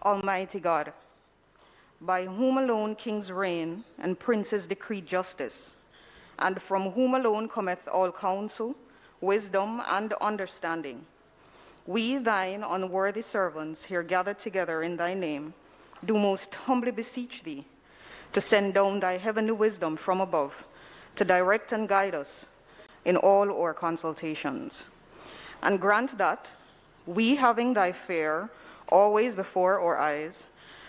Almighty God, by whom alone kings reign and princes decree justice, and from whom alone cometh all counsel, wisdom, and understanding, we, thine unworthy servants, here gathered together in thy name, do most humbly beseech thee to send down thy heavenly wisdom from above, to direct and guide us in all our consultations. And grant that, we having thy fear always before our eyes,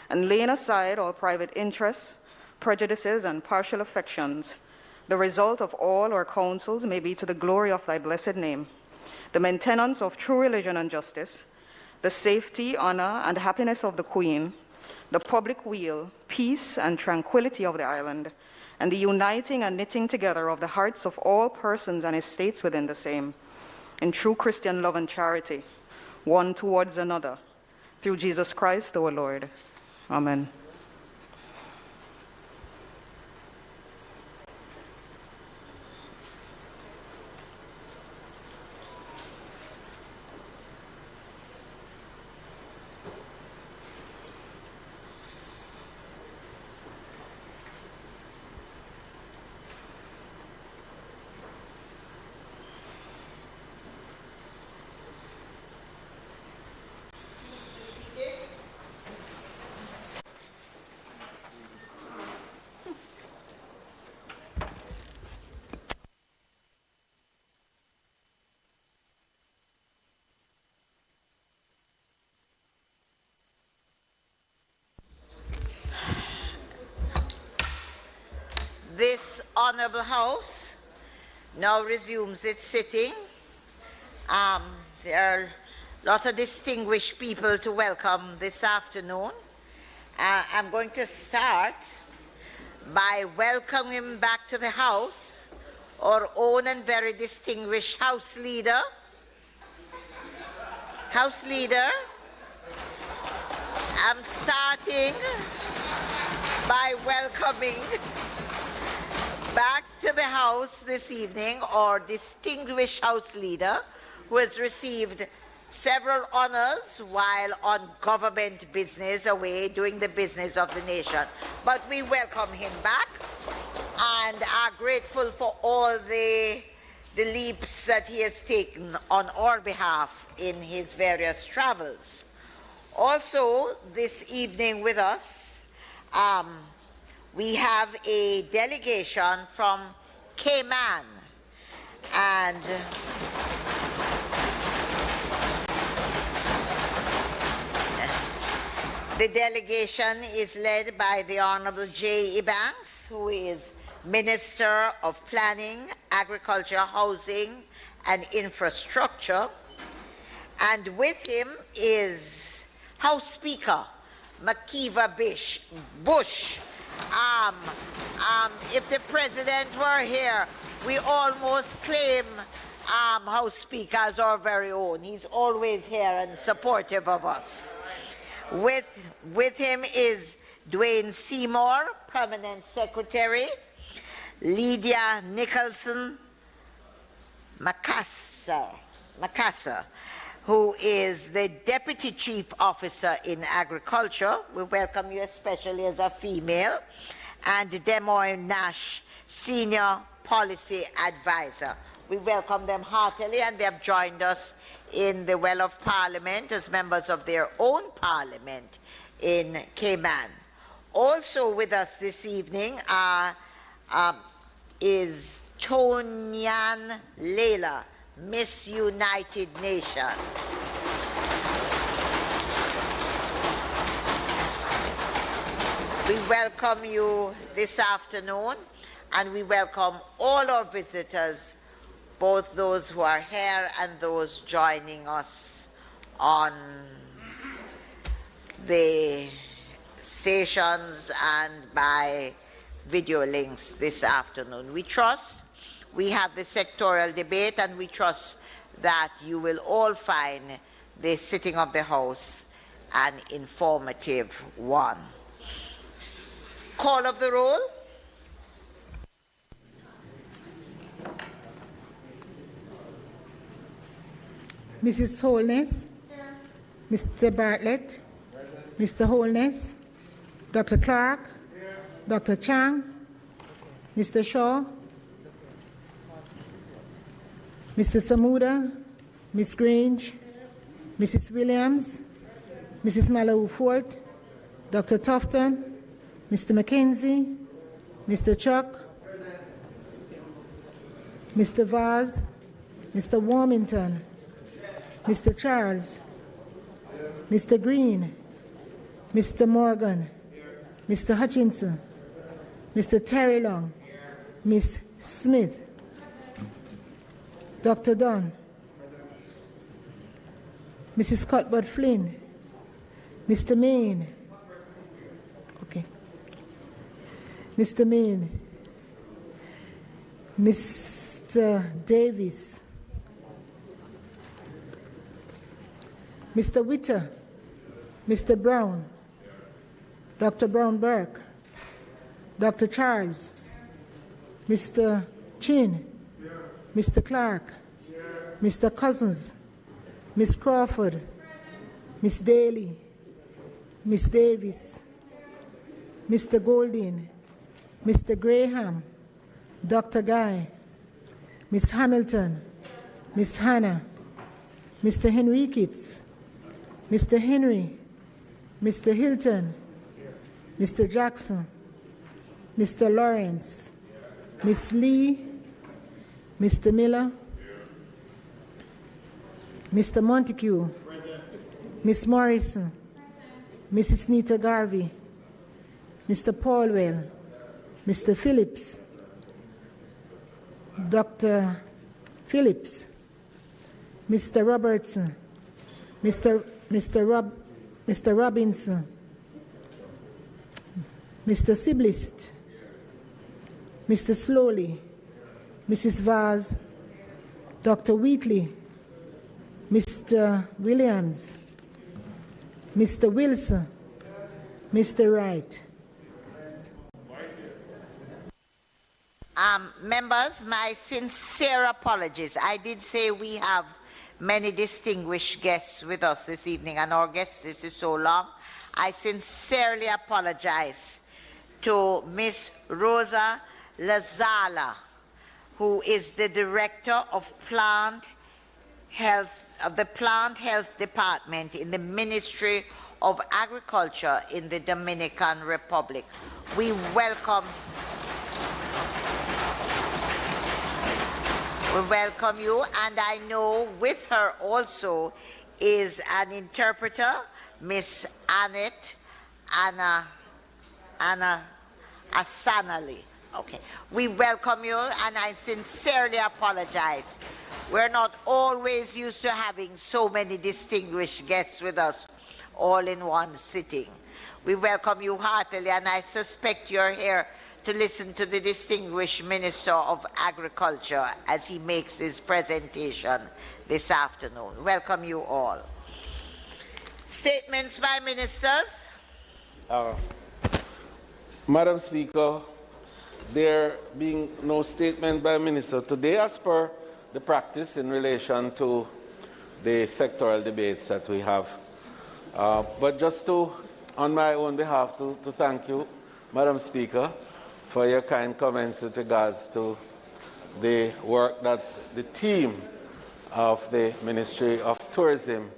and laying aside all private interests, prejudices, and partial affections, the result of all our counsels may be to the glory of thy blessed name, the maintenance of true religion and justice, the safety, honor, and happiness of the Queen, the public weal, peace, and tranquility of the island, and the uniting and knitting together of the hearts of all persons and estates within the same, in true Christian love and charity, one towards another, through Jesus Christ our Lord. Amen. This Honorable House now resumes its sitting. There are a lot of distinguished people to welcome this afternoon. I'm going to start by welcoming back to the House our own and very distinguished House Leader. House Leader, I'm starting by welcoming back to the House this evening our distinguished House Leader, who has received several honors while on government business away doing the business of the nation. But we welcome him back and are grateful for all the leaps that he has taken on our behalf in his various travels. Also, this evening with us, we have a delegation from Cayman, and the delegation is led by the Honorable J. Banks, who is Minister of Planning, Agriculture, Housing, and Infrastructure, and with him is House Speaker Makiva Bush. If the President were here, we almost claim House Speaker as our very own. He's always here and supportive of us. With him is Dwayne Seymour, Permanent Secretary, Lydia Nicholson Macassar, who is the Deputy Chief Officer in Agriculture. We welcome you especially as a female. And Des Moines Nash, Senior Policy Advisor. We welcome them heartily, and they have joined us in the Well of Parliament as members of their own parliament in Cayman. Also with us this evening is Tonyan Leila, Miss United Nations. We welcome you this afternoon, and we welcome all our visitors, both those who are here and those joining us on the stations and by video links this afternoon. We trust we have the sectoral debate, and we trust that you will all find the sitting of the House an informative one. Call of the roll. Mrs. Holness, Mr. Bartlett, Mr. Holness, Dr. Clark, Dr. Chang, Mr. Shaw, Mr. Samuda, Ms. Grange, Mrs. Williams, Mrs. Malawu Fort, Dr. Tufton, Mr. McKenzie, Mr. Chuck, Mr. Vaz, Mr. Warmington, Mr. Charles, Mr. Green, Mr. Morgan, Mr. Hutchinson, Mr. Terry Long, Ms. Smith, Dr. Dunn, Mrs. Cuthbert Flynn, Mr. Main, okay, Mr. Main, Mr. Davis, Mr. Witter, Mr. Brown, Dr. Brown Burke, Dr. Charles, Mr. Chin, Mr. Clark, Mr. Cousins, Ms. Crawford, Ms. Daly, Ms. Davis, Mr. Golding, Mr. Graham, Dr. Guy, Ms. Hamilton, Ms. Hannah, Mr. Henriquez, Mr. Henry, Mr. Hilton, Mr. Jackson, Mr. Lawrence, Ms. Lee, Mr. Miller, Mr. Montague, Ms. Morrison, Mrs. Nita Garvey, Mr. Paulwell, Mr. Phillips, Dr. Phillips, Mr. Robertson, Mr. Robinson, Mr. Siblist, Mr. Slowly, Mrs. Vaz, Dr. Wheatley, Mr. Williams, Mr. Wilson, Mr. Wright. Members, my sincere apologies. I did say we have many distinguished guests with us this evening, and our guest list is so long. I sincerely apologize to Ms. Rosa Lazala, who is the Director of Plant Health of the Plant Health Department in the Ministry of Agriculture in the Dominican Republic. We welcome you, and I know with her also is an interpreter, Miss Annette Anna Asanali. Okay, we welcome you, and I sincerely apologize. We're not always used to having so many distinguished guests with us all in one sitting. We welcome you heartily, and I suspect you're here to listen to the distinguished Minister of Agriculture as he makes his presentation this afternoon. Welcome you all. Statements by ministers. Madam Speaker, there being no statement by minister today as per the practice in relation to the sectoral debates that we have. But just to, on my own behalf, to thank you, Madam Speaker, for your kind comments with regards to the work that the team of the Ministry of Tourism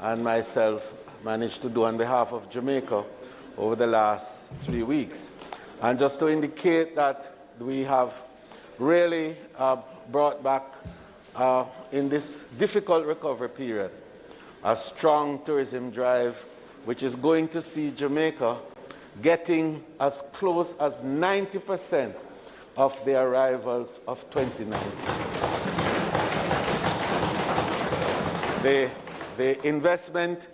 and myself managed to do on behalf of Jamaica over the last 3 weeks. And just to indicate that we have really brought back in this difficult recovery period a strong tourism drive, which is going to see Jamaica getting as close as 90% of the arrivals of 2019. The investment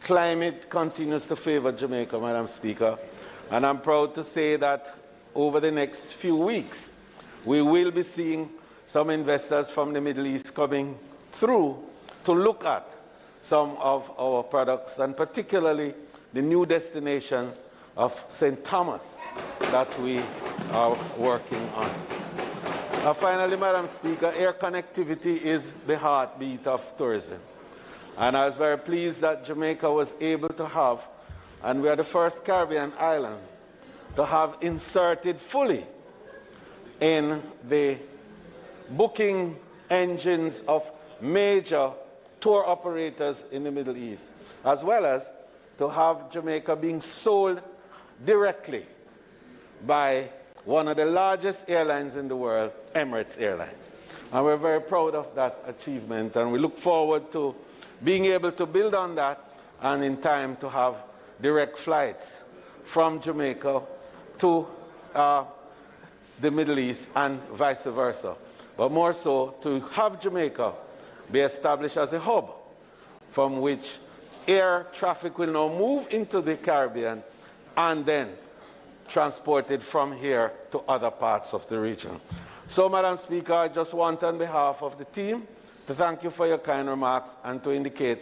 climate continues to favor Jamaica, Madam Speaker, and I'm proud to say that over the next few weeks, we will be seeing some investors from the Middle East coming through to look at some of our products, and particularly the new destination of St. Thomas that we are working on. Finally, Madam Speaker, air connectivity is the heartbeat of tourism. And I was very pleased that Jamaica was able to have, and we are the first Caribbean island to have inserted fully in the booking engines of major tour operators in the Middle East, as well as to have Jamaica being sold directly by one of the largest airlines in the world, Emirates Airlines. And we're very proud of that achievement, and we look forward to being able to build on that and in time to have direct flights from Jamaica to the Middle East and vice versa. But more so, to have Jamaica be established as a hub from which air traffic will now move into the Caribbean and then transported from here to other parts of the region. So, Madam Speaker, I just want on behalf of the team to thank you for your kind remarks and to indicate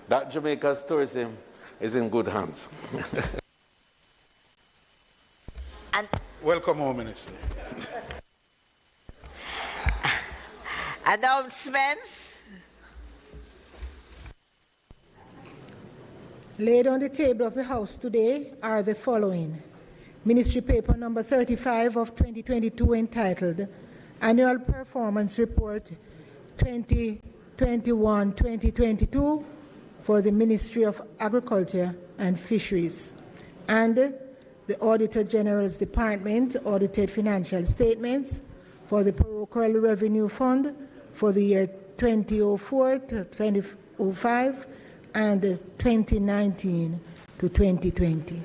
that Jamaica's tourism is in good hands. And welcome home, Minister. Announcements. Laid on the table of the House today are the following. Ministry Paper number 35 of 2022 entitled Annual Performance Report 2021-2022 for the Ministry of Agriculture and Fisheries, and the Auditor General's Department audited financial statements for the Parochial Revenue Fund for the year 2004 to 2005 and 2019 to 2020.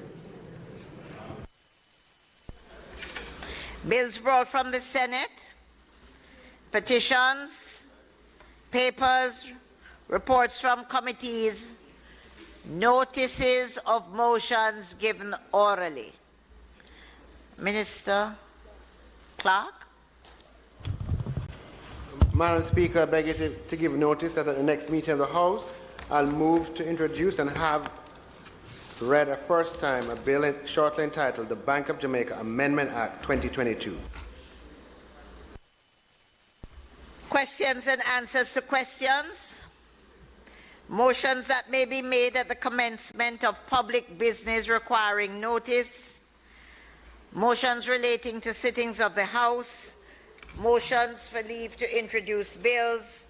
Bills brought from the Senate, petitions, papers, reports from committees, notices of motions given orally. Minister Clark. Madam Speaker, I beg you to give notice that at the next meeting of the House, I'll move to introduce and have read a first time a bill shortly entitled the Bank of Jamaica Amendment Act 2022. Questions and answers to questions. Motions that may be made at the commencement of public business requiring notice. Motions relating to sittings of the House. Motions for leave to introduce bills.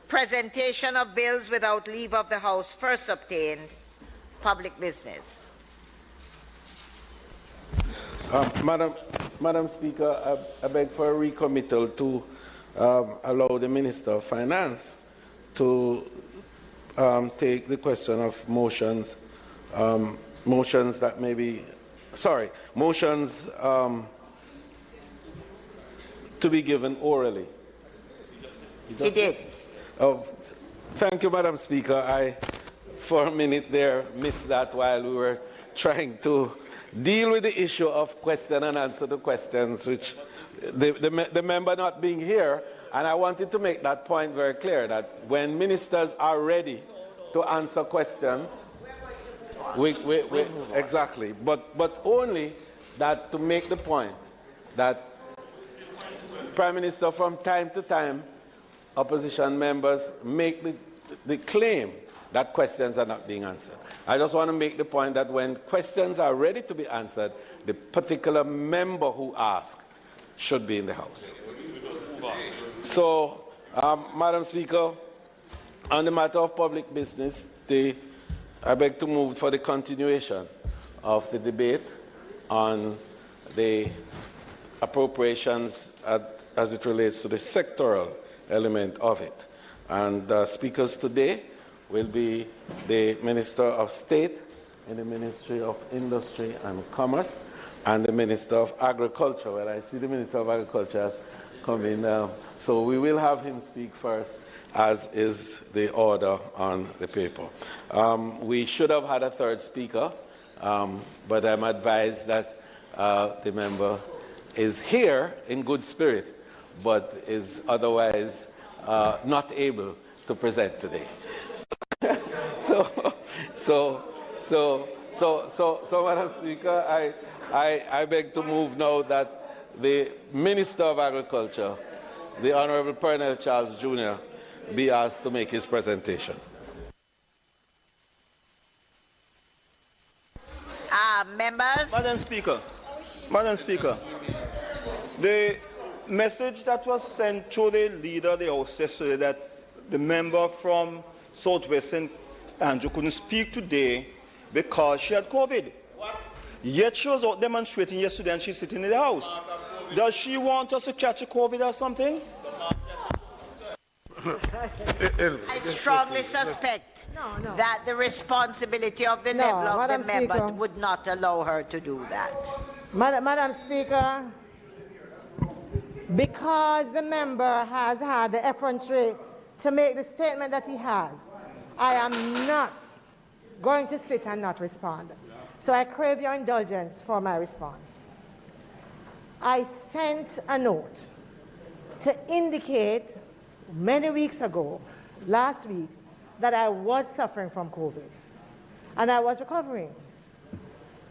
Presentation of bills without leave of the House first obtained. Public business. Madam Speaker, I beg for a recommittal to allow the Minister of Finance to take the question of motions, motions that may be, motions to be given orally. He did. Oh, thank you, Madam Speaker. I, for a minute there, missed that while we were trying to deal with the issue of question and answer to questions, which the member not being here, and I wanted to make that point very clear, that when ministers are ready to answer questions, exactly, but only that to make the point that Prime Minister, from time to time, opposition members make the claim that questions are not being answered. I just want to make the point that when questions are ready to be answered, the particular member who asked should be in the House. So, Madam Speaker, on the matter of public business, I beg to move for the continuation of the debate on the appropriations as it relates to the sectoral element of it. And speakers today will be the Minister of State in the Ministry of Industry and Commerce and the Minister of Agriculture. Well, I see the Minister of Agriculture has come in now. So we will have him speak first, as is the order on the paper. We should have had a third speaker, but I'm advised that the member is here in good spirit, but is otherwise not able to present today. So, Madam Speaker, I beg to move now that the Minister of Agriculture, the Honourable Pernell Charles Jr., be asked to make his presentation. Members. Madam Speaker, the message that was sent to the leader of the House yesterday that the member from Southwest St. Andrew couldn't speak today because she had COVID. What? Yet she was out demonstrating yesterday and she's sitting in the House. Does she want us to catch a COVID or something? I strongly suspect that the responsibility of the level of the member would not allow her to do that. Madam Speaker, because the member has had the effrontery to make the statement that he has, I am not going to sit and not respond. So I crave your indulgence for my response. I sent a note to indicate many weeks ago, last week, that I was suffering from COVID and I was recovering.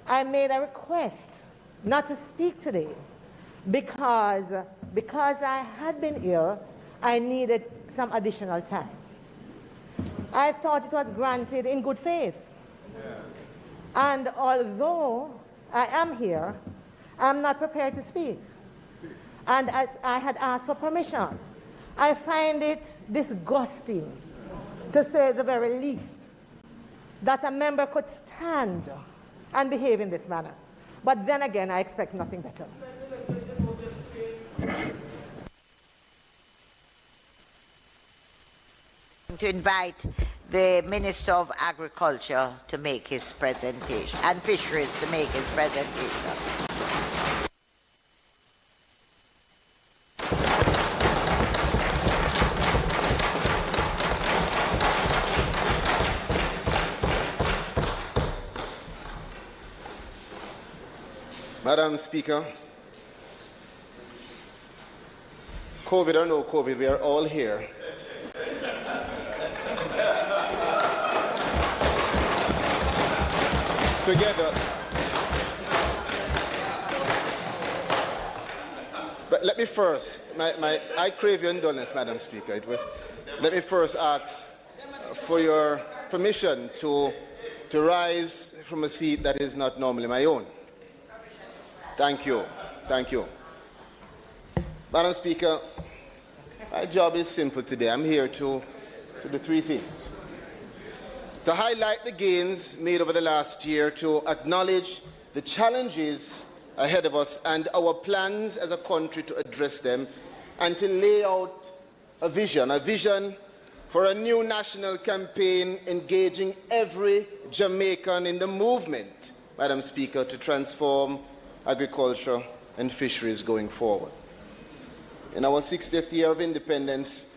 I made a request not to speak today because I had been ill, I needed some additional time. I thought it was granted in good faith. And although I am here, I'm not prepared to speak. And as I had asked for permission, I find it disgusting, to say the very least, that a member could stand and behave in this manner. But then again, I expect nothing better. To invite the Minister of Agriculture to make his presentation, and Fisheries to make his presentation. Madam Speaker, COVID or no COVID, we are all here. Together. But let me first, I crave your indulgence, Madam Speaker. Let me first ask for your permission to rise from a seat that is not normally my own. Thank you. Thank you. Madam Speaker, my job is simple today. I'm here to do three things. To highlight the gains made over the last year, to acknowledge the challenges ahead of us and our plans as a country to address them, and to lay out a vision for a new national campaign engaging every Jamaican in the movement, Madam Speaker, to transform agriculture and fisheries going forward. In our 60th year of independence,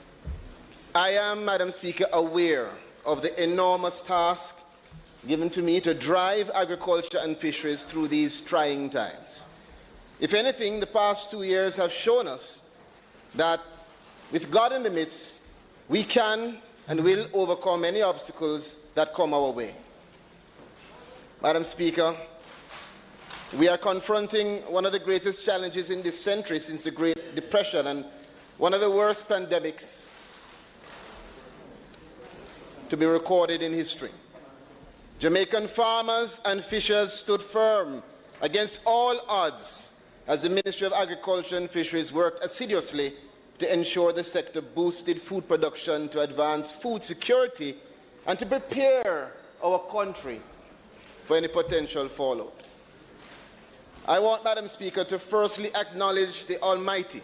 I am, Madam Speaker, aware of the enormous task given to me to drive agriculture and fisheries through these trying times. If anything, the past 2 years have shown us that with God in the midst, we can and will overcome any obstacles that come our way. Madam Speaker, we are confronting one of the greatest challenges in this century since the Great Depression and one of the worst pandemics to be recorded in history. Jamaican farmers and fishers stood firm against all odds as the Ministry of Agriculture and Fisheries worked assiduously to ensure the sector boosted food production, to advance food security, and to prepare our country for any potential fallout. I want, Madam Speaker, to firstly acknowledge the Almighty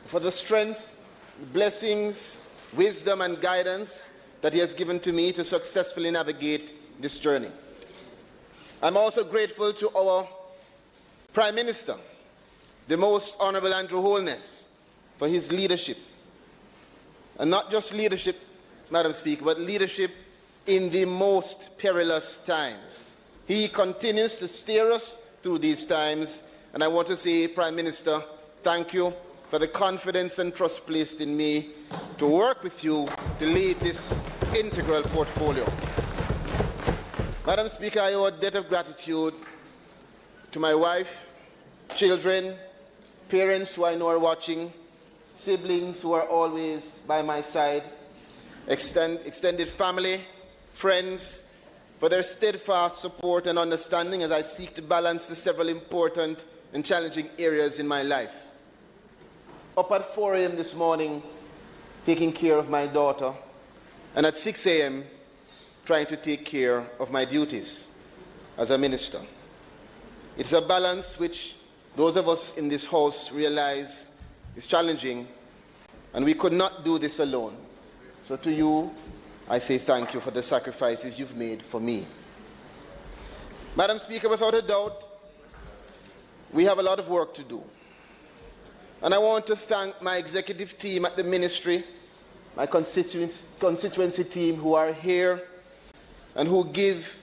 for the strength, blessings, wisdom, and guidance that He has given to me to successfully navigate this journey. I'm also grateful to our Prime Minister, the Most Honourable Andrew Holness, for his leadership. And not just leadership, Madam Speaker, but leadership in the most perilous times. He continues to steer us through these times, and I want to say, Prime Minister, thank you for the confidence and trust placed in me to work with you to lead this integral portfolio. Madam Speaker, I owe a debt of gratitude to my wife, children, parents who I know are watching, siblings who are always by my side, extended family, friends, for their steadfast support and understanding as I seek to balance the several important and challenging areas in my life. Up at 4 a.m. this morning, taking care of my daughter, and at 6 a.m., trying to take care of my duties as a minister. It's a balance which those of us in this House realize is challenging, and we could not do this alone. So to you, I say thank you for the sacrifices you've made for me. Madam Speaker, without a doubt, we have a lot of work to do. And I want to thank my executive team at the ministry, my constituency team who are here and who give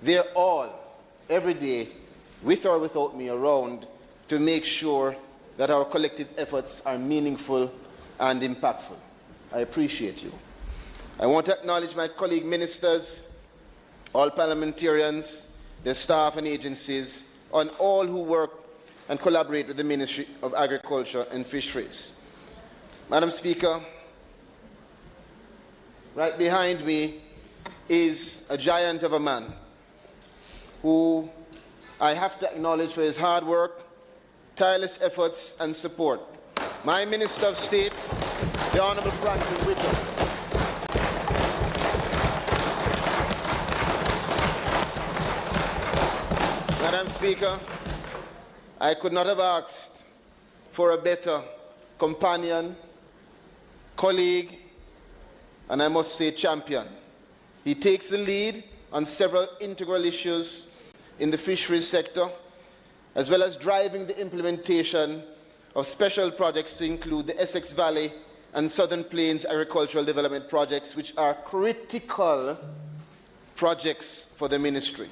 their all every day, with or without me around, to make sure that our collective efforts are meaningful and impactful. I appreciate you. I want to acknowledge my colleague ministers, all parliamentarians, their staff and agencies, and all who work and collaborate with the Ministry of Agriculture and Fisheries. Madam Speaker, right behind me is a giant of a man who I have to acknowledge for his hard work, tireless efforts and support. My Minister of State, the Honourable Franklin Whittle. Madam Speaker, I could not have asked for a better companion, colleague, and I must say champion. He takes the lead on several integral issues in the fisheries sector, as well as driving the implementation of special projects to include the Essex Valley and Southern Plains agricultural development projects, which are critical projects for the ministry.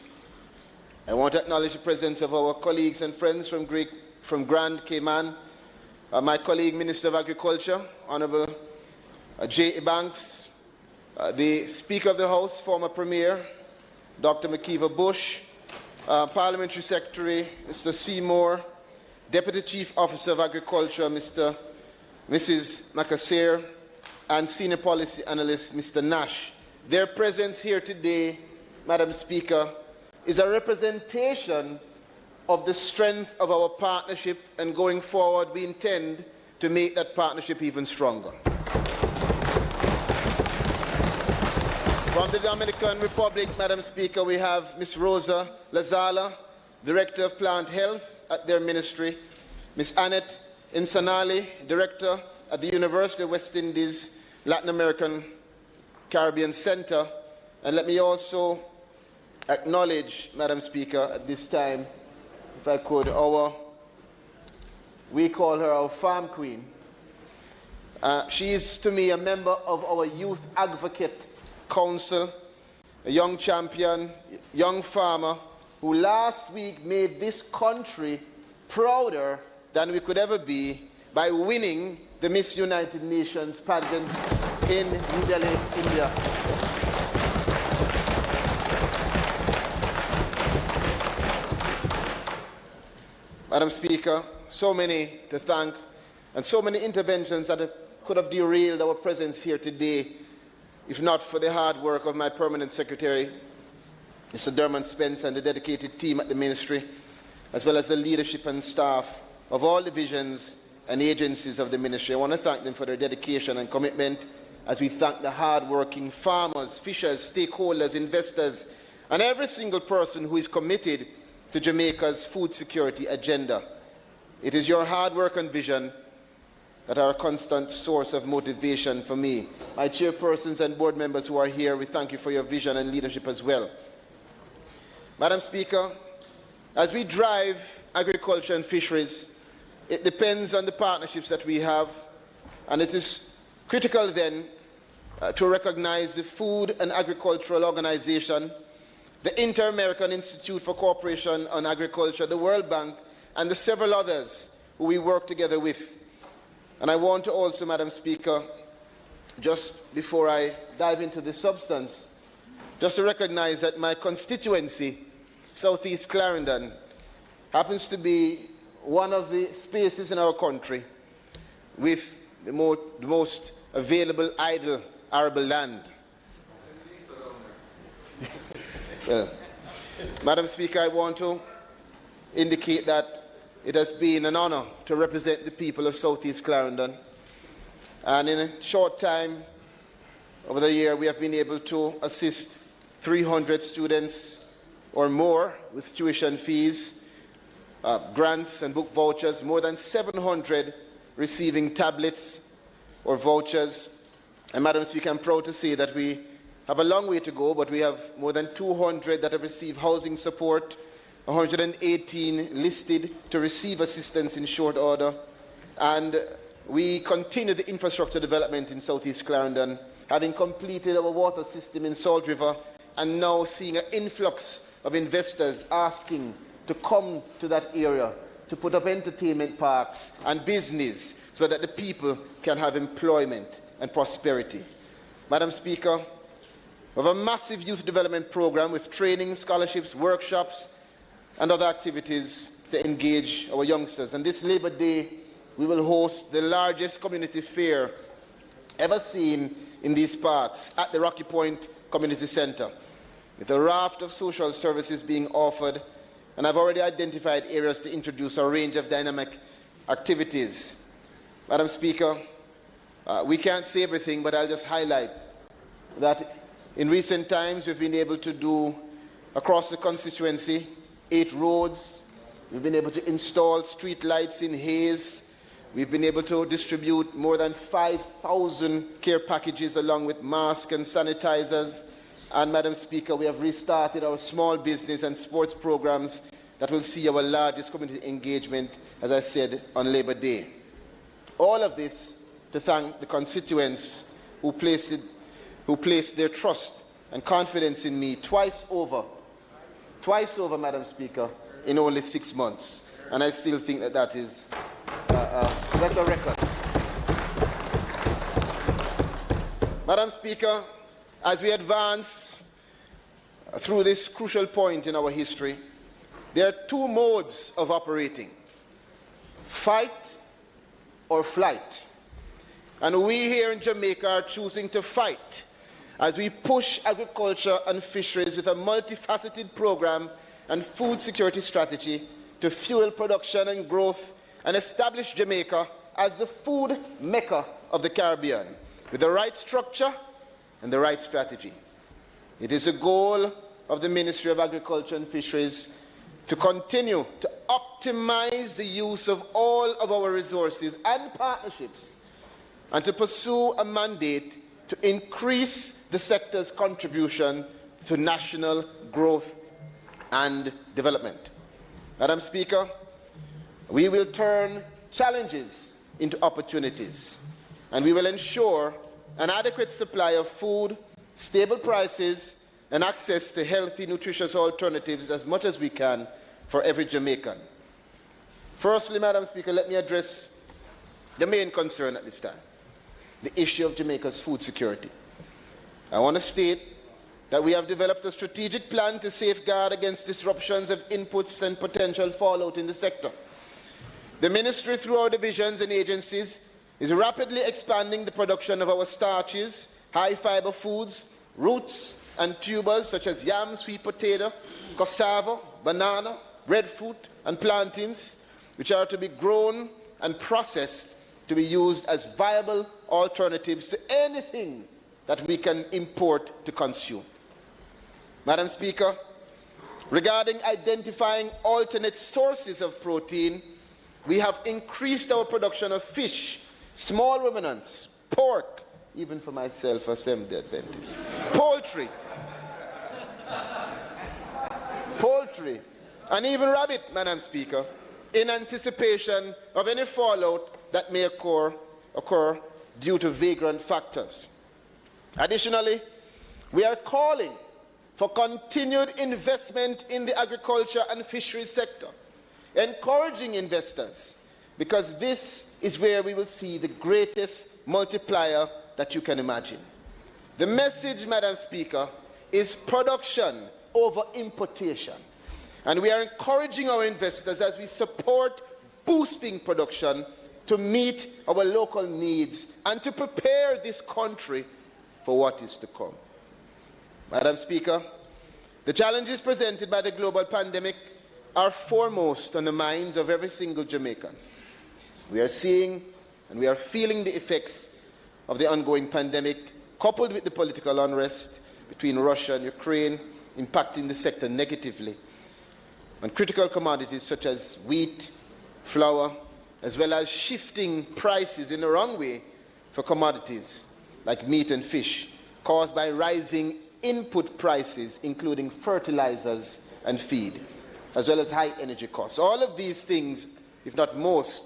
I want to acknowledge the presence of our colleagues and friends from Grand Cayman, my colleague Minister of Agriculture, Honourable J. Banks, the Speaker of the House, former Premier, Dr. McKeever Bush, Parliamentary Secretary, Mr. Seymour, Deputy Chief Officer of Agriculture, Mrs. Macassar, and Senior Policy Analyst, Mr. Nash. Their presence here today, Madam Speaker, is a representation of the strength of our partnership, and going forward we intend to make that partnership even stronger. From the Dominican Republic, Madam Speaker, we have Ms. Rosa Lazala, Director of Plant Health at their ministry, Ms. Annette Insanali, Director at the University of West Indies Latin American Caribbean Center, and let me also acknowledge, Madam Speaker, at this time, if I could, we call her our farm queen. She is to me a member of our Youth Advocate Council, a young champion, young farmer, who last week made this country prouder than we could ever be by winning the Miss United Nations pageant in New Delhi, India. Madam Speaker, so many to thank, and so many interventions that could have derailed our presence here today, if not for the hard work of my permanent secretary, Mr. Dermot Spence, and the dedicated team at the ministry, as well as the leadership and staff of all divisions and agencies of the ministry. I want to thank them for their dedication and commitment, as we thank the hard-working farmers, fishers, stakeholders, investors, and every single person who is committed to Jamaica's food security agenda. It is your hard work and vision that are a constant source of motivation for me. My chairpersons and board members who are here, we thank you for your vision and leadership as well. Madam Speaker, as we drive agriculture and fisheries, it depends on the partnerships that we have, and it is critical then to recognize the Food and Agricultural Organization, the Inter-American Institute for Cooperation on Agriculture, the World Bank, and the several others who we work together with. And I want to also, Madam Speaker, just before I dive into the substance, just to recognize that my constituency, Southeast Clarendon, happens to be one of the spaces in our country with the most available idle arable land. Well, Madam Speaker, I want to indicate that it has been an honor to represent the people of South East Clarendon. And in a short time, over the year, we have been able to assist 300 students or more with tuition fees, grants and book vouchers, more than 700 receiving tablets or vouchers. And Madam Speaker, I'm proud to say that we have a long way to go, but we have more than 200 that have received housing support, 118 listed to receive assistance in short order, and we continue the infrastructure development in South East Clarendon, having completed our water system in Salt River, and now seeing an influx of investors asking to come to that area to put up entertainment parks and business so that the people can have employment and prosperity. Madam Speaker, we have a massive youth development program with training, scholarships, workshops, and other activities to engage our youngsters. And this Labour Day, we will host the largest community fair ever seen in these parts at the Rocky Point Community Centre, with a raft of social services being offered. And I've already identified areas to introduce a range of dynamic activities. Madam Speaker, we can't say everything, but I'll just highlight that in recent times we've been able to do across the constituency 8 roads. We've been able to install street lights in Hayes. We've been able to distribute more than 5,000 care packages along with masks and sanitizers. And Madam Speaker, we have restarted our small business and sports programs that will see our largest community engagement, as I said, on Labour Day. All of this to thank the constituents who placed their trust and confidence in me twice over, Madam Speaker, in only 6 months. And I still think that that's a record. Madam Speaker, as we advance through this crucial point in our history, there are 2 modes of operating: fight or flight. And we here in Jamaica are choosing to fight as we push agriculture and fisheries with a multifaceted program and food security strategy to fuel production and growth and establish Jamaica as the food mecca of the Caribbean, with the right structure and the right strategy. It is a goal of the Ministry of Agriculture and Fisheries to continue to optimize the use of all of our resources and partnerships, and to pursue a mandate to increase the sector's contribution to national growth and development. Madam Speaker, we will turn challenges into opportunities, and we will ensure an adequate supply of food, stable prices, and access to healthy, nutritious alternatives as much as we can for every Jamaican. Firstly, Madam Speaker, let me address the main concern at this time: the issue of Jamaica's food security. I want to state that we have developed a strategic plan to safeguard against disruptions of inputs and potential fallout in the sector. The Ministry, through our divisions and agencies, is rapidly expanding the production of our starches, high-fiber foods, roots and tubers such as yam, sweet potato, cassava, banana, breadfruit and plantains, which are to be grown and processed to be used as viable alternatives to anything that we can import to consume. Madam Speaker, regarding identifying alternate sources of protein, we have increased our production of fish, small ruminants, pork, even for myself, a Seventh-day Adventist, poultry, and even rabbit, Madam Speaker, in anticipation of any fallout that may occur due to vagrant factors. Additionally, we are calling for continued investment in the agriculture and fisheries sector, encouraging investors, because this is where we will see the greatest multiplier that you can imagine. The message, Madam Speaker, is production over importation. And we are encouraging our investors as we support boosting production to meet our local needs and to prepare this country for what is to come. Madam Speaker, The challenges presented by the global pandemic are foremost on the minds of every single Jamaican. We are seeing and we are feeling the effects of the ongoing pandemic, coupled with the political unrest between Russia and Ukraine, impacting the sector negatively on critical commodities such as wheat, flour, as well as shifting prices in the wrong way for commodities like meat and fish, caused by rising input prices, including fertilizers and feed, as well as high energy costs. All of these things, if not most,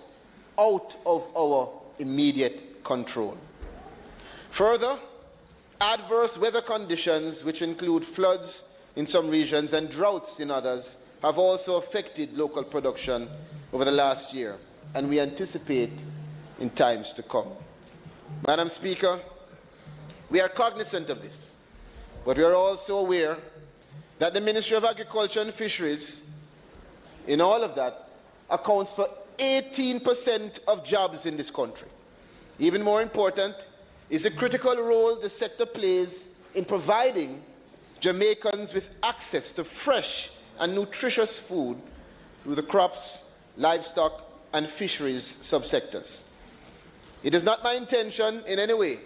out of our immediate control. Further, adverse weather conditions, which include floods in some regions and droughts in others, have also affected local production over the last year, and we anticipate in times to come. Madam Speaker, we are cognizant of this, but we are also aware that the Ministry of Agriculture and Fisheries, in all of that, accounts for 18% of jobs in this country. Even more important is the critical role the sector plays in providing Jamaicans with access to fresh and nutritious food through the crops, livestock, and fisheries subsectors. It is not my intention in any way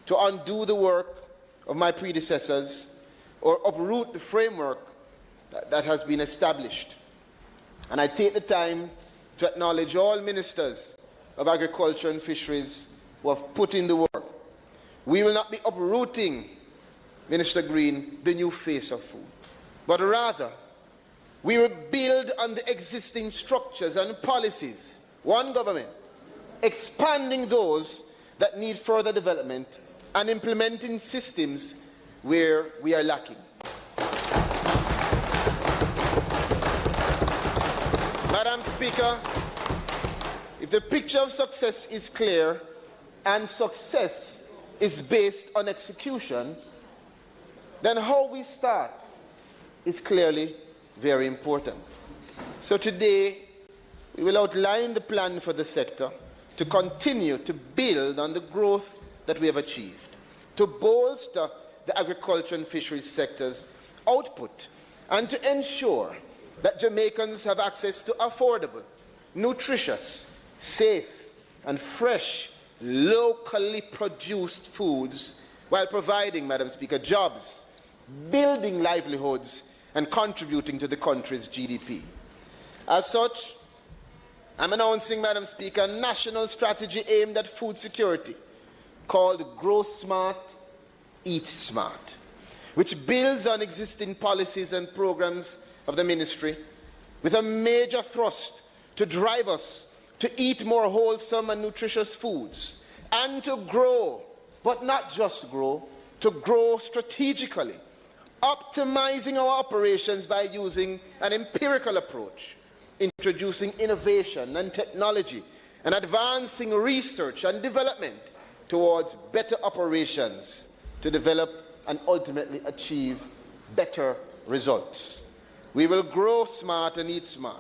to undo the work of my predecessors or uproot the framework that has been established. And I take the time to acknowledge all ministers of agriculture and fisheries who have put in the work. We will not be uprooting, Minister Green, the new face of food, but rather we will build on the existing structures and policies, one government, expanding those that need further development and implementing systems where we are lacking. Madam Speaker, if the picture of success is clear and success is based on execution, then how we start is clearly very important. So today, we will outline the plan for the sector to continue to build on the growth that we have achieved, to bolster the agriculture and fisheries sector's output, and to ensure that Jamaicans have access to affordable, nutritious, safe, and fresh, locally produced foods while providing, Madam Speaker, jobs, building livelihoods, and contributing to the country's GDP. As such, I'm announcing, Madam Speaker, a national strategy aimed at food security called Grow Smart, Eat Smart, which builds on existing policies and programs of the ministry with a major thrust to drive us to eat more wholesome and nutritious foods and to grow, but not just grow, to grow strategically, optimizing our operations by using an empirical approach, introducing innovation and technology, and advancing research and development towards better operations to develop and ultimately achieve better results. We will grow smart and eat smart.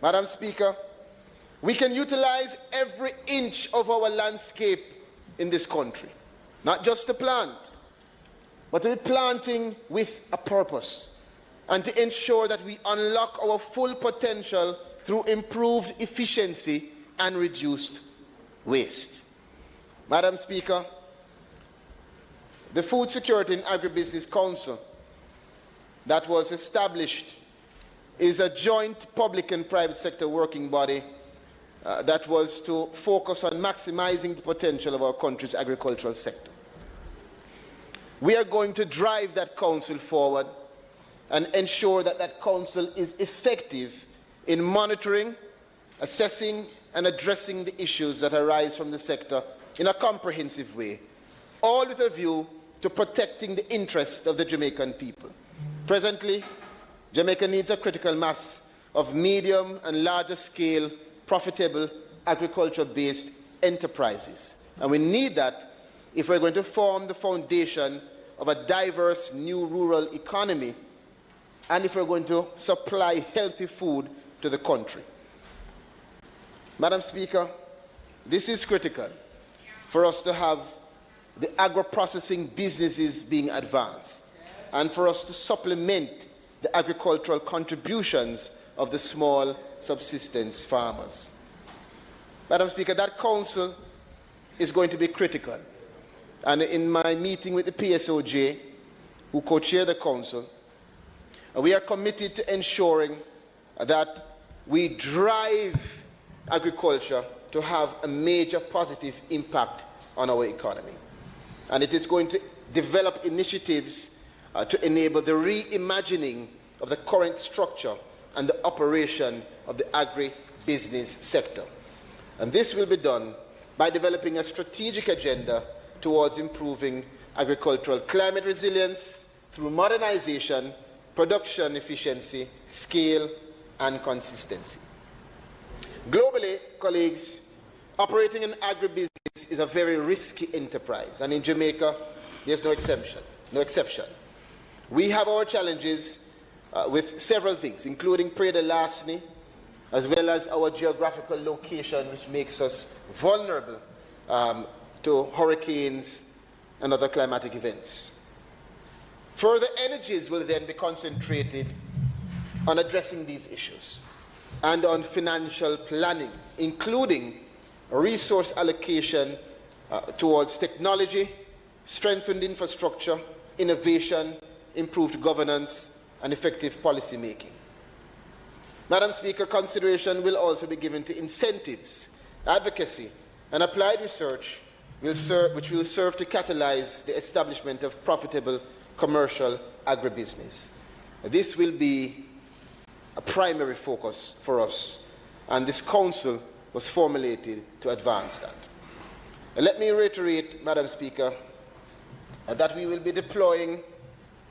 Madam Speaker, we can utilize every inch of our landscape in this country, not just to plant, but to be planting with a purpose, and to ensure that we unlock our full potential through improved efficiency and reduced waste. Madam Speaker, the Food Security and Agribusiness Council that was established is a joint public and private sector working body that was to focus on maximizing the potential of our country's agricultural sector. We are going to drive that council forward and ensure that that council is effective in monitoring, assessing, and addressing the issues that arise from the sector in a comprehensive way, all with a view to protecting the interests of the Jamaican people. Presently, Jamaica needs a critical mass of medium and larger scale, profitable, agriculture-based enterprises. And we need that if we're going to form the foundation of a diverse new rural economy and if we're going to supply healthy food to the country. Madam Speaker, this is critical for us to have the agro-processing businesses being advanced and for us to supplement the agricultural contributions of the small subsistence farmers. Madam Speaker, that council is going to be critical. And in my meeting with the PSOJ, who co-chair the council, we are committed to ensuring that we drive agriculture to have a major positive impact on our economy. And it is going to develop initiatives to enable the reimagining of the current structure and the operation of the agri-business sector. And this will be done by developing a strategic agenda towards improving agricultural climate resilience through modernization, production efficiency, scale, and consistency. Globally, colleagues, operating an agribusiness is a very risky enterprise, and in Jamaica, there's no exception. We have our challenges with several things, including preda larceny, as well as our geographical location, which makes us vulnerable to hurricanes and other climatic events. Further energies will then be concentrated on addressing these issues and on financial planning, including resource allocation towards technology, strengthened infrastructure, innovation, improved governance, and effective policy making. Madam Speaker, consideration will also be given to incentives, advocacy, and applied research which will serve to catalyze the establishment of profitable commercial agribusiness. This will be a primary focus for us, and this council was formulated to advance that. Let me reiterate, Madam Speaker, that we will be deploying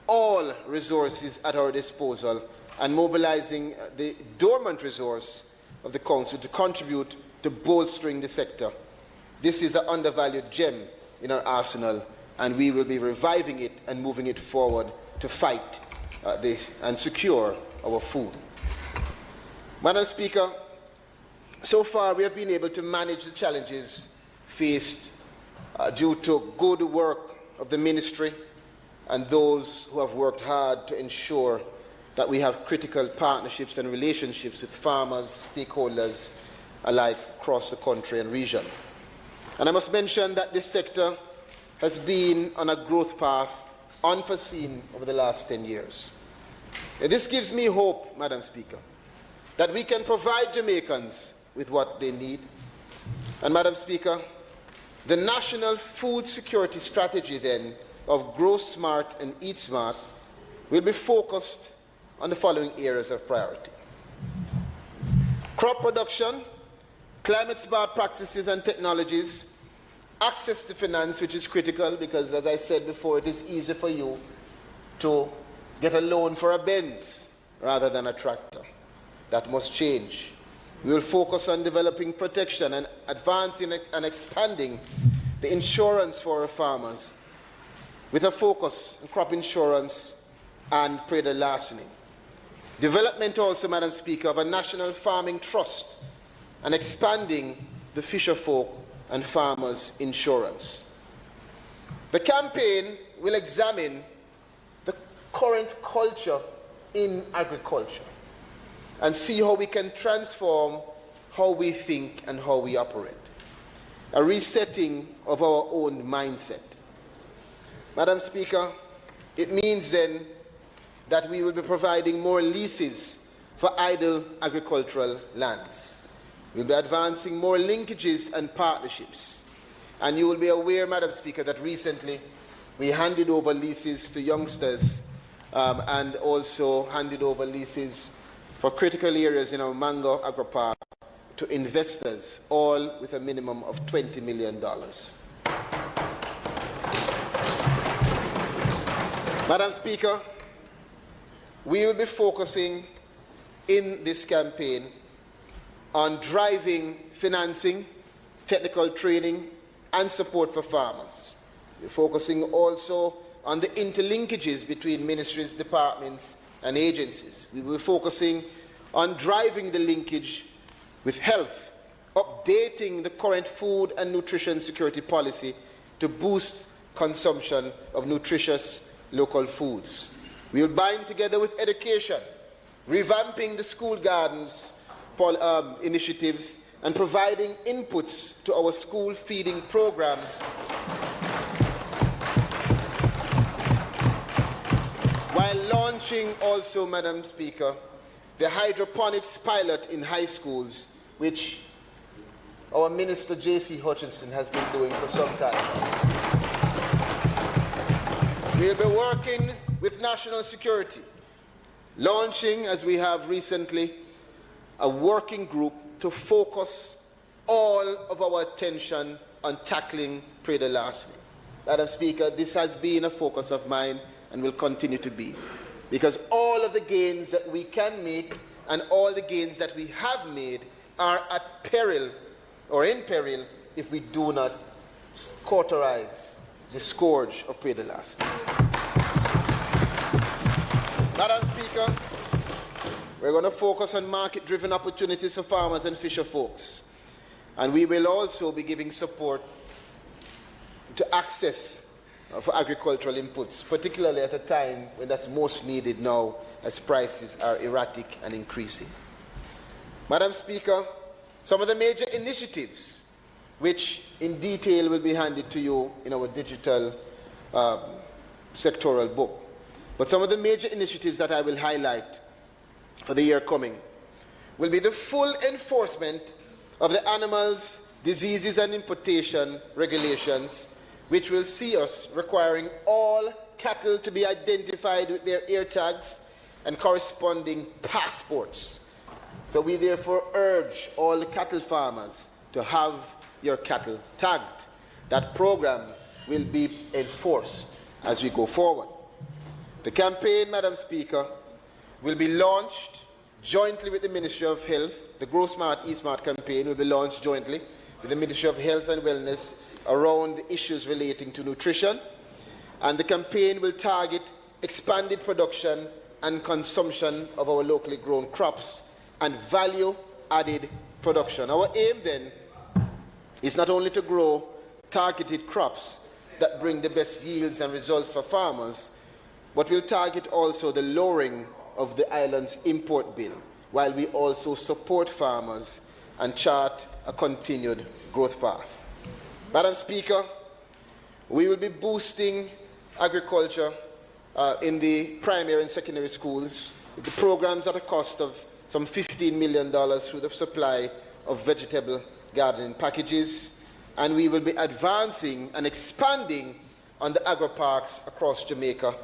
all resources at our disposal and mobilizing the dormant resource of the council to contribute to bolstering the sector. This is an undervalued gem in our arsenal, and we will be reviving it and moving it forward to fight and secure our food. Madam Speaker, so far we have been able to manage the challenges faced due to good work of the ministry and those who have worked hard to ensure that we have critical partnerships and relationships with farmers, stakeholders alike across the country and region. And I must mention that this sector has been on a growth path unforeseen over the last 10 years. And this gives me hope, Madam Speaker, that we can provide Jamaicans with what they need. And Madam Speaker, the National Food Security Strategy then of Grow Smart and Eat Smart will be focused on the following areas of priority: crop production, climate smart practices and technologies, access to finance, which is critical because, as I said before, it is easy for you to get a loan for a Benz rather than a tractor. That must change. We will focus on developing protection and advancing and expanding the insurance for our farmers with a focus on crop insurance and preda larceny. Development also, Madam Speaker, of a national farming trust and expanding the fisher folk and farmers insurance. The campaign will examine the current culture in agriculture and see how we can transform how we think and how we operate. A resetting of our own mindset. Madam Speaker, it means then that we will be providing more leases for idle agricultural lands. We'll be advancing more linkages and partnerships. And you will be aware, Madam Speaker, that recently we handed over leases to youngsters and also handed over leases for critical areas in our Mango Agro Park to investors, all with a minimum of $20 million. Madam Speaker, we will be focusing in this campaign on driving financing, technical training, and support for farmers. We're focusing also on the interlinkages between ministries, departments, and agencies. We will be focusing on driving the linkage with health, updating the current food and nutrition security policy to boost consumption of nutritious, local foods. We will bind together with education, revamping the school gardens initiatives and providing inputs to our school feeding programs while launching also, Madam Speaker, the hydroponics pilot in high schools, which our Minister J.C. Hutchinson has been doing for some time. We'll be working with national security, launching, as we have recently, a working group to focus all of our attention on tackling prey larceny. Madam Speaker, this has been a focus of mine and will continue to be, because all of the gains that we can make and all the gains that we have made are at peril or in peril if we do not cauterize the scourge of prey larceny. Madam Speaker, we're going to focus on market-driven opportunities for farmers and fisher folks. And we will also be giving support to access for agricultural inputs, particularly at a time when that's most needed now as prices are erratic and increasing. Madam Speaker, some of the major initiatives which in detail will be handed to you in our digital sectoral book. But some of the major initiatives that I will highlight for the year coming will be the full enforcement of the animals, diseases and importation regulations, which will see us requiring all cattle to be identified with their ear tags and corresponding passports. So we therefore urge all the cattle farmers to have your cattle tagged. That program will be enforced as we go forward. The campaign, Madam Speaker, will be launched jointly with the Ministry of Health. The Grow Smart, Eat Smart campaign will be launched jointly with the Ministry of Health and Wellness around the issues relating to nutrition. And the campaign will target expanded production and consumption of our locally grown crops and value-added production. Our aim then is not only to grow targeted crops that bring the best yields and results for farmers, but we'll target also the lowering of the island's import bill, while we also support farmers and chart a continued growth path. Madam Speaker, we will be boosting agriculture in the primary and secondary schools with the programs at a cost of some $15 million through the supply of vegetable gardening packages, and we will be advancing and expanding on the agro-parks across Jamaica,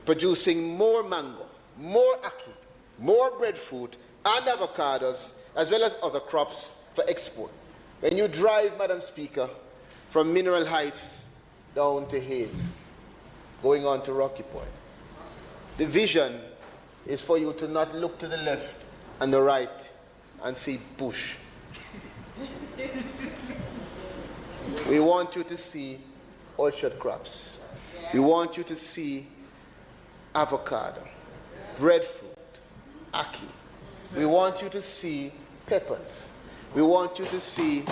producing more mango, more ackee, more breadfruit and avocados, as well as other crops for export. When you drive, Madam Speaker, from Mineral Heights down to Hayes, going on to Rocky Point, the vision is for you to not look to the left and the right and see bush. We want you to see orchard crops. We want you to see avocado, breadfruit, ackee. We want you to see peppers. We want you to see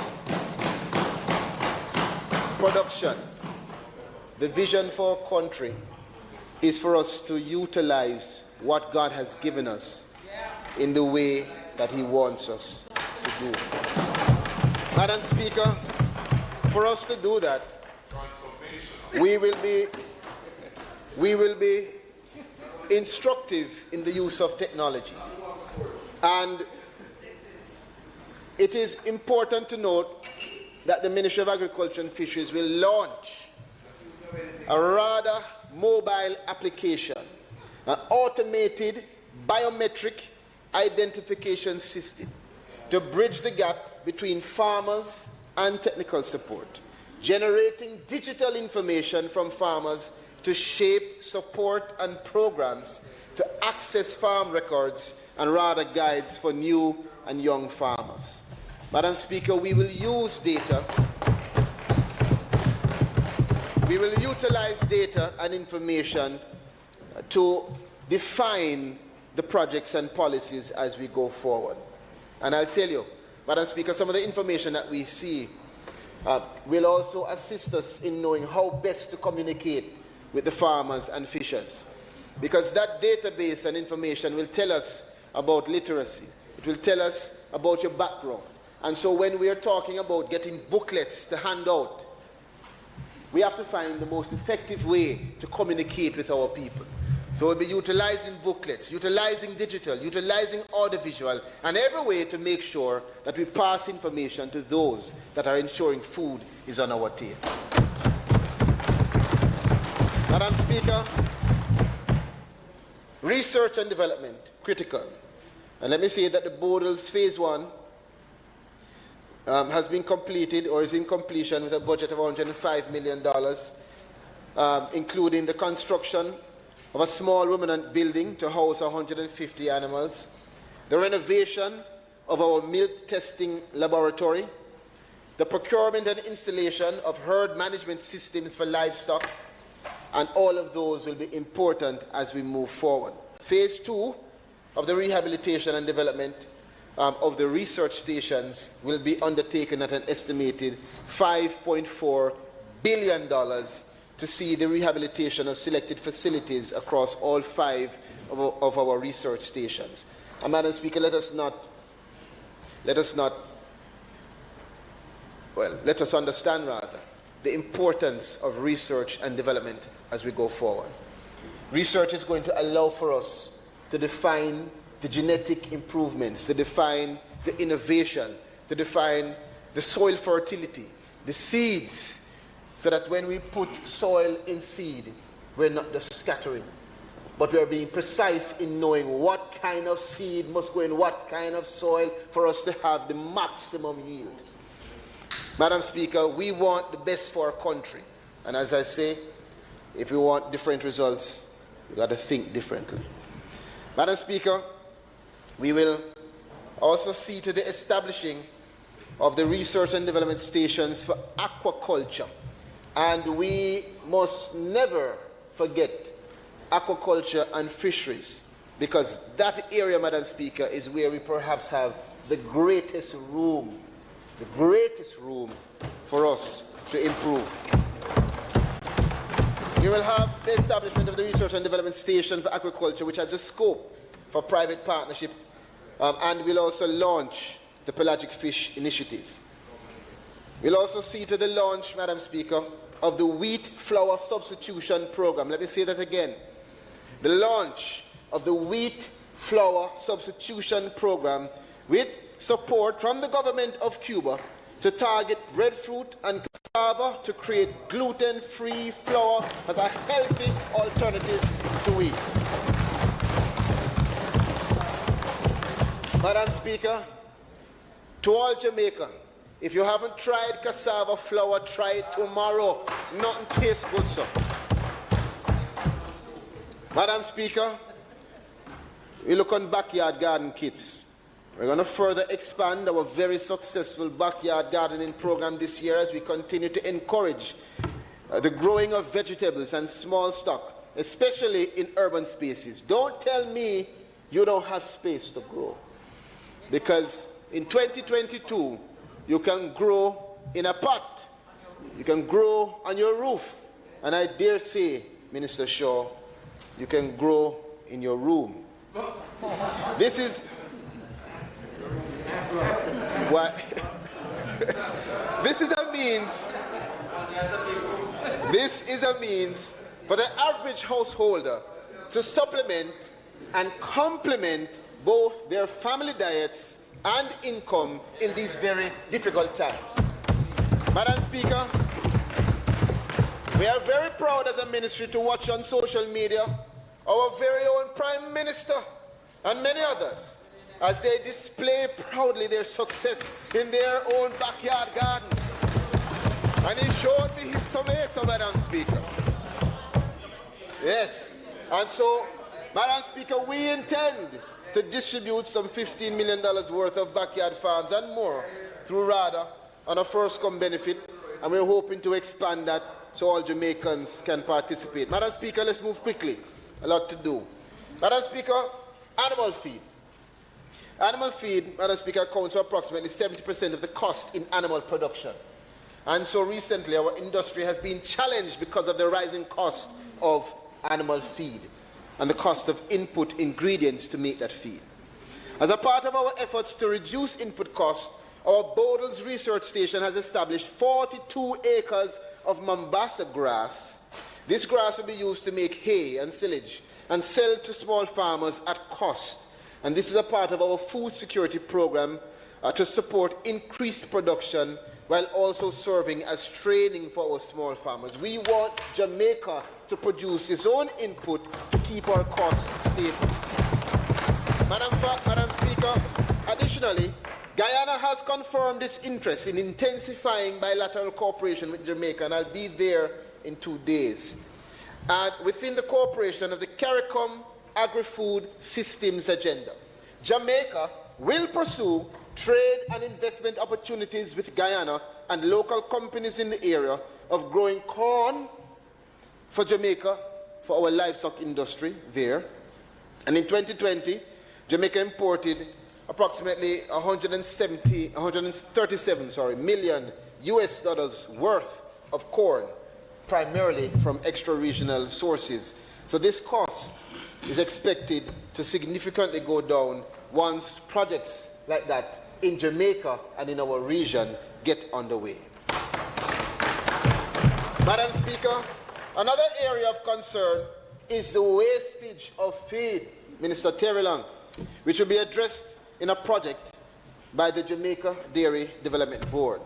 production. The vision for our country is for us to utilize what God has given us in the way that He wants us to do. Madam Speaker, for us to do that, we will be instructive in the use of technology. And it is important to note that the Ministry of Agriculture and Fisheries will launch a rather mobile application, an automated biometric identification system to bridge the gap between farmers and technical support, generating digital information from farmers to shape support and programs to access farm records and rather guides for new and young farmers. Madam Speaker, we will use data. We will utilize data and information to define the projects and policies as we go forward. And I'll tell you, Madam Speaker, some of the information that we see will also assist us in knowing how best to communicate with the farmers and fishers. Because that database and information will tell us about literacy. It will tell us about your background. And so when we are talking about getting booklets to hand out, we have to find the most effective way to communicate with our people. So we'll be utilizing booklets, utilizing digital, utilizing audiovisual, and every way to make sure that we pass information to those that are ensuring food is on our table. Madam Speaker, research and development, critical. And let me say that the Bodles Phase 1 has been completed or is in completion with a budget of $105 million, including the construction of a small ruminant building to house 150 animals, the renovation of our milk testing laboratory, the procurement and installation of herd management systems for livestock, and all of those will be important as we move forward. Phase 2 of the rehabilitation and development of the research stations will be undertaken at an estimated $5.4 billion to see the rehabilitation of selected facilities across all 5 of our research stations. And Madam Speaker, let us understand rather the importance of research and development as we go forward. Research is going to allow for us to define the genetic improvements, to define the innovation, to define the soil fertility, the seeds, so that when we put soil in seed, we're not just scattering, but we're being precise in knowing what kind of seed must go in what kind of soil for us to have the maximum yield. Madam Speaker, we want the best for our country. And as I say, if we want different results, we've got to think differently. Madam Speaker, we will also see to the establishing of the research and development stations for aquaculture. And we must never forget aquaculture and fisheries, because that area, Madam Speaker, is where we perhaps have the greatest room for us to improve. We will have the establishment of the Research and Development Station for Aquaculture, which has a scope for private partnership, and we'll also launch the Pelagic Fish Initiative. We'll also see to the launch, Madam Speaker, of the Wheat Flour Substitution Program. Let me say that again. The launch of the Wheat Flour Substitution Program with support from the government of Cuba to target breadfruit and cassava to create gluten-free flour as a healthy alternative to wheat. Madam Speaker, to all Jamaica, if you haven't tried cassava flour, try it tomorrow. Nothing tastes good, sir. Madam Speaker, we look on backyard garden kits. We're going to further expand our very successful backyard gardening program this year as we continue to encourage the growing of vegetables and small stock, especially in urban spaces. Don't tell me you don't have space to grow, because in 2022, you can grow in a pot, you can grow on your roof, and I dare say, Minister Shaw, you can grow in your room. This is what this is a means for the average householder to supplement and complement both their family diets and income in these very difficult times. Madam Speaker, we are very proud as a ministry to watch on social media our very own Prime Minister and many others as they display proudly their success in their own backyard garden. And he showed me his tomato, Madam Speaker. Yes. And so, Madam Speaker, we intend to distribute some $15 million worth of backyard farms and more through RADA on a first-come benefit, and we're hoping to expand that so all Jamaicans can participate. Madam Speaker, let's move quickly. A lot to do. Madam Speaker, animal feed. Animal feed, Madam Speaker, accounts for approximately 70% of the cost in animal production. And so recently our industry has been challenged because of the rising cost of animal feed and the cost of input ingredients to make that feed. As a part of our efforts to reduce input costs, our Bodles Research Station has established 42 acres of Mombasa grass. This grass will be used to make hay and silage and sell to small farmers at cost. And this is a part of our food security program to support increased production while also serving as training for our small farmers. We want Jamaica to produce its own input to keep our costs stable. Madam Speaker, additionally, Guyana has confirmed its interest in intensifying bilateral cooperation with Jamaica, and I'll be there in 2 days. And within the cooperation of the CARICOM Agri-Food Systems Agenda, Jamaica will pursue trade and investment opportunities with Guyana and local companies in the area of growing corn for Jamaica, for our livestock industry there. And in 2020, Jamaica imported approximately $137 million worth of corn, primarily from extra-regional sources. So this cost is expected to significantly go down once projects like that in Jamaica and in our region get underway. Madam Speaker, another area of concern is the wastage of feed, Minister Terry Long, which will be addressed in a project by the Jamaica Dairy Development Board,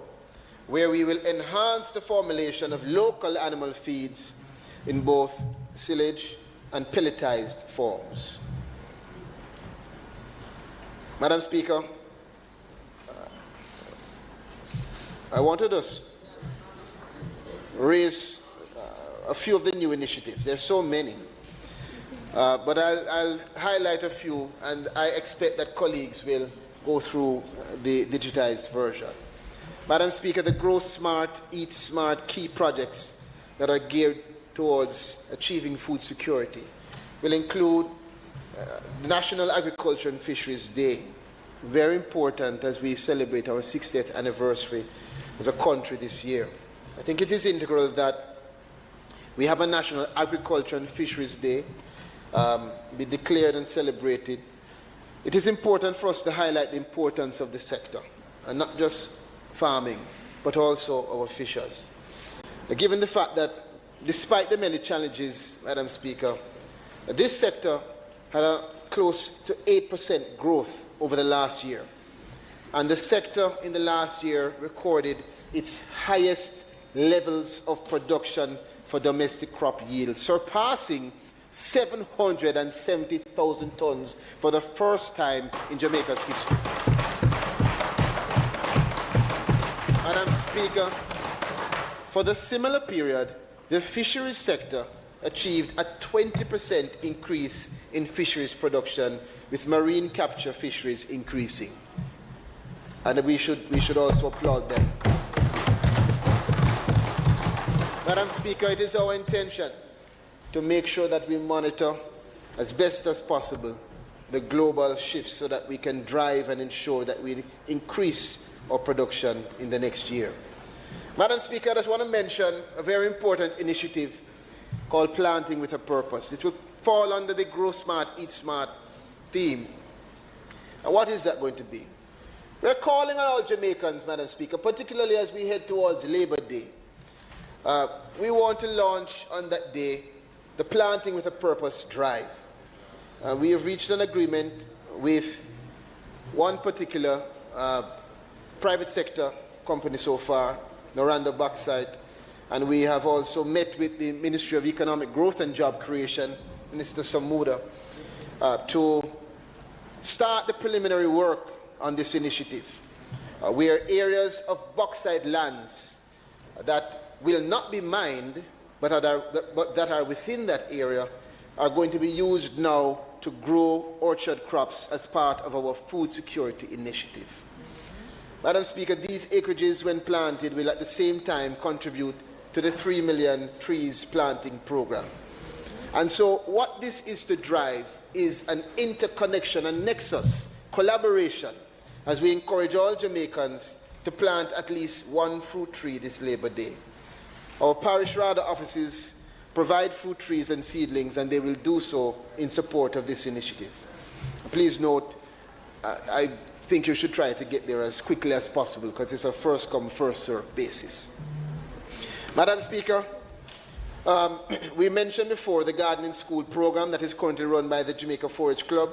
where we will enhance the formulation of local animal feeds in both silage and pelletized forms. Madam Speaker, I wanted to raise a few of the new initiatives. There are so many. But I'll highlight a few, and I expect that colleagues will go through the digitized version. Madam Speaker, the Grow Smart, Eat Smart key projects that are geared towards achieving food security will include the National Agriculture and Fisheries Day, very important as we celebrate our 60th anniversary as a country this year. I think it is integral that we have a National Agriculture and Fisheries Day be declared and celebrated. It is important for us to highlight the importance of the sector, and not just farming, but also our fishers. Given the fact that despite the many challenges, Madam Speaker, this sector had a close to 8% growth over the last year. And the sector in the last year recorded its highest levels of production for domestic crop yield, surpassing 770,000 tons for the first time in Jamaica's history. Madam Speaker, for the similar period, the fisheries sector achieved a 20% increase in fisheries production, with marine capture fisheries increasing. And we should also applaud them. Madam Speaker, it is our intention to make sure that we monitor as best as possible the global shifts so that we can drive and ensure that we increase our production in the next year. Madam Speaker, I just want to mention a very important initiative called Planting with a Purpose. It will fall under the Grow Smart, Eat Smart theme. And what is that going to be? We're calling on all Jamaicans, Madam Speaker, particularly as we head towards Labor Day. We want to launch on that day the Planting with a Purpose drive. We have reached an agreement with one particular private sector company so far, Noranda Bauxite, and we have also met with the Ministry of Economic Growth and Job Creation, Minister Samuda, to start the preliminary work on this initiative, where areas of bauxite lands that will not be mined, but that are within that area, are going to be used now to grow orchard crops as part of our food security initiative. Madam Speaker, these acreages, when planted, will at the same time contribute to the 3 million trees planting program. And so what this is to drive is an interconnection, a nexus, collaboration, as we encourage all Jamaicans to plant at least one fruit tree this Labor Day. Our parish RADA offices provide fruit trees and seedlings, and they will do so in support of this initiative. Please note, I think you should try to get there as quickly as possible because it's a first-come, first-served basis. Madam Speaker, we mentioned before the Gardening School program that is currently run by the Jamaica 4-H Club.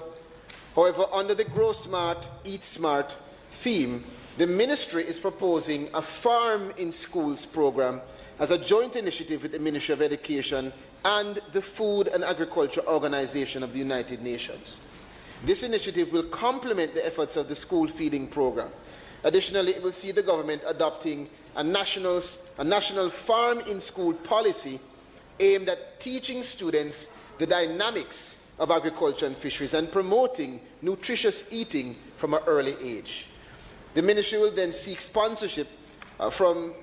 However, under the Grow Smart, Eat Smart theme, the Ministry is proposing a Farm in Schools program as a joint initiative with the Ministry of Education and the Food and Agriculture Organization of the United Nations. This initiative will complement the efforts of the school feeding program. Additionally, it will see the government adopting a national farm in school policy aimed at teaching students the dynamics of agriculture and fisheries and promoting nutritious eating from an early age. The Ministry will then seek sponsorship from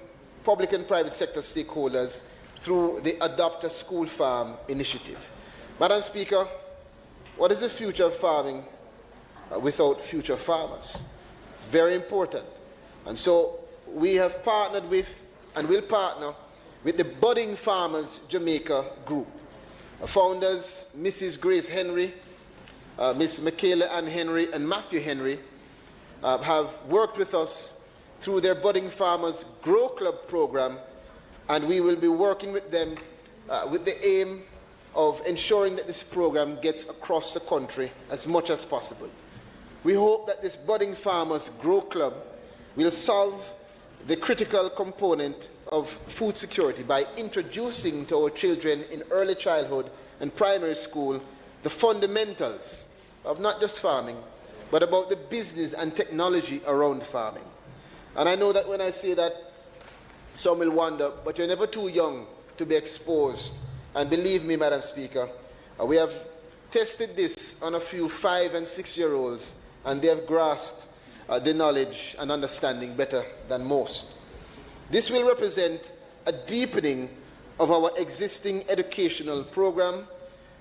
public and private sector stakeholders through the Adopt a School Farm initiative. Madam Speaker, what is the future of farming without future farmers? It's very important. And so we have partnered with and will partner with the Budding Farmers Jamaica Group. Founders Mrs. Grace Henry, Ms. Michaela Ann Henry, and Matthew Henry have worked with us through their Budding Farmers Grow Club program, and we will be working with them with the aim of ensuring that this program gets across the country as much as possible. We hope that this Budding Farmers Grow Club will solve the critical component of food security by introducing to our children in early childhood and primary school the fundamentals of not just farming, but about the business and technology around farming. And I know that when I say that, some will wonder, but you're never too young to be exposed. And believe me, Madam Speaker, we have tested this on a few 5- and 6-year-olds, and they have grasped the knowledge and understanding better than most. This will represent a deepening of our existing educational program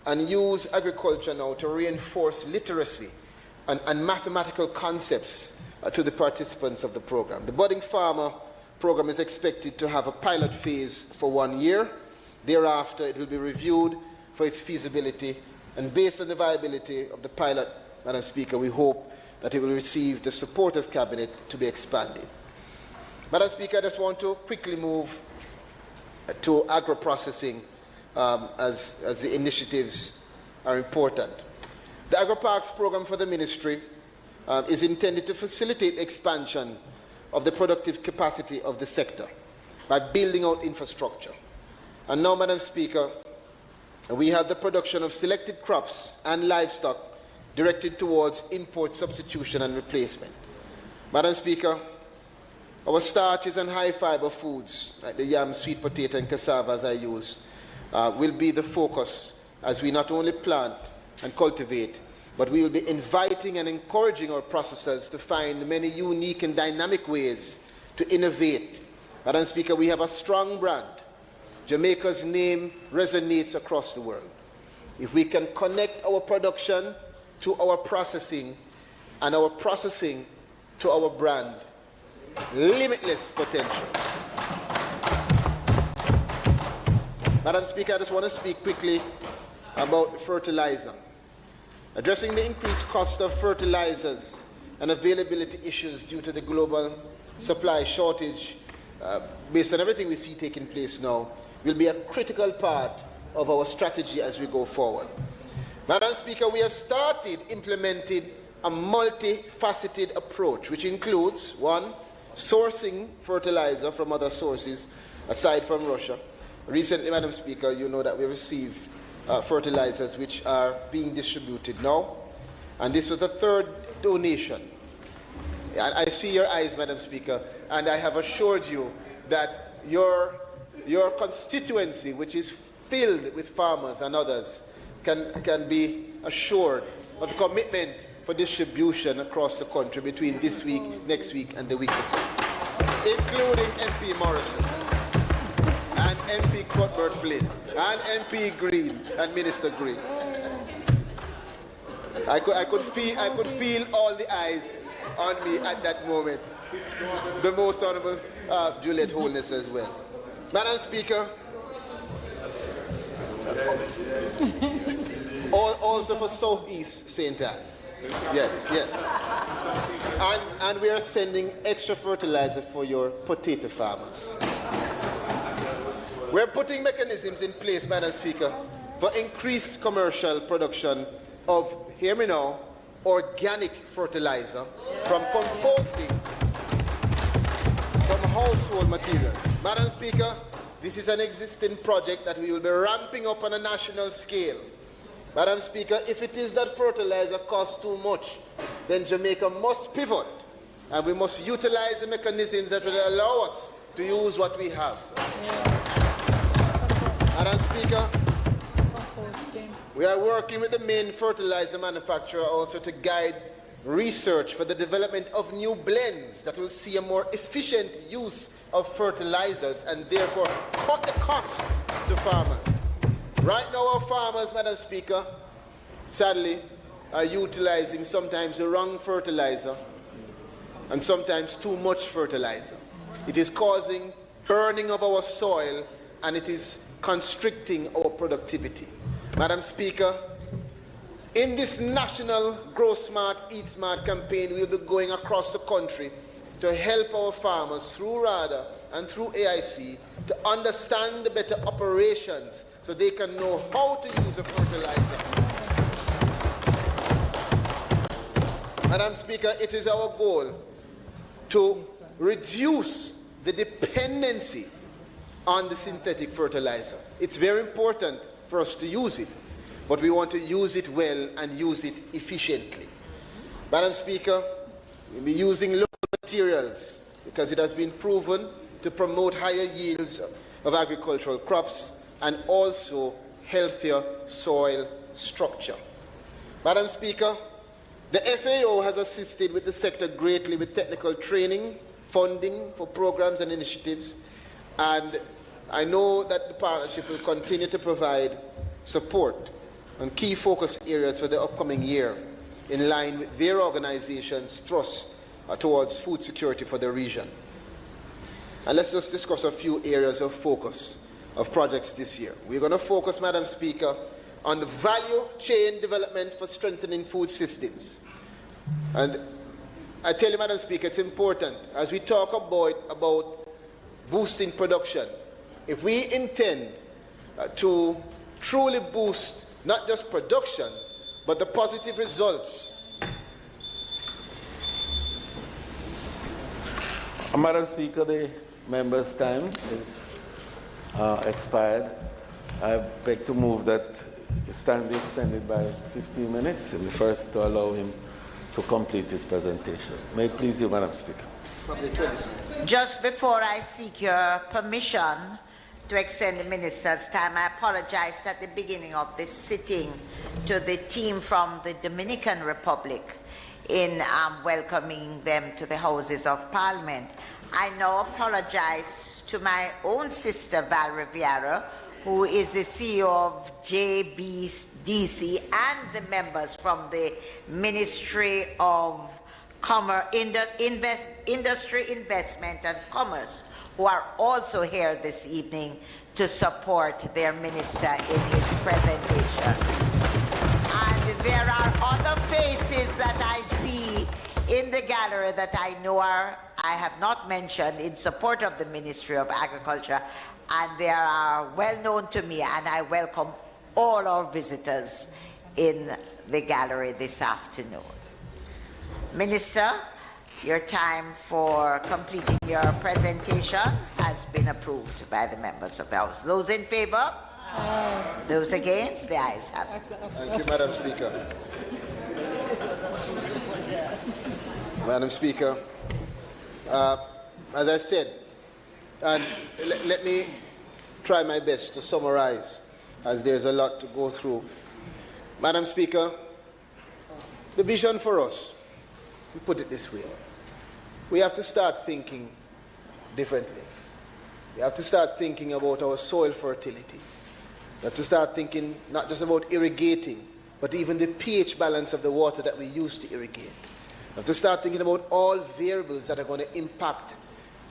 and use agriculture now to reinforce literacy and mathematical concepts to the participants of the program. The Budding Farmer program is expected to have a pilot phase for 1 year. Thereafter, it will be reviewed for its feasibility, and based on the viability of the pilot, Madam Speaker, we hope that it will receive the support of Cabinet to be expanded. Madam Speaker, I just want to quickly move to agro-processing as the initiatives are important. The Agro-Parks program for the Ministry is intended to facilitate expansion of the productive capacity of the sector by building out infrastructure. And now, Madam Speaker, we have the production of selected crops and livestock directed towards import substitution and replacement. Madam Speaker, our starches and high-fiber foods, like the yam, sweet potato, and cassava, as I use, will be the focus as we not only plant and cultivate, but we will be inviting and encouraging our processors to find many unique and dynamic ways to innovate. Madam Speaker, we have a strong brand. Jamaica's name resonates across the world. If we can connect our production to our processing and our processing to our brand, limitless potential. Madam Speaker, I just want to speak quickly about fertilizer. Addressing the increased cost of fertilizers and availability issues due to the global supply shortage, based on everything we see taking place now, will be a critical part of our strategy as we go forward. Madam Speaker, we have started implementing a multifaceted approach, which includes, 1, sourcing fertilizer from other sources aside from Russia. Recently, Madam Speaker, you know that we received fertilizers which are being distributed now, and this was the 3rd donation. I see your eyes, Madam Speaker, and I have assured you that your constituency, which is filled with farmers and others, can be assured of the commitment for distribution across the country between this week, next week, and the week to come, including MP Morrison and MP Cuthbert Flynn and MP Green and Minister Green. I could feel all the eyes on me at that moment. The Most Honourable Juliet Holness as well. Madam Speaker, Also for Southeast St. Anne. Yes, yes. And we are sending extra fertilizer for your potato farmers. We're putting mechanisms in place, Madam Speaker, for increased commercial production of, hear me now, organic fertilizer from composting from household materials. Madam Speaker, this is an existing project that we will be ramping up on a national scale. Madam Speaker, if it is that fertilizer costs too much, then Jamaica must pivot, and we must utilize the mechanisms that will allow us to use what we have. Madam Speaker, we are working with the main fertilizer manufacturer also to guide research for the development of new blends that will see a more efficient use of fertilizers and therefore cut the cost to farmers. Right now our farmers, Madam Speaker, sadly are utilizing sometimes the wrong fertilizer and sometimes too much fertilizer. It is causing burning of our soil and it is constricting our productivity. Madam Speaker, in this national Grow Smart, Eat Smart campaign, we'll be going across the country to help our farmers through RADA and through AIC to understand the better operations so they can know how to use a fertilizer. Madam Speaker, it is our goal to reduce the dependency on the synthetic fertilizer. It's very important for us to use it, but we want to use it well and use it efficiently. Madam Speaker, we'll be using local materials because it has been proven to promote higher yields of agricultural crops and also healthier soil structure. Madam Speaker, the FAO has assisted with the sector greatly with technical training, funding for programs and initiatives, and I know that the partnership will continue to provide support on key focus areas for the upcoming year in line with their organization's thrust towards food security for the region. And let's just discuss a few areas of focus of projects this year. We're going to focus, Madam Speaker, on the value chain development for strengthening food systems. And I tell you, Madam Speaker, it's important as we talk about boosting production. If we intend to truly boost not just production, but the positive results. Madam Speaker, the member's time is expired. I beg to move that his time be extended by 15 minutes. And first to allow him to complete his presentation. May it please you, Madam Speaker. Just before I seek your permission to extend the minister's time, I apologized at the beginning of this sitting to the team from the Dominican Republic in welcoming them to the Houses of Parliament. I now apologize to my own sister, Val Riviera, who is the CEO of JBDC, and the members from the Ministry of Industry, Investment and Commerce, who are also here this evening to support their minister in his presentation. And there are other faces that I see in the gallery that I know I have not mentioned in support of the Ministry of Agriculture, and they are well known to me, and I welcome all our visitors in the gallery this afternoon. Minister, your time for completing your presentation has been approved by the members of the House. Those in favor? Aye. Those against? The ayes have it. Thank you, Madam Speaker. Madam Speaker, as I said, and let me try my best to summarize, as there's a lot to go through. Madam Speaker, the vision for us, we put it this way. We have to start thinking differently. We have to start thinking about our soil fertility. We have to start thinking not just about irrigating, but even the pH balance of the water that we use to irrigate. We have to start thinking about all variables that are going to impact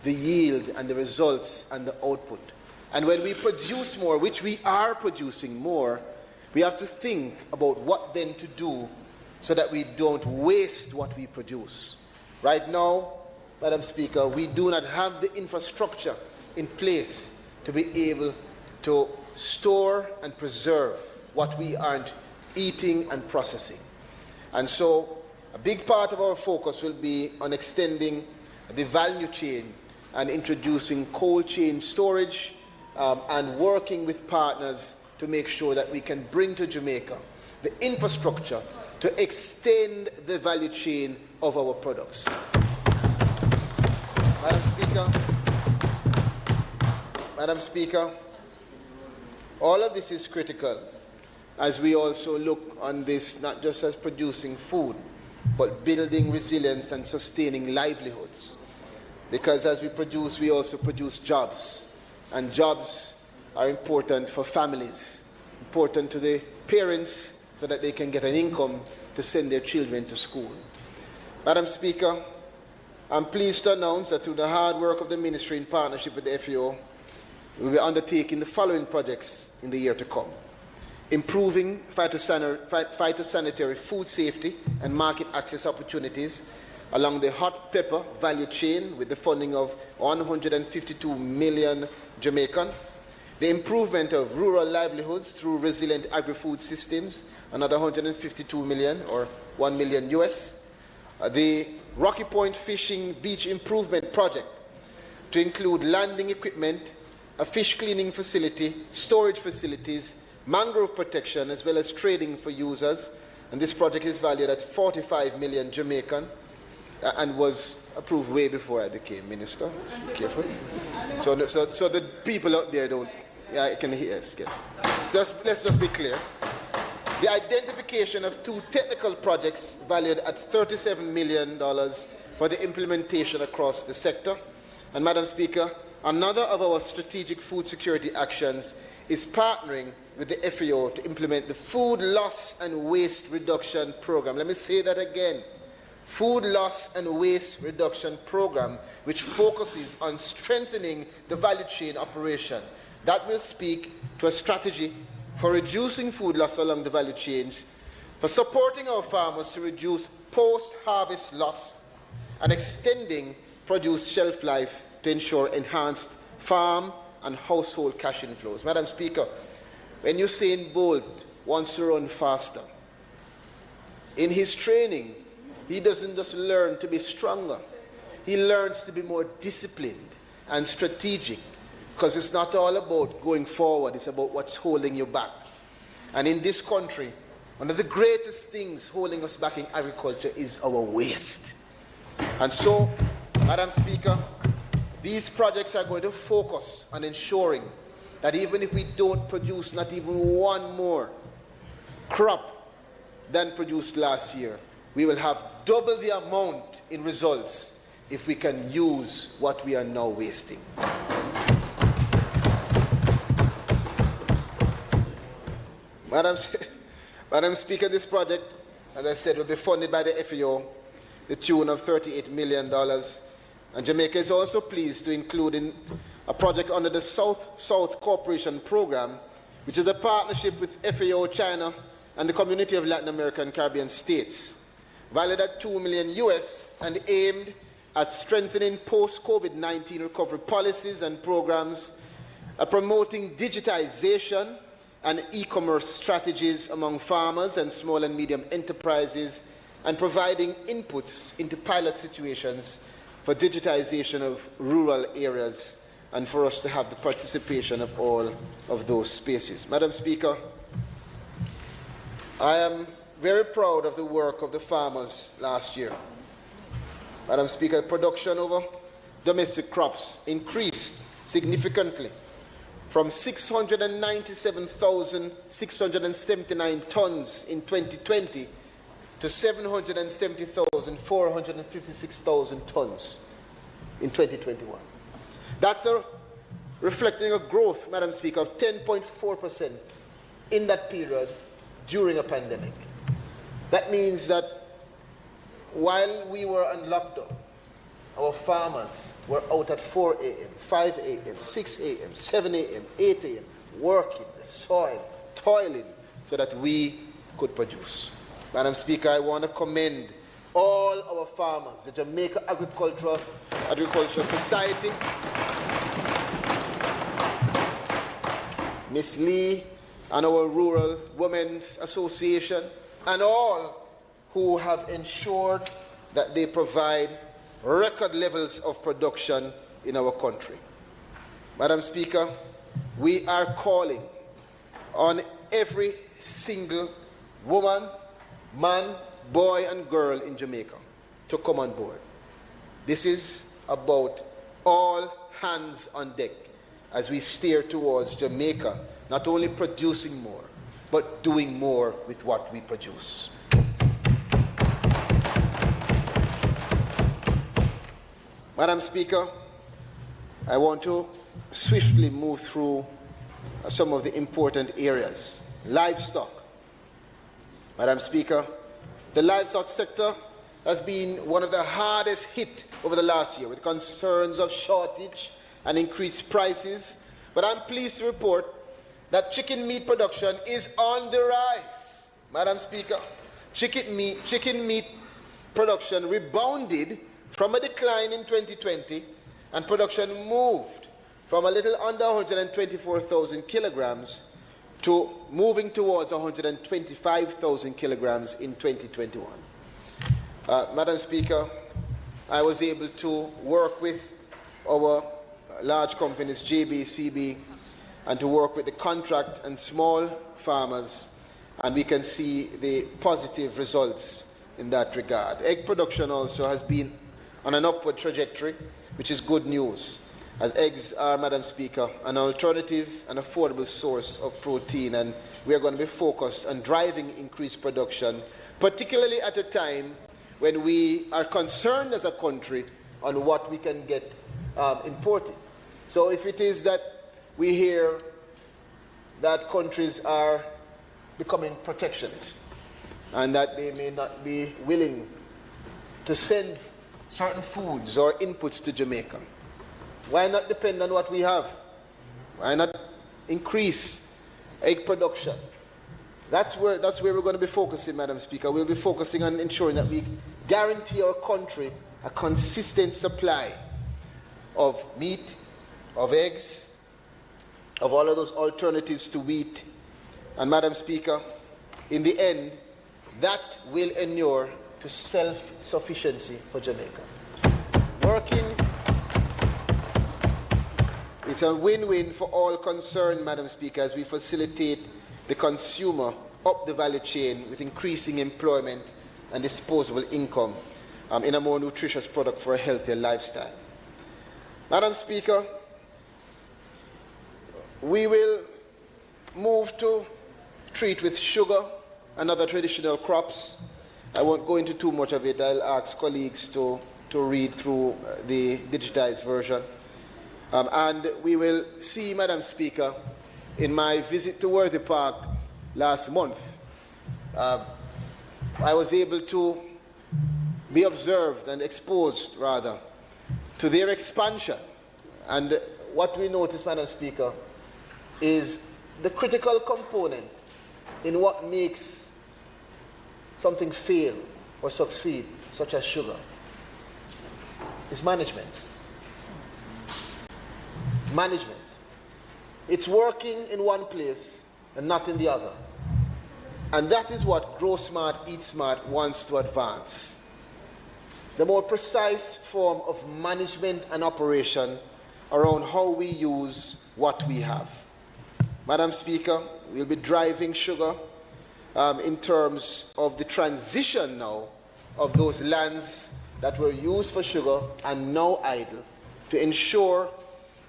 the yield and the results and the output. And when we produce more, which we are producing more, we have to think about what then to do so that we don't waste what we produce. Right now, Madam Speaker, we do not have the infrastructure in place to be able to store and preserve what we aren't eating and processing. And so a big part of our focus will be on extending the value chain and introducing cold chain storage and working with partners to make sure that we can bring to Jamaica the infrastructure to extend the value chain of our products. Madam Speaker, all of this is critical as we also look on this not just as producing food, but building resilience and sustaining livelihoods. Because as we produce, we also produce jobs. And jobs are important for families, important to the parents so that they can get an income to send their children to school. Madam Speaker, I'm pleased to announce that through the hard work of the Ministry in partnership with the FAO, we will be undertaking the following projects in the year to come. Improving phytosanitary food safety and market access opportunities along the hot pepper value chain with the funding of 152 million Jamaican. The improvement of rural livelihoods through resilient agri-food systems, another 152 million or 1 million US. The Rocky Point Fishing Beach Improvement Project to include landing equipment, a fish cleaning facility, storage facilities, mangrove protection, as well as trading for users. And this project is valued at 45 million Jamaican and was approved way before I became minister. Just be careful. So the people out there don't, yeah, I can hear, yes. So let's just be clear. The identification of 2 technical projects valued at $37 million for the implementation across the sector. And Madam Speaker, another of our strategic food security actions is partnering with the FAO to implement the Food Loss and Waste Reduction Program. Let me say that again. Food Loss and Waste Reduction Program, which focuses on strengthening the value chain operation. That will speak to a strategy for reducing food loss along the value chain, for supporting our farmers to reduce post-harvest loss, and extending produce shelf life to ensure enhanced farm and household cash inflows. Madam Speaker, when Usain Bolt wants to run faster, in his training, he doesn't just learn to be stronger. He learns to be more disciplined and strategic, because it's not all about going forward, it's about what's holding you back. And in this country, one of the greatest things holding us back in agriculture is our waste. And so, Madam Speaker, these projects are going to focus on ensuring that even if we don't produce not even one more crop than produced last year, we will have double the amount in results if we can use what we are now wasting. Madam Speaker, this project, as I said, will be funded by the FAO, the tune of $38 million. And Jamaica is also pleased to include in a project under the South-South Cooperation Program, which is a partnership with FAO China and the Community of Latin American and Caribbean States, valued at $2 million US and aimed at strengthening post-COVID-19 recovery policies and programs, promoting digitization and e-commerce strategies among farmers and small and medium enterprises, and providing inputs into pilot situations for digitization of rural areas and for us to have the participation of all of those spaces. Madam Speaker, I am very proud of the work of the farmers last year. Madam Speaker, production over domestic crops increased significantly from 697,679 tons in 2020 to 770,456,000 tons in 2021. That's reflecting a growth, Madam Speaker, of 10.4% in that period during a pandemic. That means that while we were on lockdown, our farmers were out at 4 a.m., 5 a.m., 6 a.m., 7 a.m., 8 a.m., working the soil, toiling, so that we could produce. Madam Speaker, I want to commend all our farmers, the Jamaica Agricultural Society, Ms. Lee, and our Rural Women's Association, and all who have ensured that they provide record levels of production in our country. Madam Speaker, we are calling on every single woman, man, boy, and girl in Jamaica to come on board. This is about all hands on deck as we steer towards Jamaica not only producing more, but doing more with what we produce. Madam Speaker, I want to swiftly move through some of the important areas. Livestock. Madam Speaker, the livestock sector has been one of the hardest hit over the last year with concerns of shortage and increased prices. But I'm pleased to report that chicken meat production is on the rise. Madam Speaker, chicken meat production rebounded from a decline in 2020, and production moved from a little under 124,000 kilograms to moving towards 125,000 kilograms in 2021. Madam Speaker, I was able to work with our large companies, JBCB, and to work with the contract and small farmers, and we can see the positive results in that regard. Egg production also has been on an upward trajectory, which is good news, as eggs are, Madam Speaker, an alternative and affordable source of protein, and we are going to be focused on driving increased production, particularly at a time when we are concerned as a country on what we can get imported. So if it is that we hear that countries are becoming protectionist and that they may not be willing to send certain foods or inputs to Jamaica, why not depend on what we have? Why not increase egg production? That's where we're going to be focusing, Madam Speaker. We'll be focusing on ensuring that we guarantee our country a consistent supply of meat, of eggs, of all of those alternatives to wheat. And Madam Speaker, in the end, that will inure to self-sufficiency for Jamaica. It's a win-win for all concerned, Madam Speaker, as we facilitate the consumer up the value chain with increasing employment and disposable income in a more nutritious product for a healthier lifestyle. Madam Speaker, we will move to treat with sugar and other traditional crops. I won't go into too much of it. I'll ask colleagues to read through the digitized version. And we will see, Madam Speaker, in my visit to Worthy Park last month, I was able to be observed and exposed, rather, to their expansion. And what we notice, Madam Speaker, is the critical component in what makes something fail or succeed, such as sugar, is management. Management. It's working in one place and not in the other. And that is what Grow Smart, Eat Smart wants to advance. The more precise form of management and operation around how we use what we have. Madam Speaker, we'll be driving sugar in terms of the transition now of those lands that were used for sugar and now idle, to ensure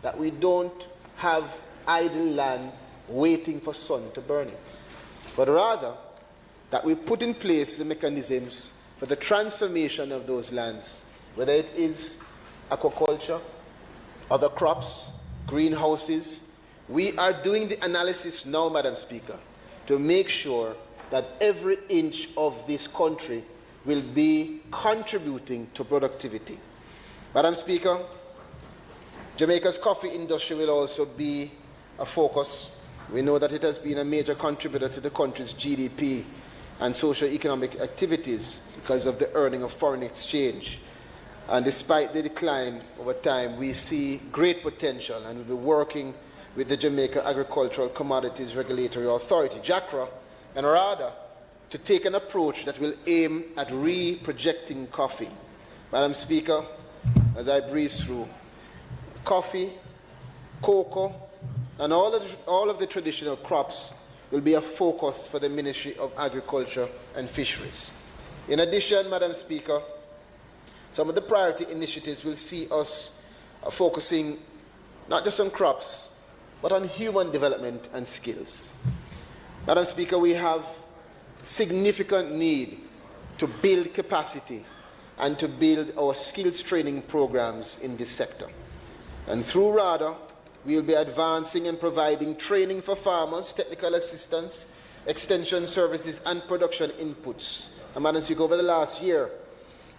that we don't have idle land waiting for sun to burn it, but rather that we put in place the mechanisms for the transformation of those lands, whether it is aquaculture, other crops, greenhouses. We are doing the analysis now, Madam Speaker, to make sure that every inch of this country will be contributing to productivity. Madam Speaker, Jamaica's coffee industry will also be a focus. We know that it has been a major contributor to the country's GDP and socio-economic activities because of the earning of foreign exchange. And despite the decline over time, we see great potential, and we'll be working with the Jamaica Agricultural Commodities Regulatory Authority, JACRA, and RADA, to take an approach that will aim at re-projecting coffee. Madam Speaker, as I breeze through, coffee, cocoa, and all of the traditional crops will be a focus for the Ministry of Agriculture and Fisheries. In addition, Madam Speaker, some of the priority initiatives will see us focusing not just on crops, but on human development and skills. Madam Speaker, we have significant need to build capacity and to build our skills training programs in this sector. And through RADA, we will be advancing and providing training for farmers, technical assistance, extension services, and production inputs. And Madam Speaker, over the last year,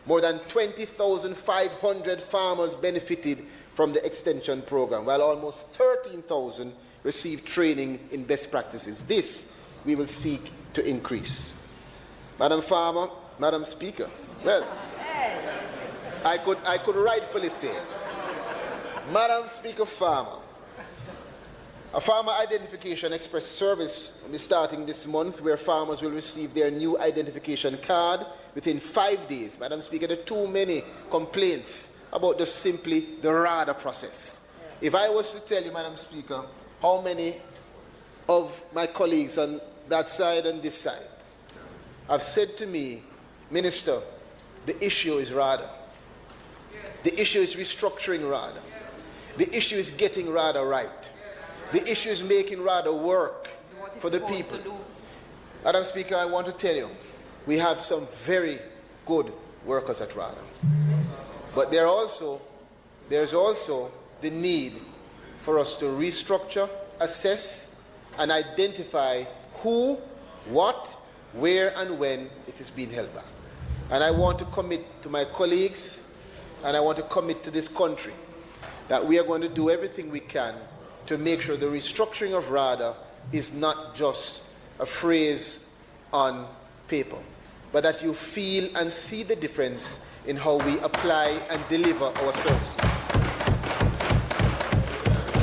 more than 20,500 farmers benefited from the extension program, while almost 13,000 received training in best practices. This we will seek to increase. Madam Speaker, well, I could rightfully say, Madam Speaker, a farmer identification express service will be starting this month, where farmers will receive their new identification card within 5 days. Madam Speaker, there are too many complaints about just simply the RADA process. If I was to tell you, Madam Speaker, how many of my colleagues on that side and this side have said to me, Minister, the issue is RADA. The issue is restructuring RADA. The issue is getting RADA right. The issue is making RADA work for the people. Madam Speaker, I want to tell you, we have some very good workers at RADA. But there's also the need for us to restructure, assess, and identify who, what, where, and when it is being held back. And I want to commit to my colleagues, and I want to commit to this country, that we are going to do everything we can to make sure the restructuring of RADA is not just a phrase on paper, but that you feel and see the difference in how we apply and deliver our services.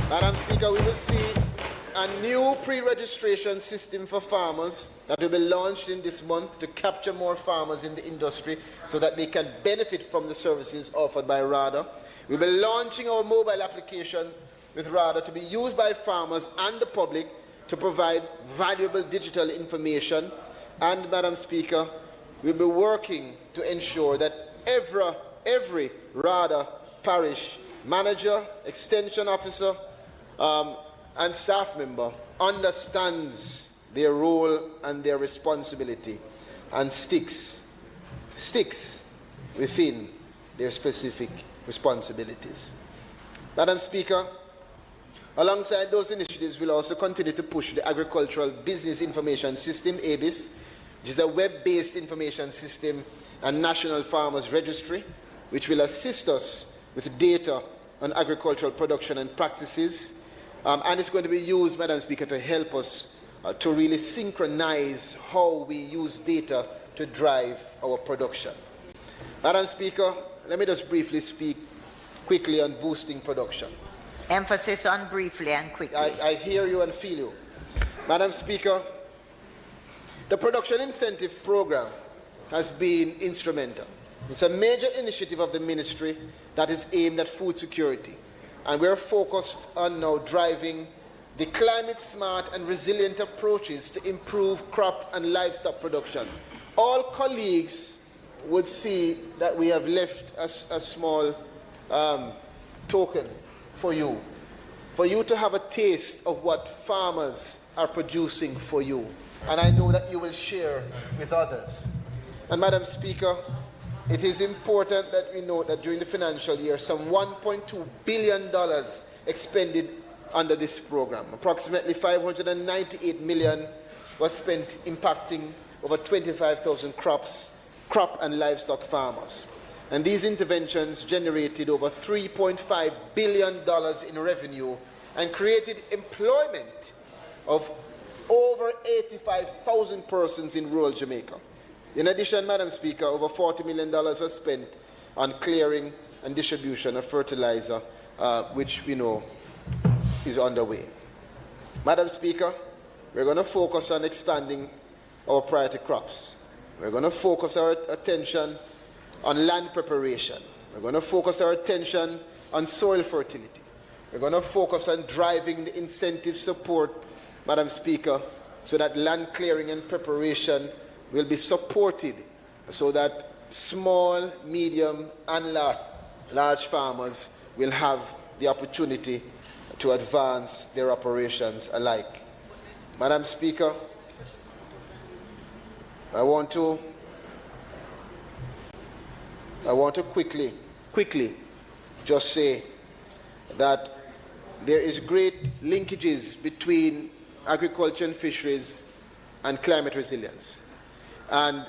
Madam Speaker, we will see a new pre-registration system for farmers that will be launched in this month to capture more farmers in the industry so that they can benefit from the services offered by RADA. We'll be launching our mobile application with RADA to be used by farmers and the public to provide valuable digital information. And, Madam Speaker, we'll be working to ensure that every RADA parish manager, extension officer, and staff member understands their role and their responsibility and sticks within their specific responsibilities. Madam Speaker, alongside those initiatives, we'll also continue to push the Agricultural Business Information System, ABIS, which is a web-based information system and national farmers registry, which will assist us with data on agricultural production and practices. And it's going to be used, Madam Speaker, to help us to really synchronize how we use data to drive our production. Madam Speaker, let me just briefly speak quickly on boosting production. Emphasis on briefly and quickly. I hear you and feel you. Madam Speaker, the Production Incentive Program has been instrumental. It's a major initiative of the ministry that is aimed at food security. And we're focused on now driving the climate-smart and resilient approaches to improve crop and livestock production. All colleagues would see that we have left a small token for you to have a taste of what farmers are producing for you. And I know that you will share with others. And Madam Speaker, it is important that we note that during the financial year, some $1.2 billion expended under this program. Approximately $598 million was spent impacting over 25,000 crop and livestock farmers. And these interventions generated over $3.5 billion in revenue and created employment of over 85,000 persons in rural Jamaica. In addition, Madam Speaker, over $40 million was spent on clearing and distribution of fertilizer, which we know is underway. Madam Speaker, we're going to focus on expanding our priority crops. We're going to focus our attention on land preparation. We're going to focus our attention on soil fertility. We're going to focus on driving the incentive support, Madam Speaker, so that land clearing and preparation will be supported so that small, medium, and large farmers will have the opportunity to advance their operations alike. Madam Speaker, I want to quickly just say that there is great linkages between agriculture and fisheries and climate resilience. And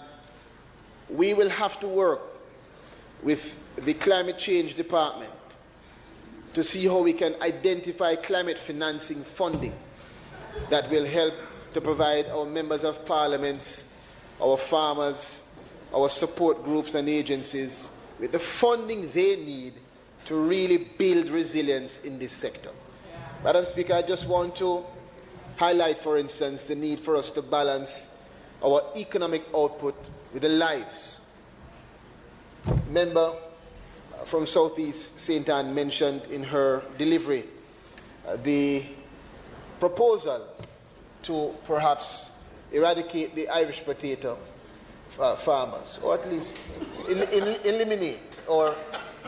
we will have to work with the Climate Change Department to see how we can identify climate financing funding that will help to provide our members of parliaments, our farmers, our support groups and agencies with the funding they need to really build resilience in this sector. Madam Speaker, I just want to highlight, for instance, the need for us to balance our economic output with the lives. Member from Southeast St. Anne mentioned in her delivery the proposal to perhaps eradicate the Irish potato farmers, or at least eliminate or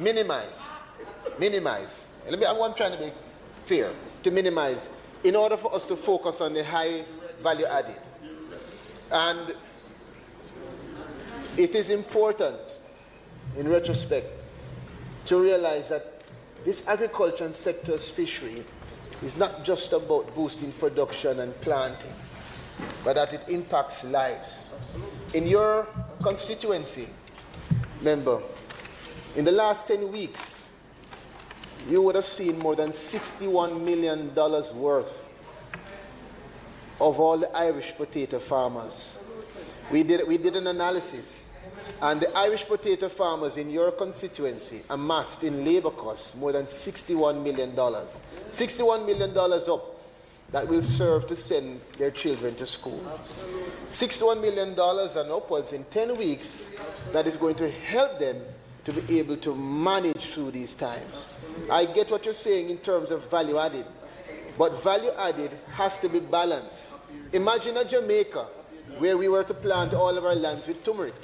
minimize. I'm trying to be fair, to minimize, in order for us to focus on the high value added. And it is important, in retrospect, to realize that this agriculture and sector's fishery is not just about boosting production and planting, but that it impacts lives. In your constituency, member, in the last 10 weeks, you would have seen more than $61 million worth of all the Irish potato farmers. We did an analysis, and the Irish potato farmers in your constituency amassed in labor costs more than $61 million. $61 million up that will serve to send their children to school. $61 million and upwards in 10 weeks that is going to help them to be able to manage through these times. I get what you're saying in terms of value added, but value added has to be balanced. Imagine a Jamaica where we were to plant all of our lands with turmeric.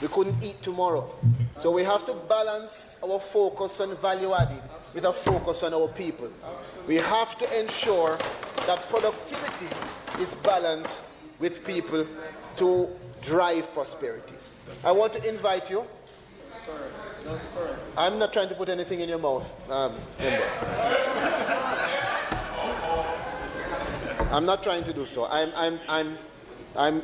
We couldn't eat tomorrow. So we have to balance our focus on value added with a focus on our people. We have to ensure that productivity is balanced with people to drive prosperity. I want to invite you. I'm not trying to put anything in your mouth, member. I'm not trying to do so. I'm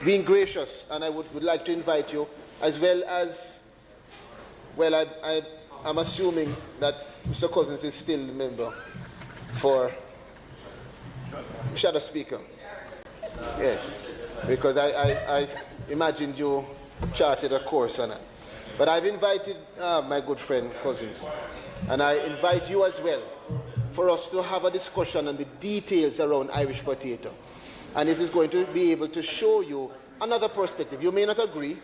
being gracious, and I would like to invite you, as well as, well, I'm assuming that Mr. Cousins is still the member for Shadow Speaker. Yes, because I imagined you charted a course on it. But I've invited my good friend Cousins, and I invite you as well for us to have a discussion on the details around Irish potato. And this is going to be able to show you another perspective. You may not agree,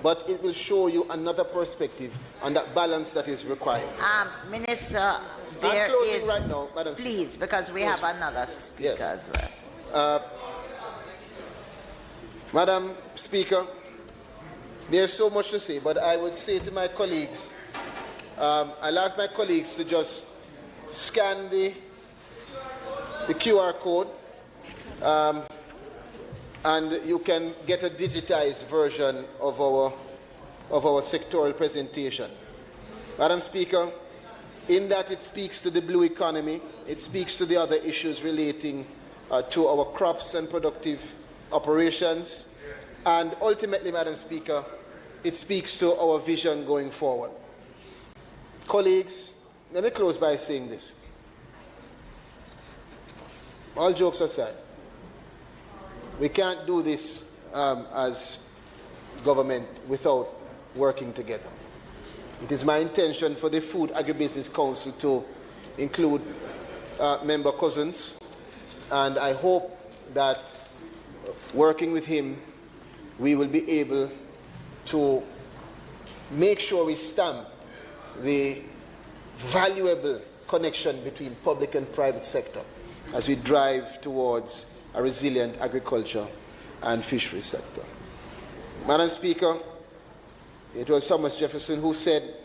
but it will show you another perspective on that balance that is required. Minister, there I'm closing is, right now, Madam please, Speaker. because we have another speaker Yes. as well. Madam Speaker, there's so much to say, but I would say to my colleagues, I'll ask my colleagues to just scan the QR code, and you can get a digitized version of our sectoral presentation. Madam Speaker, in that it speaks to the blue economy, it speaks to the other issues relating to our crops and productive operations, and ultimately, Madam Speaker, it speaks to our vision going forward. Colleagues, let me close by saying this. All jokes aside, we can't do this as government without working together. It is my intention for the Food Agribusiness Council to include Member Cousins, and I hope that working with him, we will be able to make sure we stamp the valuable connection between public and private sector as we drive towards a resilient agriculture and fisheries sector. Madam Speaker, it was Thomas Jefferson who said,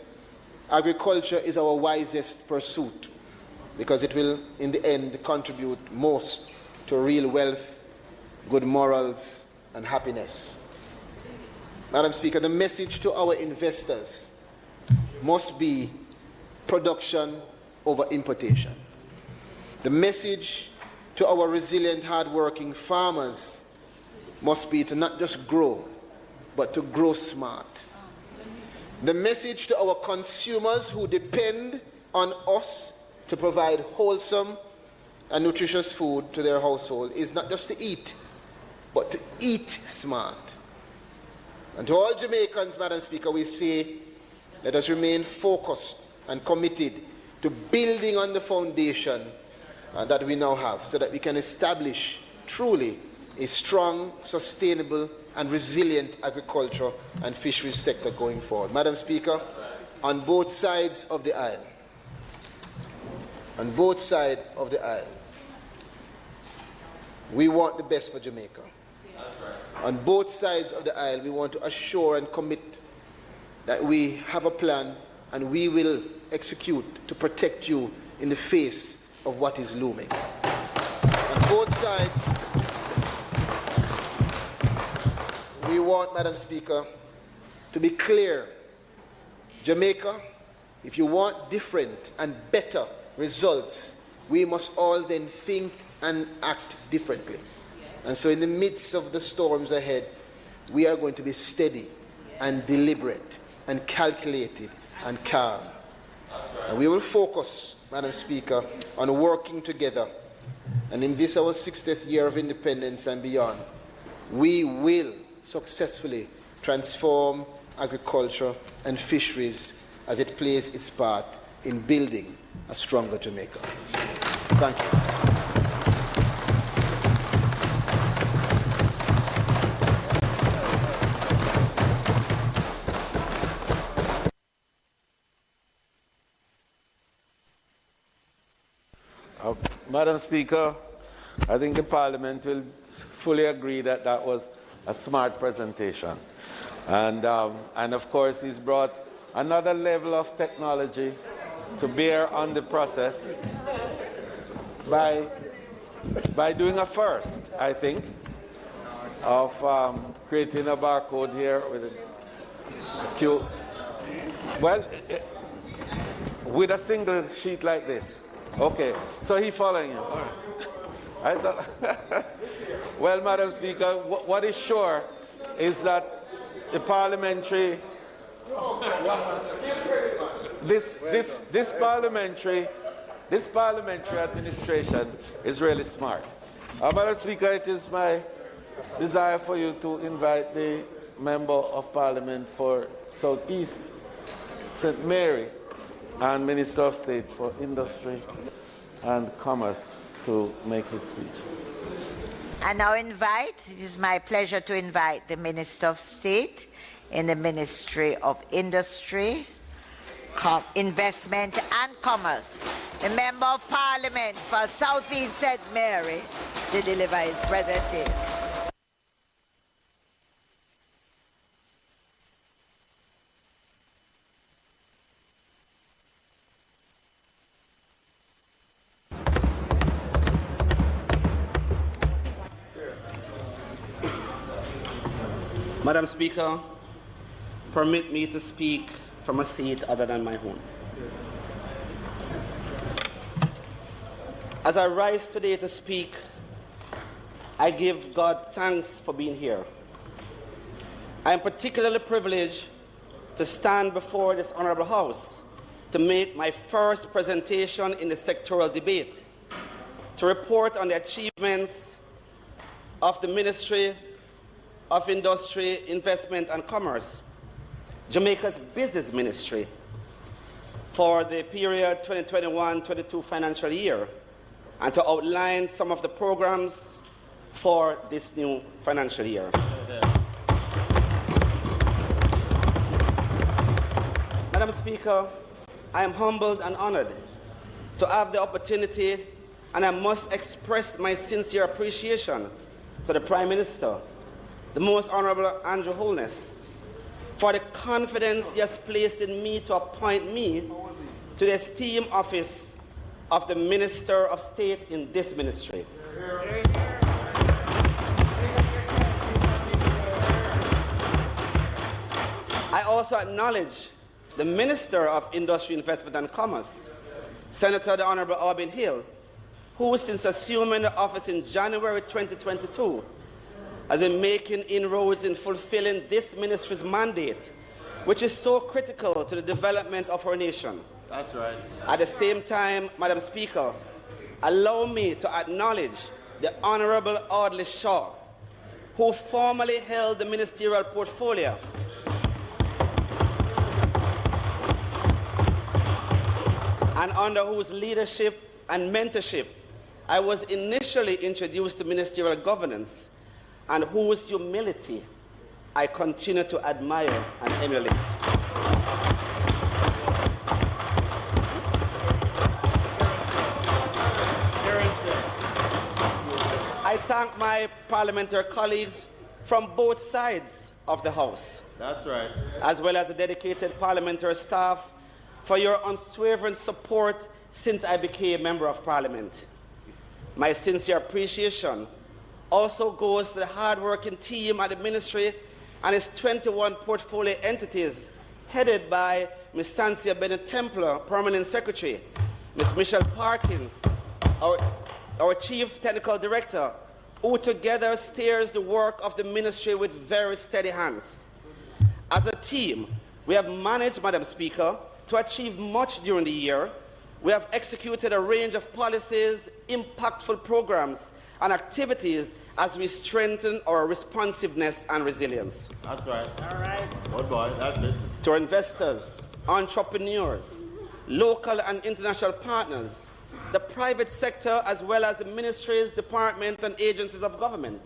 agriculture is our wisest pursuit because it will, in the end, contribute most to real wealth, good morals, and happiness. Madam Speaker, the message to our investors must be production over importation. The message to our resilient, hard-working farmers must be to not just grow, but to grow smart. The message to our consumers who depend on us to provide wholesome and nutritious food to their household is not just to eat, but to eat smart. And to all Jamaicans, Madam Speaker, we say, let us remain focused and committed to building on the foundation that we now have so that we can establish truly a strong, sustainable, and resilient agriculture and fisheries sector going forward. Madam Speaker, on both sides of the aisle, we want the best for Jamaica. On both sides of the aisle, we want to assure and commit that we have a plan and we will execute to protect you in the face of what is looming. On both sides, we want, Madam Speaker, to be clear. Jamaica, if you want different and better results, we must all then think and act differently. And so in the midst of the storms ahead, we are going to be steady and deliberate and calculated and calm. And we will focus, Madam Speaker, on working together. And in this, our 60th year of independence and beyond, we will successfully transform agriculture and fisheries as it plays its part in building a stronger Jamaica. Thank you. Madam Speaker, I think the Parliament will fully agree that that was a smart presentation. And of course, he's brought another level of technology to bear on the process by doing a first, I think, of creating a barcode here with a cute, well, with a single sheet like this. Okay, so he's following you. All right. I thought, well, Madam Speaker, what is sure is that the parliamentary, this parliamentary administration is really smart. Madam Speaker, it is my desire for you to invite the Member of Parliament for South East, St. Mary, and Minister of State for Industry and Commerce to make his speech. I now it is my pleasure to invite the Minister of State in the Ministry of Industry, Investment and Commerce, the Member of Parliament for South East St. Mary, to deliver his presentation. Madam Speaker, permit me to speak from a seat other than my own. As I rise today to speak, I give God thanks for being here. I am particularly privileged to stand before this Honourable House to make my first presentation in the sectoral debate, to report on the achievements of the Ministry of Industry, Investment and Commerce, Jamaica's business ministry, for the period 2021-22 financial year, and to outline some of the programs for this new financial year. Madam Speaker, I am humbled and honoured to have the opportunity, and I must express my sincere appreciation to the Prime Minister, the Most Honourable Andrew Holness, for the confidence he has placed in me to appoint me to the esteemed office of the Minister of State in this ministry. I also acknowledge the Minister of Industry, Investment and Commerce, Senator the Honourable Albin Hill, who since assuming the office in January 2022 has been making inroads in fulfilling this ministry's mandate, which is so critical to the development of our nation. That's right. At the same time, Madam Speaker, allow me to acknowledge the Honourable Audley Shaw, who formerly held the ministerial portfolio and under whose leadership and mentorship I was initially introduced to ministerial governance, and whose humility I continue to admire and emulate. I thank my parliamentary colleagues from both sides of the House. That's right. As well as the dedicated parliamentary staff for your unswerving support since I became a Member of Parliament. My sincere appreciation also goes to the hard-working team at the Ministry and its 21 portfolio entities, headed by Ms. Sansia Bennett-Templer, Permanent Secretary, Ms. Michelle Parkins, our Chief Technical Director, who together steers the work of the Ministry with very steady hands. As a team, we have managed, Madam Speaker, to achieve much during the year. We have executed a range of policies, impactful programs, and activities as we strengthen our responsiveness and resilience. That's right. All right. Good boy. That's it. To our investors, entrepreneurs, local and international partners, the private sector, as well as the ministries, departments, and agencies of government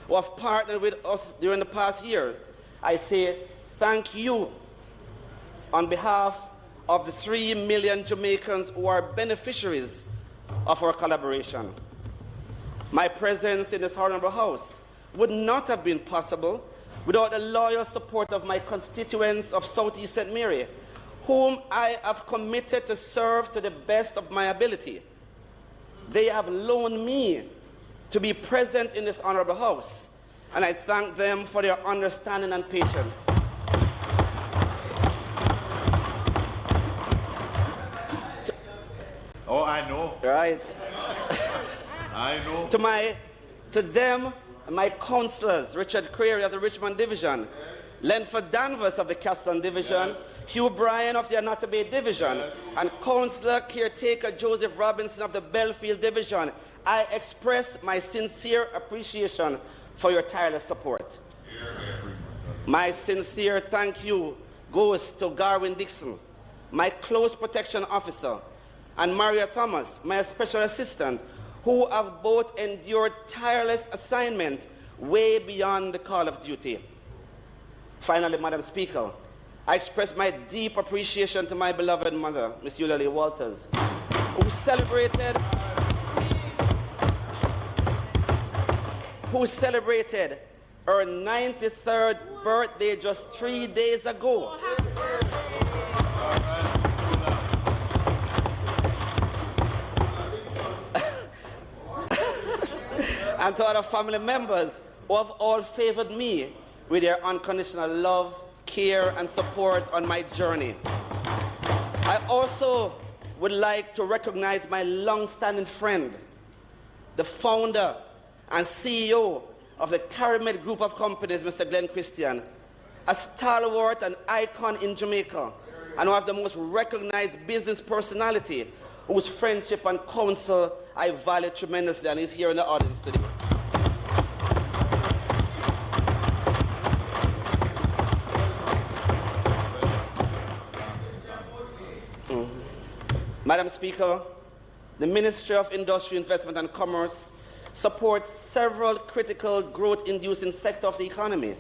who have partnered with us during the past year, I say thank you on behalf of the 3 million Jamaicans who are beneficiaries of our collaboration. My presence in this Honourable House would not have been possible without the loyal support of my constituents of South East St. Mary, whom I have committed to serve to the best of my ability. They have loaned me to be present in this Honourable House, and I thank them for their understanding and patience. Oh, I know. Right. I know. To them, my councillors, Richard Creary of the Richmond Division, Lenford Danvers of the Castletown Division, Hugh Bryan of the Annotted Bay Division, and Councillor Caretaker Joseph Robinson of the Belfield Division, I express my sincere appreciation for your tireless support. My sincere thank you goes to Garwin Dixon, my close protection officer, and Maria Thomas, my special assistant, who have both endured tireless assignment way beyond the call of duty. Finally, Madam Speaker, I express my deep appreciation to my beloved mother, Miss Eulalie Walters, who celebrated her 93rd birthday just 3 days ago. And to other family members who have all favored me with their unconditional love, care, and support on my journey. I also would like to recognize my long-standing friend, the founder and CEO of the Carimed Group of Companies, Mr. Glenn Christian, a stalwart and icon in Jamaica, and one of the most recognized business personality, whose friendship and counsel I value tremendously, and is here in the audience today. Madam Speaker, the Ministry of Industry, Investment and Commerce supports several critical growth-inducing sectors of the economy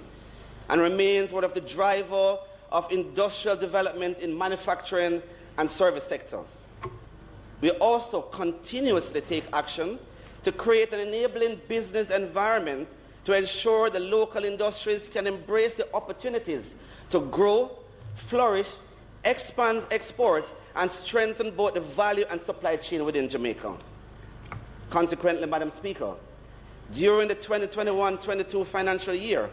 and remains one of the drivers of industrial development in manufacturing and service sector. We also continuously take action to create an enabling business environment to ensure the local industries can embrace the opportunities to grow, flourish, expand exports, and strengthen both the value and supply chain within Jamaica. Consequently, Madam Speaker, during the 2021-22 financial year,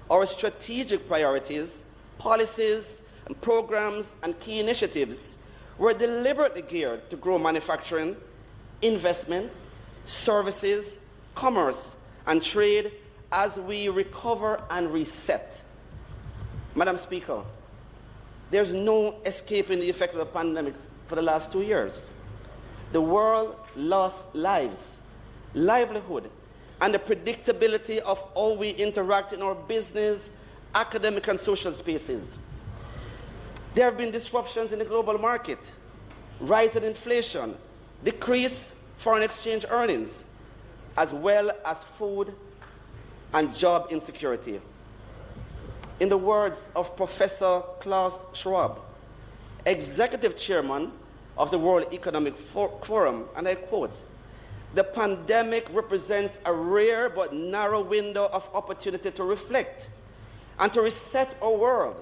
our strategic priorities, policies, and programs and key initiatives were deliberately geared to grow manufacturing, investment, services, commerce, and trade as we recover and reset. Madam Speaker, there's no escaping the effect of the pandemic for the last 2 years. The world lost lives, livelihood, and the predictability of how we interact in our business, academic, and social spaces. There have been disruptions in the global market, rise in inflation, decreased foreign exchange earnings, as well as food and job insecurity. In the words of Professor Klaus Schwab, Executive Chairman of the World Economic Forum, and I quote, "The pandemic represents a rare but narrow window of opportunity to reflect and to reset our world.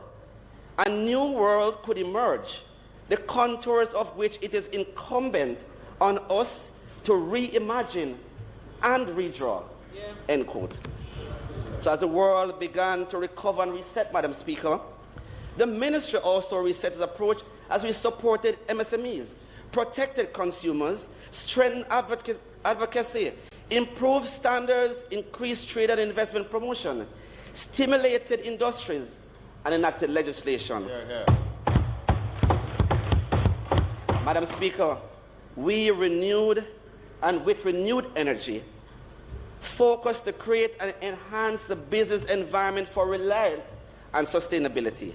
A new world could emerge, the contours of which it is incumbent on us to reimagine and redraw," end quote. So as the world began to recover and reset, Madam Speaker, the Ministry also reset its approach as we supported MSMEs, protected consumers, strengthened advocacy, improved standards, increased trade and investment promotion, stimulated industries, and enacted legislation. Madam Speaker, we renewed and with renewed energy focused to create and enhance the business environment for reliance and sustainability.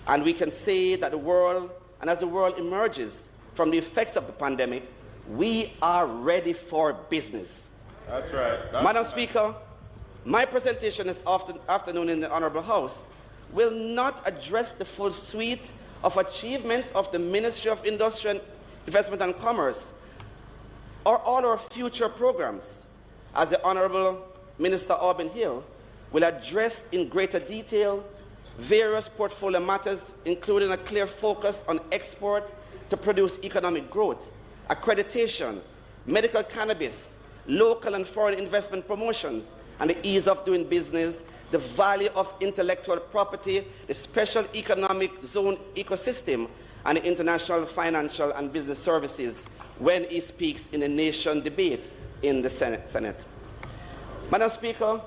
And we can say that the world, and as the world emerges from the effects of the pandemic, we are ready for business. That's right. Madam Speaker, my presentation this afternoon in the Honourable House will not address the full suite of achievements of the Ministry of Industry, Investment and Commerce or all our future programs, as the Honourable Minister Auburn Hill will address in greater detail various portfolio matters, including a clear focus on export to produce economic growth, accreditation, medical cannabis, local and foreign investment promotions, and the ease of doing business, the value of intellectual property, the special economic zone ecosystem, and the international financial and business services when he speaks in the nation debate in the Senate. Madam Speaker,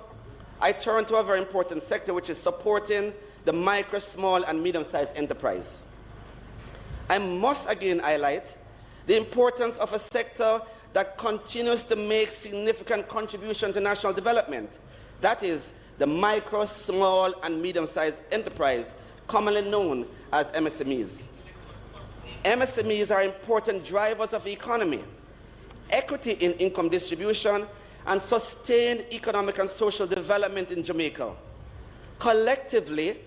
I turn to a very important sector, which is supporting the micro, small, and medium-sized enterprise. I must again highlight the importance of a sector that continues to make significant contribution to national development. That is the micro, small, and medium-sized enterprise, commonly known as MSMEs. MSMEs are important drivers of the economy, equity in income distribution, and sustained economic and social development in Jamaica. Collectively,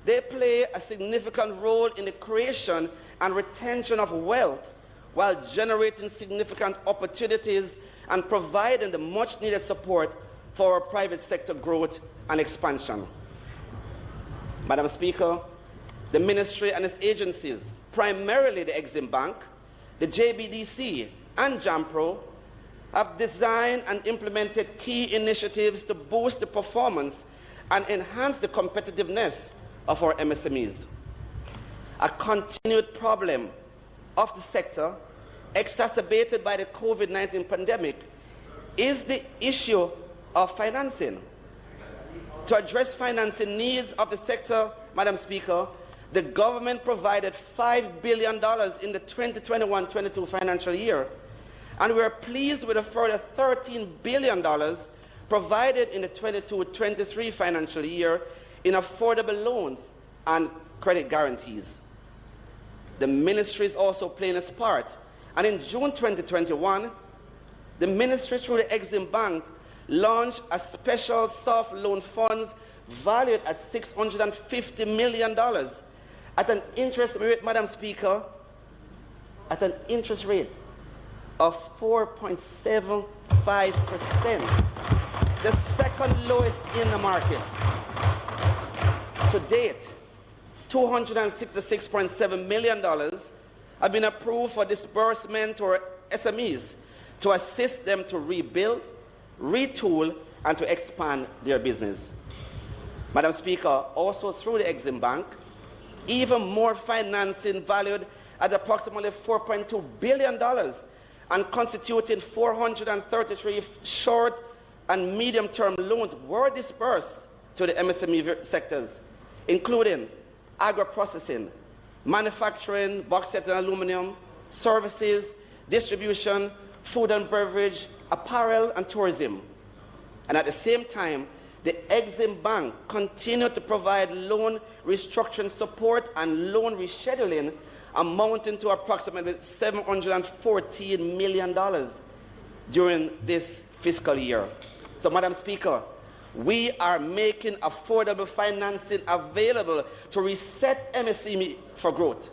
they play a significant role in the creation and retention of wealth while generating significant opportunities and providing the much-needed support for our private sector growth and expansion. Madam Speaker, the Ministry and its agencies, primarily the Exim Bank, the JBDC, and JAMPRO, have designed and implemented key initiatives to boost the performance and enhance the competitiveness of our MSMEs. A continued problem of the sector, exacerbated by the COVID-19 pandemic, is the issue of financing. To address financing needs of the sector, Madam Speaker, the government provided $5 billion in the 2021-22 financial year, and we are pleased with a further $13 billion provided in the 22-23 financial year in affordable loans and credit guarantees. The ministry is also playing its part, and in June 2021, the ministry through the Exim Bank launched a special soft loan funds valued at $650 million at an interest rate, Madam Speaker, at an interest rate of 4.75%, the second lowest in the market. To date, $266.7 million have been approved for disbursement to our SMEs to assist them to rebuild, retool, and to expand their business. Madam Speaker, also through the Exim Bank, even more financing valued at approximately $4.2 billion and constituting 433 short and medium-term loans were dispersed to the MSME sectors, including agro-processing, manufacturing, bauxite and aluminum, services, distribution, food and beverage, apparel, and tourism. And at the same time, the Exim Bank continued to provide loan restructuring support and loan rescheduling amounting to approximately $714 million during this fiscal year. So, Madam Speaker, we are making affordable financing available to reset MSME for growth.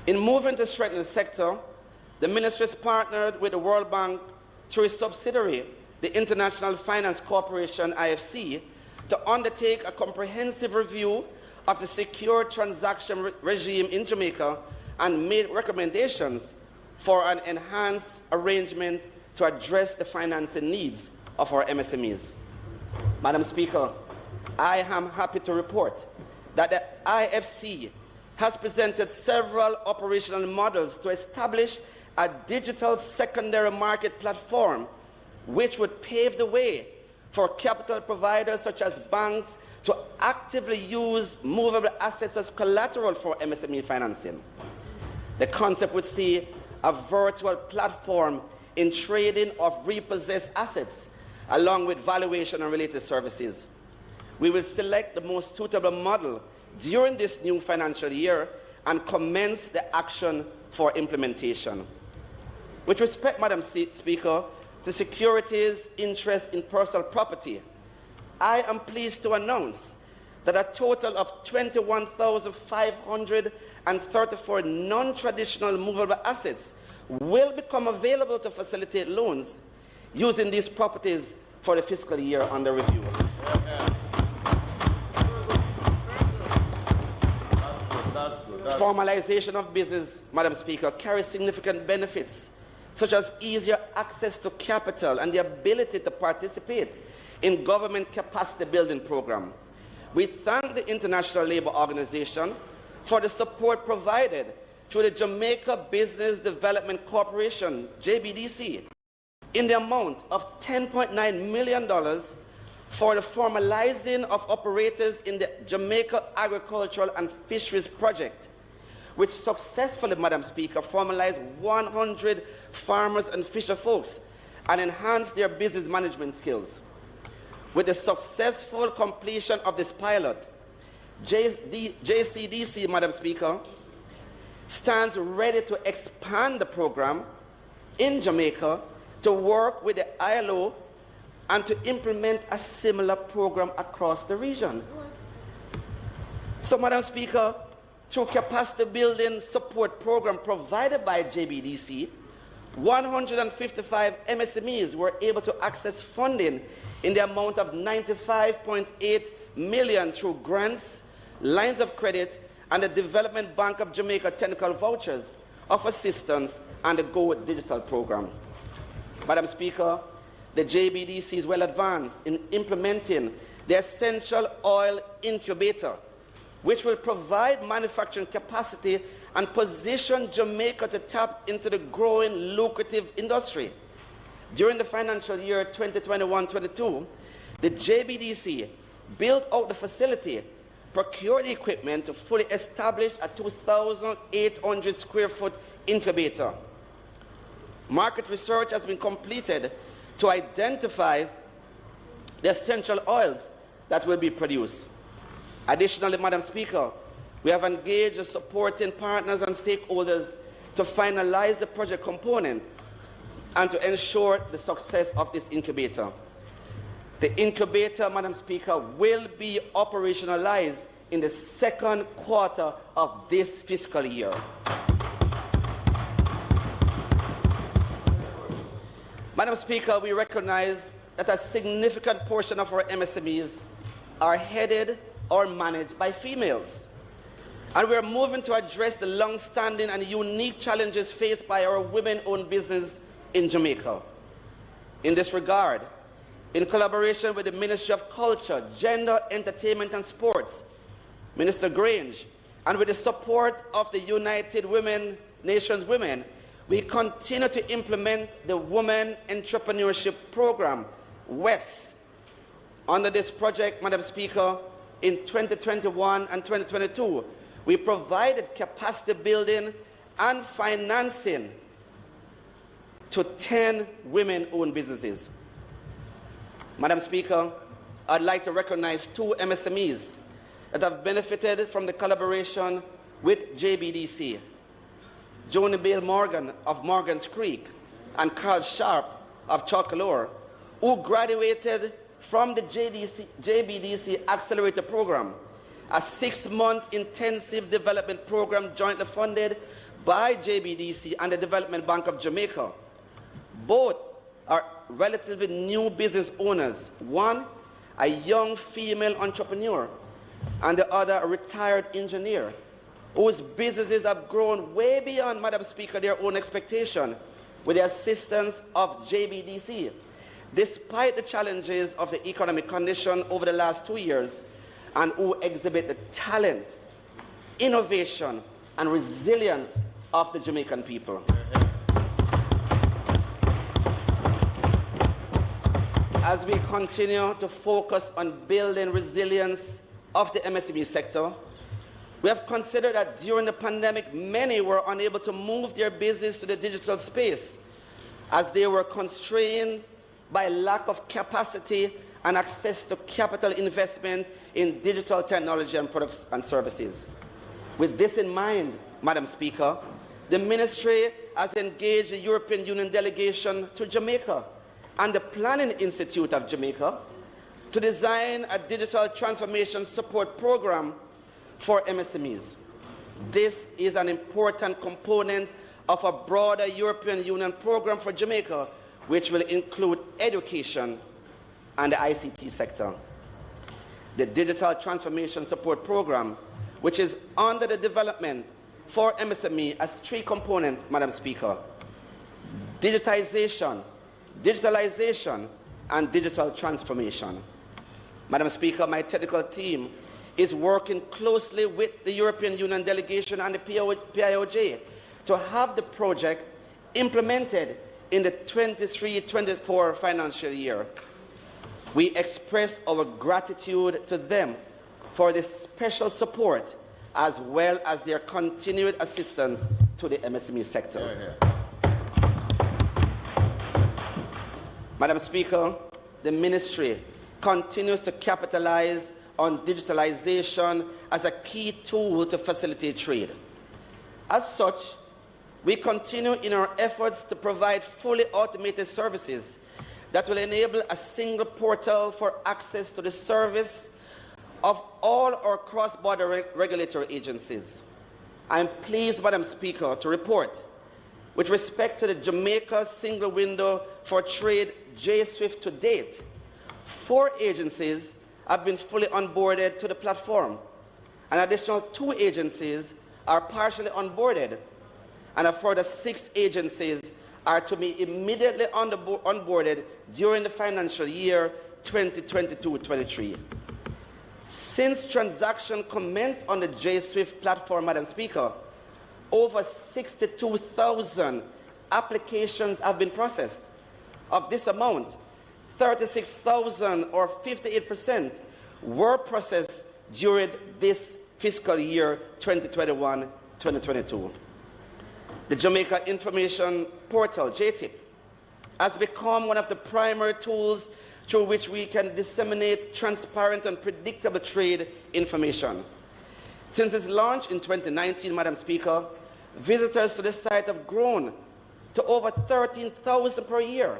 In moving to strengthen the sector, the ministry has partnered with the World Bank through its subsidiary, the International Finance Corporation, IFC, to undertake a comprehensive review of the secure transaction regime in Jamaica and made recommendations for an enhanced arrangement to address the financing needs of our MSMEs. Madam Speaker, I am happy to report that the IFC has presented several operational models to establish a digital secondary market platform which would pave the way for capital providers such as banks to actively use movable assets as collateral for MSME financing. The concept would see a virtual platform in trading of repossessed assets along with valuation and related services. We will select the most suitable model during this new financial year and commence the action for implementation. With respect, Madam Speaker, to securities interest in personal property, I am pleased to announce that a total of 21,534 non-traditional movable assets will become available to facilitate loans using these properties for the fiscal year under review. Formalization of business, Madam Speaker, carries significant benefits, such as easier access to capital and the ability to participate in government capacity building program. We thank the International Labour Organization for the support provided through the Jamaica Business Development Corporation, JBDC, in the amount of $10.9 million for the formalizing of operators in the Jamaica Agricultural and Fisheries Project, which successfully, Madam Speaker, formalized 100 farmers and fisher folks and enhanced their business management skills. With the successful completion of this pilot, JCDC, Madam Speaker, stands ready to expand the program in Jamaica to work with the ILO and to implement a similar program across the region. So, Madam Speaker, through capacity building support program provided by JBDC, 155 MSMEs were able to access funding in the amount of $95.8 million through grants, lines of credit, and the Development Bank of Jamaica technical vouchers of assistance and the Go Digital program. Madam Speaker, the JBDC is well advanced in implementing the Essential Oil Incubator, which will provide manufacturing capacity and position Jamaica to tap into the growing lucrative industry. During the financial year 2021-22, the JBDC built out the facility, procured equipment to fully establish a 2,800 square foot incubator. Market research has been completed to identify the essential oils that will be produced. Additionally, Madam Speaker, we have engaged the supporting partners and stakeholders to finalize the project component and to ensure the success of this incubator. The incubator, Madam Speaker, will be operationalized in the second quarter of this fiscal year. Madam Speaker, we recognize that a significant portion of our MSMEs are headed or managed by females. And we are moving to address the long-standing and unique challenges faced by our women-owned business in Jamaica. In this regard, in collaboration with the Ministry of Culture, Gender, Entertainment and Sports, Minister Grange, and with the support of the United Nations Women, we continue to implement the Women Entrepreneurship Program, WES. Under this project, Madam Speaker, in 2021 and 2022, we provided capacity building and financing to 10 women-owned businesses. Madam Speaker, I'd like to recognize 2 MSMEs that have benefited from the collaboration with JBDC. Joni Bale Morgan of Morgan's Creek and Carl Sharp of Chocolore, who graduated from the JBDC Accelerator Program, a 6-month intensive development program jointly funded by JBDC and the Development Bank of Jamaica. Both are relatively new business owners. One, a young female entrepreneur, and the other, a retired engineer, whose businesses have grown way beyond, Madam Speaker, their own expectation with the assistance of JBDC, despite the challenges of the economic condition over the last 2 years, and who exhibit the talent, innovation, and resilience of the Jamaican people. As we continue to focus on building resilience of the MSME sector, we have considered that during the pandemic, many were unable to move their business to the digital space as they were constrained by lack of capacity and access to capital investment in digital technology and products and services. With this in mind, Madam Speaker, the Ministry has engaged the European Union delegation to Jamaica and the Planning Institute of Jamaica to design a digital transformation support program for MSMEs. This is an important component of a broader European Union program for Jamaica, which will include education and the ICT sector. The Digital Transformation Support Program, which is under the development for MSME, has 3 components, Madam Speaker: digitization, digitalization, and digital transformation. Madam Speaker, my technical team is working closely with the European Union delegation and the PIOJ to have the project implemented in the 23-24 financial year. We express our gratitude to them for this special support as well as their continued assistance to the MSME sector. Madam Speaker, the Ministry continues to capitalize on digitalization as a key tool to facilitate trade. As such, we continue in our efforts to provide fully automated services that will enable a single portal for access to the service of all our cross-border regulatory agencies. I am pleased, Madam Speaker, to report, with respect to the Jamaica Single Window for Trade JISTV to date, 4 agencies have been fully onboarded to the platform. An additional 2 agencies are partially onboarded, and a further 6 agencies are to be immediately onboarded during the financial year 2022-23. Since transaction commenced on the JISTV platform, Madam Speaker, over 62,000 applications have been processed. Of this amount, 36,000 or 58% were processed during this fiscal year 2021-2022. The Jamaica Information Portal, JTIP, has become one of the primary tools through which we can disseminate transparent and predictable trade information. Since its launch in 2019, Madam Speaker, visitors to the site have grown to over 13,000 per year.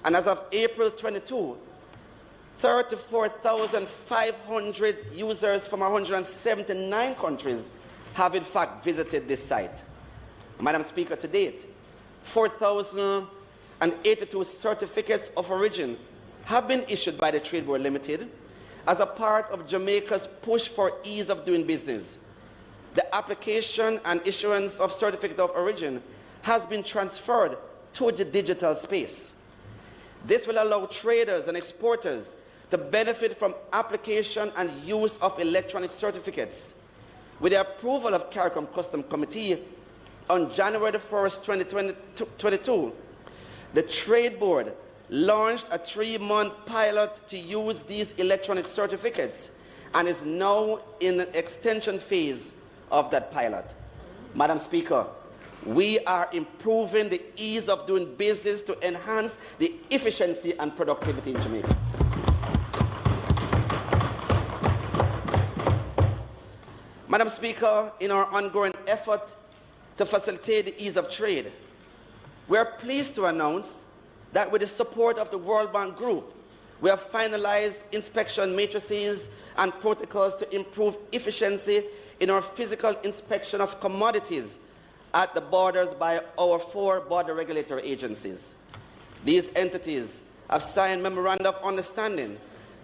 And as of April 22, 34,500 users from 179 countries have in fact visited this site. Madam Speaker, to date, 4,082 certificates of origin have been issued by the Trade Board Limited as a part of Jamaica's push for ease of doing business. The application and issuance of certificate of origin has been transferred to the digital space. This will allow traders and exporters to benefit from application and use of electronic certificates. With the approval of CARICOM Custom Committee on January 1st, 2022, the Trade Board launched a 3-month pilot to use these electronic certificates and is now in an extension phase of that pilot. Madam Speaker, we are improving the ease of doing business to enhance the efficiency and productivity in Jamaica. Madam Speaker, in our ongoing effort to facilitate the ease of trade, we are pleased to announce that with the support of the World Bank Group, we have finalized inspection matrices and protocols to improve efficiency in our physical inspection of commodities at the borders by our 4 border regulatory agencies. These entities have signed memoranda of understanding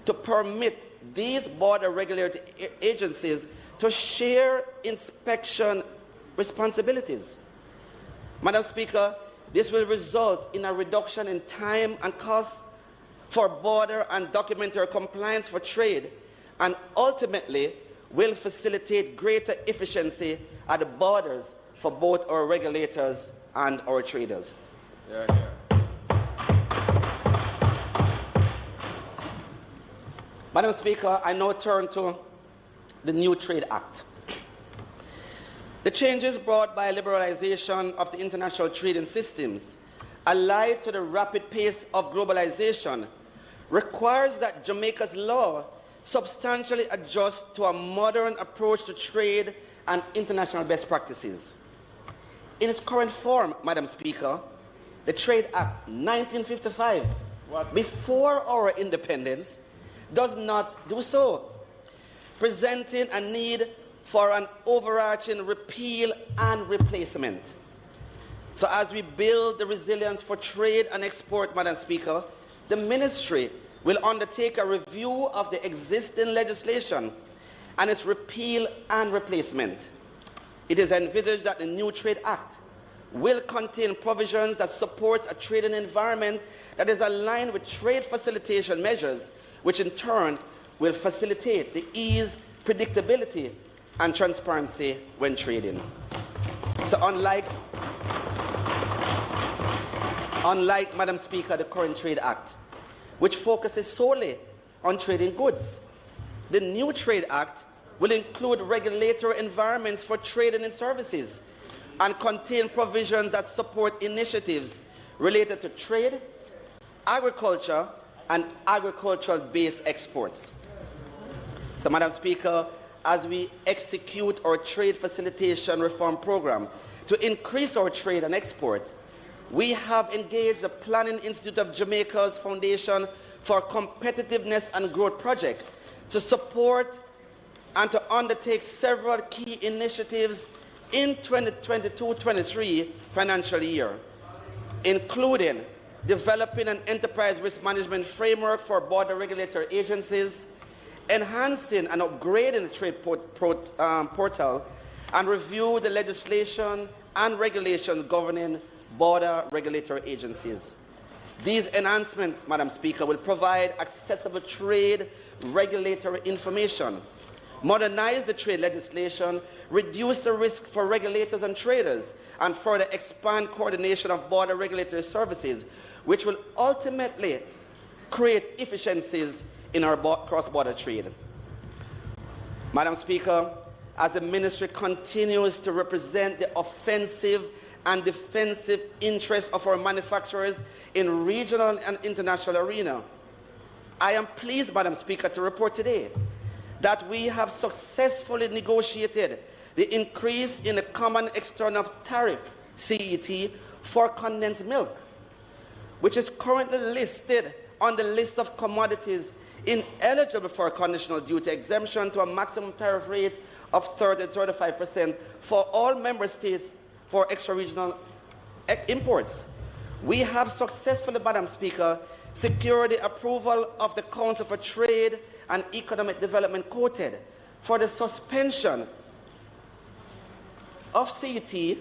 to permit these border regulatory agencies to share inspection responsibilities. Madam Speaker, this will result in a reduction in time and costs for border and documentary compliance for trade, and ultimately will facilitate greater efficiency at the borders for both our regulators and our traders. Yeah, yeah. Madam Speaker, I now turn to the new Trade Act. The changes brought by liberalization of the international trading systems, allied to the rapid pace of globalization, requires that Jamaica's law substantially adjust to a modern approach to trade and international best practices. In its current form, Madam Speaker, the Trade Act 1955, before our independence, does not do so, presenting a need for an overarching repeal and replacement. So as we build the resilience for trade and export, Madam Speaker, the Ministry will undertake a review of the existing legislation and its repeal and replacement. It is envisaged that the new Trade Act will contain provisions that support a trading environment that is aligned with trade facilitation measures, which in turn will facilitate the ease, predictability, and transparency when trading. So unlike, Madam Speaker, the current Trade Act, which focuses solely on trading goods, the new Trade Act will include regulatory environments for trading and services and contain provisions that support initiatives related to trade, agriculture, and agricultural-based exports. So, Madam Speaker, as we execute our trade facilitation reform program to increase our trade and export, we have engaged the Planning Institute of Jamaica's Foundation for Competitiveness and Growth project to support and to undertake several key initiatives in 2022-23 financial year, including developing an enterprise risk management framework for border regulatory agencies, enhancing and upgrading the trade portal, and review the legislation and regulations governing border regulatory agencies. These enhancements, Madam Speaker, will provide accessible trade regulatory information, modernize the trade legislation, reduce the risk for regulators and traders, and further expand coordination of border regulatory services, which will ultimately create efficiencies in our cross-border trade. Madam Speaker, as the Ministry continues to represent the offensive and defensive interests of our manufacturers in regional and international arena, I am pleased, Madam Speaker, to report today that we have successfully negotiated the increase in the Common External Tariff, CET, for condensed milk, which is currently listed on the list of commodities ineligible for conditional duty exemption to a maximum tariff rate of 30–35% for all member states for extra-regional imports. We have successfully, Madam Speaker, secured the approval of the Council for Trade and Economic Development quoted for the suspension of CET,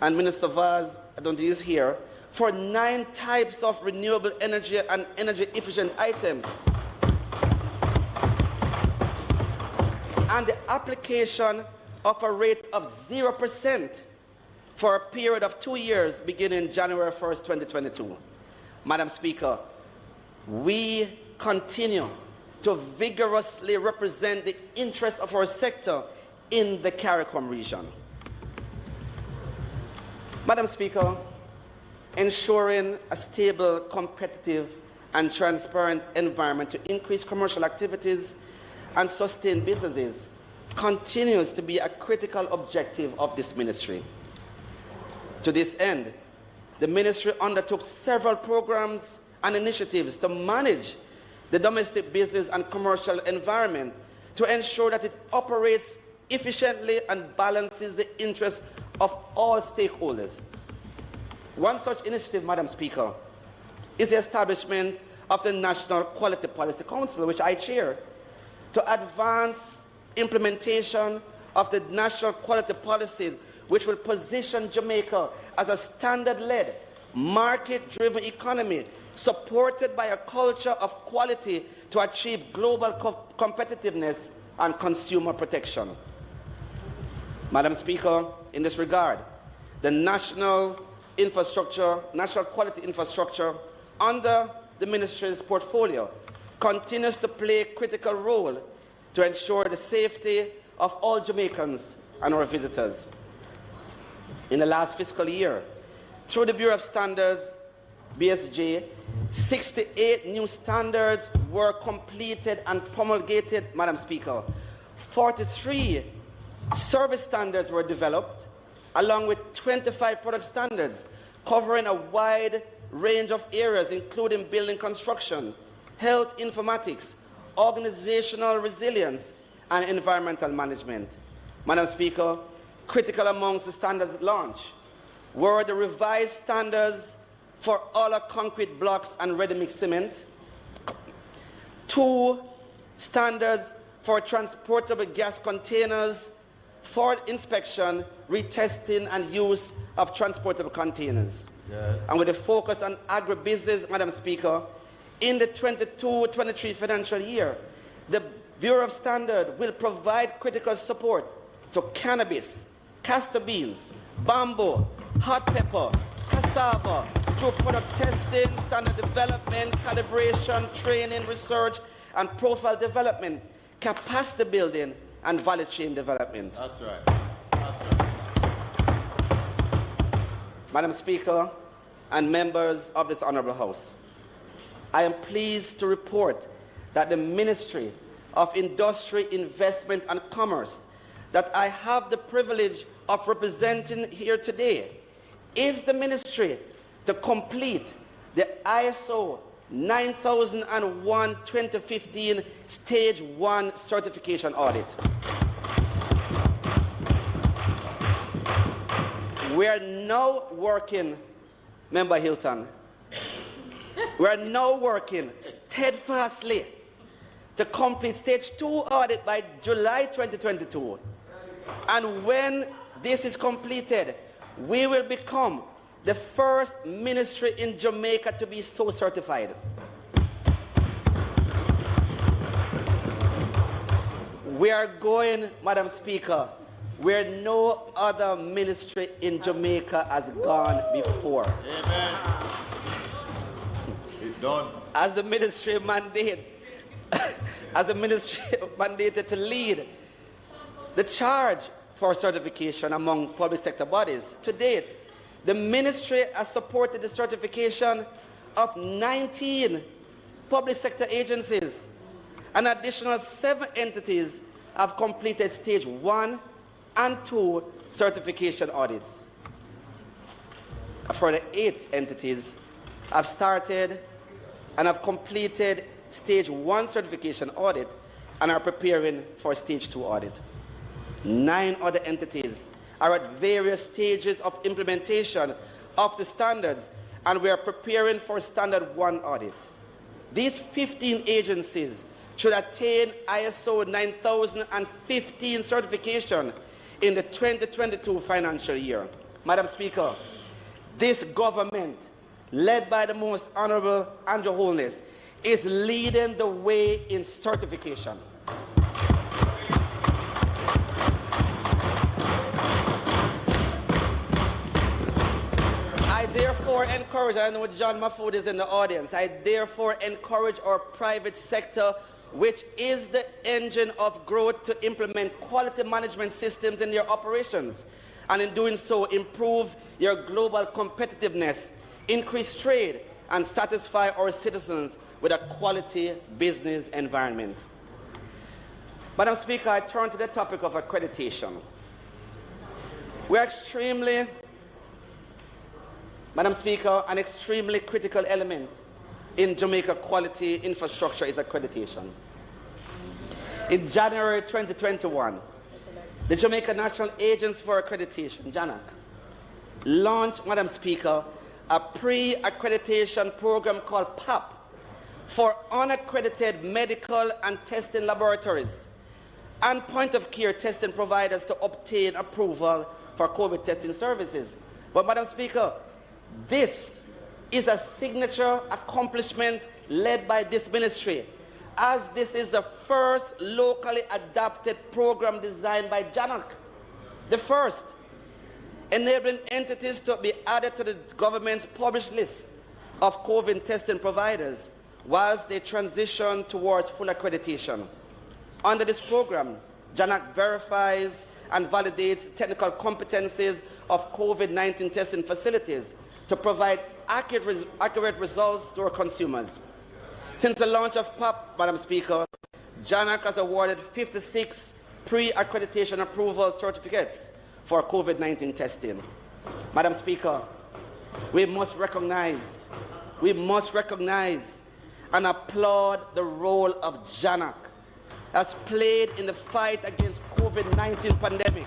and Minister Vaz, I don't think he's here, for 9 types of renewable energy and energy-efficient items, and the application of a rate of 0% for a period of 2 years beginning January 1st, 2022. Madam Speaker, we continue to vigorously represent the interests of our sector in the CARICOM region. Madam Speaker, ensuring a stable, competitive, and transparent environment to increase commercial activities and sustain businesses continues to be a critical objective of this ministry. To this end, the ministry undertook several programs and initiatives to manage the domestic business and commercial environment to ensure that it operates efficiently and balances the interests of all stakeholders. One such initiative, Madam Speaker, is the establishment of the National Quality Policy Council, which I chair, to advance implementation of the national quality policy, which will position Jamaica as a standard-led, market-driven economy supported by a culture of quality to achieve global competitiveness and consumer protection. Madam Speaker, in this regard, the national quality infrastructure under the ministry's portfolio continues to play a critical role to ensure the safety of all Jamaicans and our visitors. In the last fiscal year, through the Bureau of Standards, BSJ, 68 new standards were completed and promulgated, Madam Speaker. 43 service standards were developed, along with 25 product standards, covering a wide range of areas, including building construction, health informatics, organizational resilience, and environmental management. Madam Speaker, critical amongst the standards launched were the revised standards for all our concrete blocks and ready-mix cement, 2 standards for transportable gas containers for inspection, retesting, and use of transportable containers. Yes. And with a focus on agribusiness, Madam Speaker, in the 22-23 financial year, the Bureau of Standards will provide critical support to cannabis, castor beans, bamboo, hot pepper, cassava, through product testing, standard development, calibration, training, research, and profile development, capacity building, and value chain development. That's right. That's right. Madam Speaker and members of this Honourable House, I am pleased to report that the Ministry of Industry, Investment and Commerce that I have the privilege of representing here today is the ministry to complete the ISO 9001-2015 Stage 1 certification audit. We are now working, Member Hilton, we are now working steadfastly to complete Stage 2 audit by July 2022. And when this is completed, we will become the first ministry in Jamaica to be so certified. We are going, Madam Speaker, where no other ministry in Jamaica has gone before. Amen. It's done. As the ministry mandates, as the ministry mandated to lead the charge for certification among public sector bodies. To date, the ministry has supported the certification of 19 public sector agencies. An additional 7 entities have completed stage 1 and 2 certification audits. A further 8 entities have started and have completed stage 1 certification audit and are preparing for stage 2 audit. 9 other entities are at various stages of implementation of the standards, and we are preparing for standard 1 audit. These 15 agencies should attain ISO 9015 certification in the 2022 financial year. Madam Speaker, this government, led by the Most Honorable Andrew Holness, is leading the way in certification. I therefore encourage, I know John Mahfoud is in the audience, I therefore encourage our private sector, which is the engine of growth, to implement quality management systems in their operations, and in doing so improve your global competitiveness, increase trade, and satisfy our citizens with a quality business environment. Madam Speaker, I turn to the topic of accreditation. We are extremely, Madam Speaker, an extremely critical element in Jamaica quality infrastructure is accreditation. In January 2021, the Jamaica National Agency for Accreditation, JANAC, launched, Madam Speaker, a pre-accreditation program called PAP for unaccredited medical and testing laboratories and point-of-care testing providers to obtain approval for COVID testing services. But, Madam Speaker, this is a signature accomplishment led by this ministry, as this is the first locally adapted program designed by JANAC, the first, enabling entities to be added to the government's published list of COVID testing providers whilst they transition towards full accreditation. Under this program, JANAC verifies and validates technical competencies of COVID-19 testing facilities to provide accurate results to our consumers. Since the launch of PAP, Madam Speaker, JANAC has awarded 56 pre-accreditation approval certificates for COVID-19 testing. Madam Speaker, we must recognize and applaud the role of JANAC as played in the fight against COVID-19 pandemic,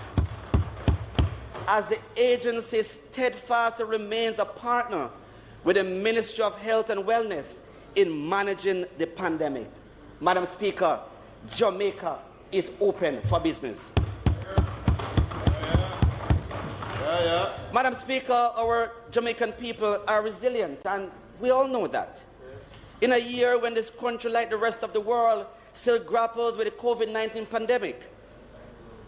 as the agency steadfastly remains a partner with the Ministry of Health and Wellness in managing the pandemic. Madam Speaker, Jamaica is open for business. Madam Speaker, our Jamaican people are resilient, and we all know that. In a year when this country, like the rest of the world, still grapples with the COVID-19 pandemic,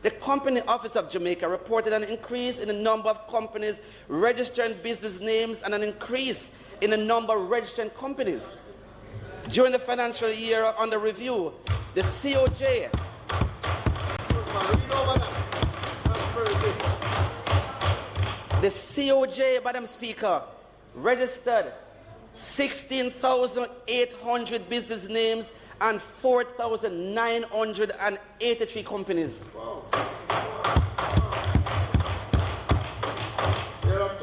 the Company Office of Jamaica reported an increase in the number of companies registering business names and an increase in the number of registering companies. During the financial year under review, the COJ Madam Speaker, registered 16,800 business names and 4,983 companies. Wow.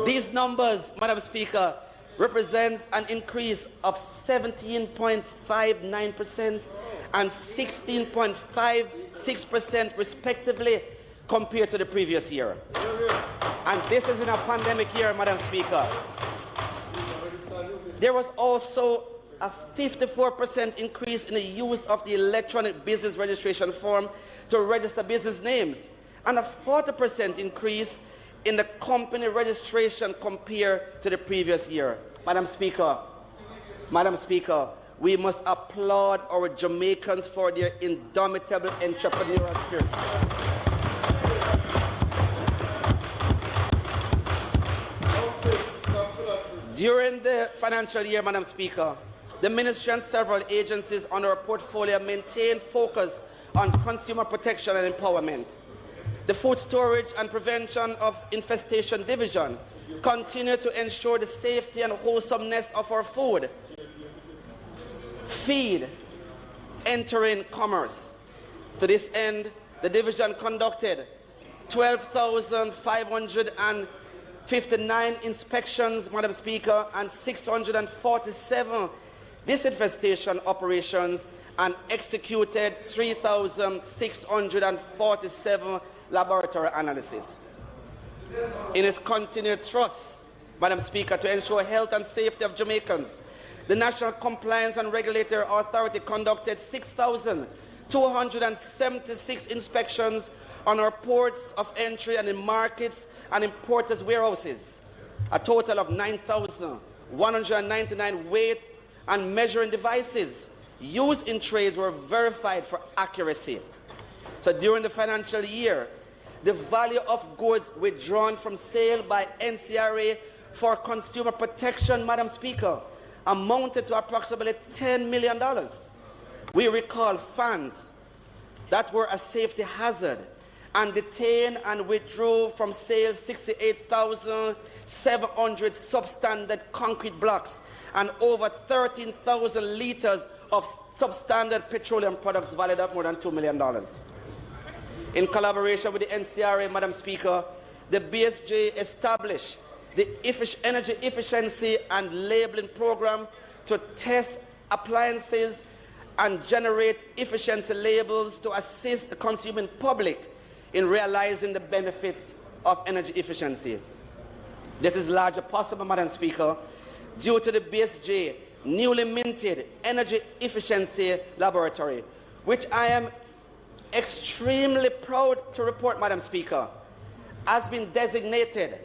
These numbers, Madam Speaker, represents an increase of 17.59% and 16.56% respectively compared to the previous year. And this is in a pandemic year, Madam Speaker. There was also a 54% increase in the use of the electronic business registration form to register business names, and a 40% increase in the company registration compared to the previous year. Madam Speaker, we must applaud our Jamaicans for their indomitable entrepreneurial spirit. During the financial year, Madam Speaker, the Ministry and several agencies on our portfolio maintained focus on consumer protection and empowerment. The Food Storage and Prevention of Infestation Division continue to ensure the safety and wholesomeness of our food, feed, entering commerce. To this end, the division conducted 12,559 inspections, Madam Speaker, and 647 disinfestation operations, and executed 3,647 laboratory analyses. In its continued thrust, Madam Speaker, to ensure health and safety of Jamaicans, the National Compliance and Regulatory Authority conducted 6,276 inspections on our ports of entry and in markets and importers' warehouses. A total of 9,199 weight and measuring devices used in trades were verified for accuracy. So during the financial year, the value of goods withdrawn from sale by NCRA for consumer protection, Madam Speaker, amounted to approximately $10 million. We recall fans that were a safety hazard and detained and withdrew from sale 68,700 substandard concrete blocks and over 13,000 liters of substandard petroleum products valued at more than $2 million. In collaboration with the NCRA, Madam Speaker, the BSJ established the Energy Efficiency and Labeling Program to test appliances and generate efficiency labels to assist the consuming public in realizing the benefits of energy efficiency. This is largely possible, Madam Speaker, due to the BSJ newly minted Energy Efficiency Laboratory, which I am extremely proud to report, Madam Speaker, has been designated,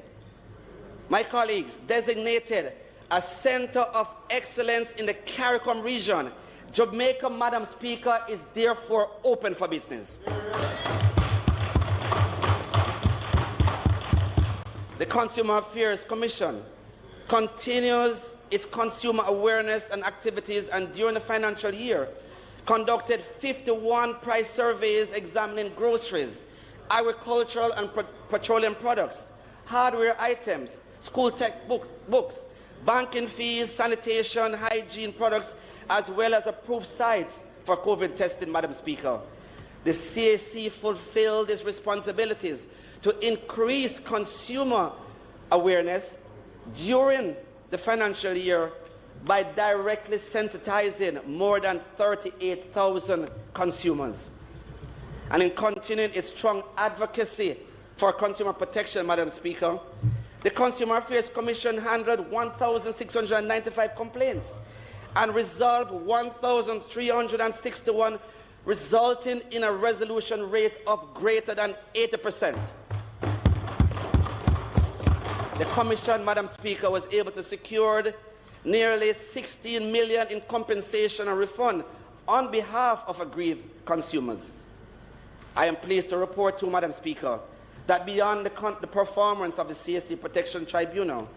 my colleagues, designated a Center of Excellence in the CARICOM region. Jamaica, Madam Speaker, is therefore open for business. The Consumer Affairs Commission continues its consumer awareness and activities, and during the financial year conducted 51 price surveys examining groceries, agricultural and petroleum products, hardware items, school textbooks, banking fees, sanitation, hygiene products, as well as approved sites for COVID testing, Madam Speaker. The CAC fulfilled its responsibilities to increase consumer awareness during the financial year by directly sensitizing more than 38,000 consumers. And in continuing its strong advocacy for consumer protection, Madam Speaker, the Consumer Affairs Commission handled 1,695 complaints and resolved 1,361, resulting in a resolution rate of greater than 80%. The Commission, Madam Speaker, was able to secure nearly $16 million in compensation and refund on behalf of aggrieved consumers. I am pleased to report to Madam Speaker that beyond the performance of the CAC Protection Tribunal,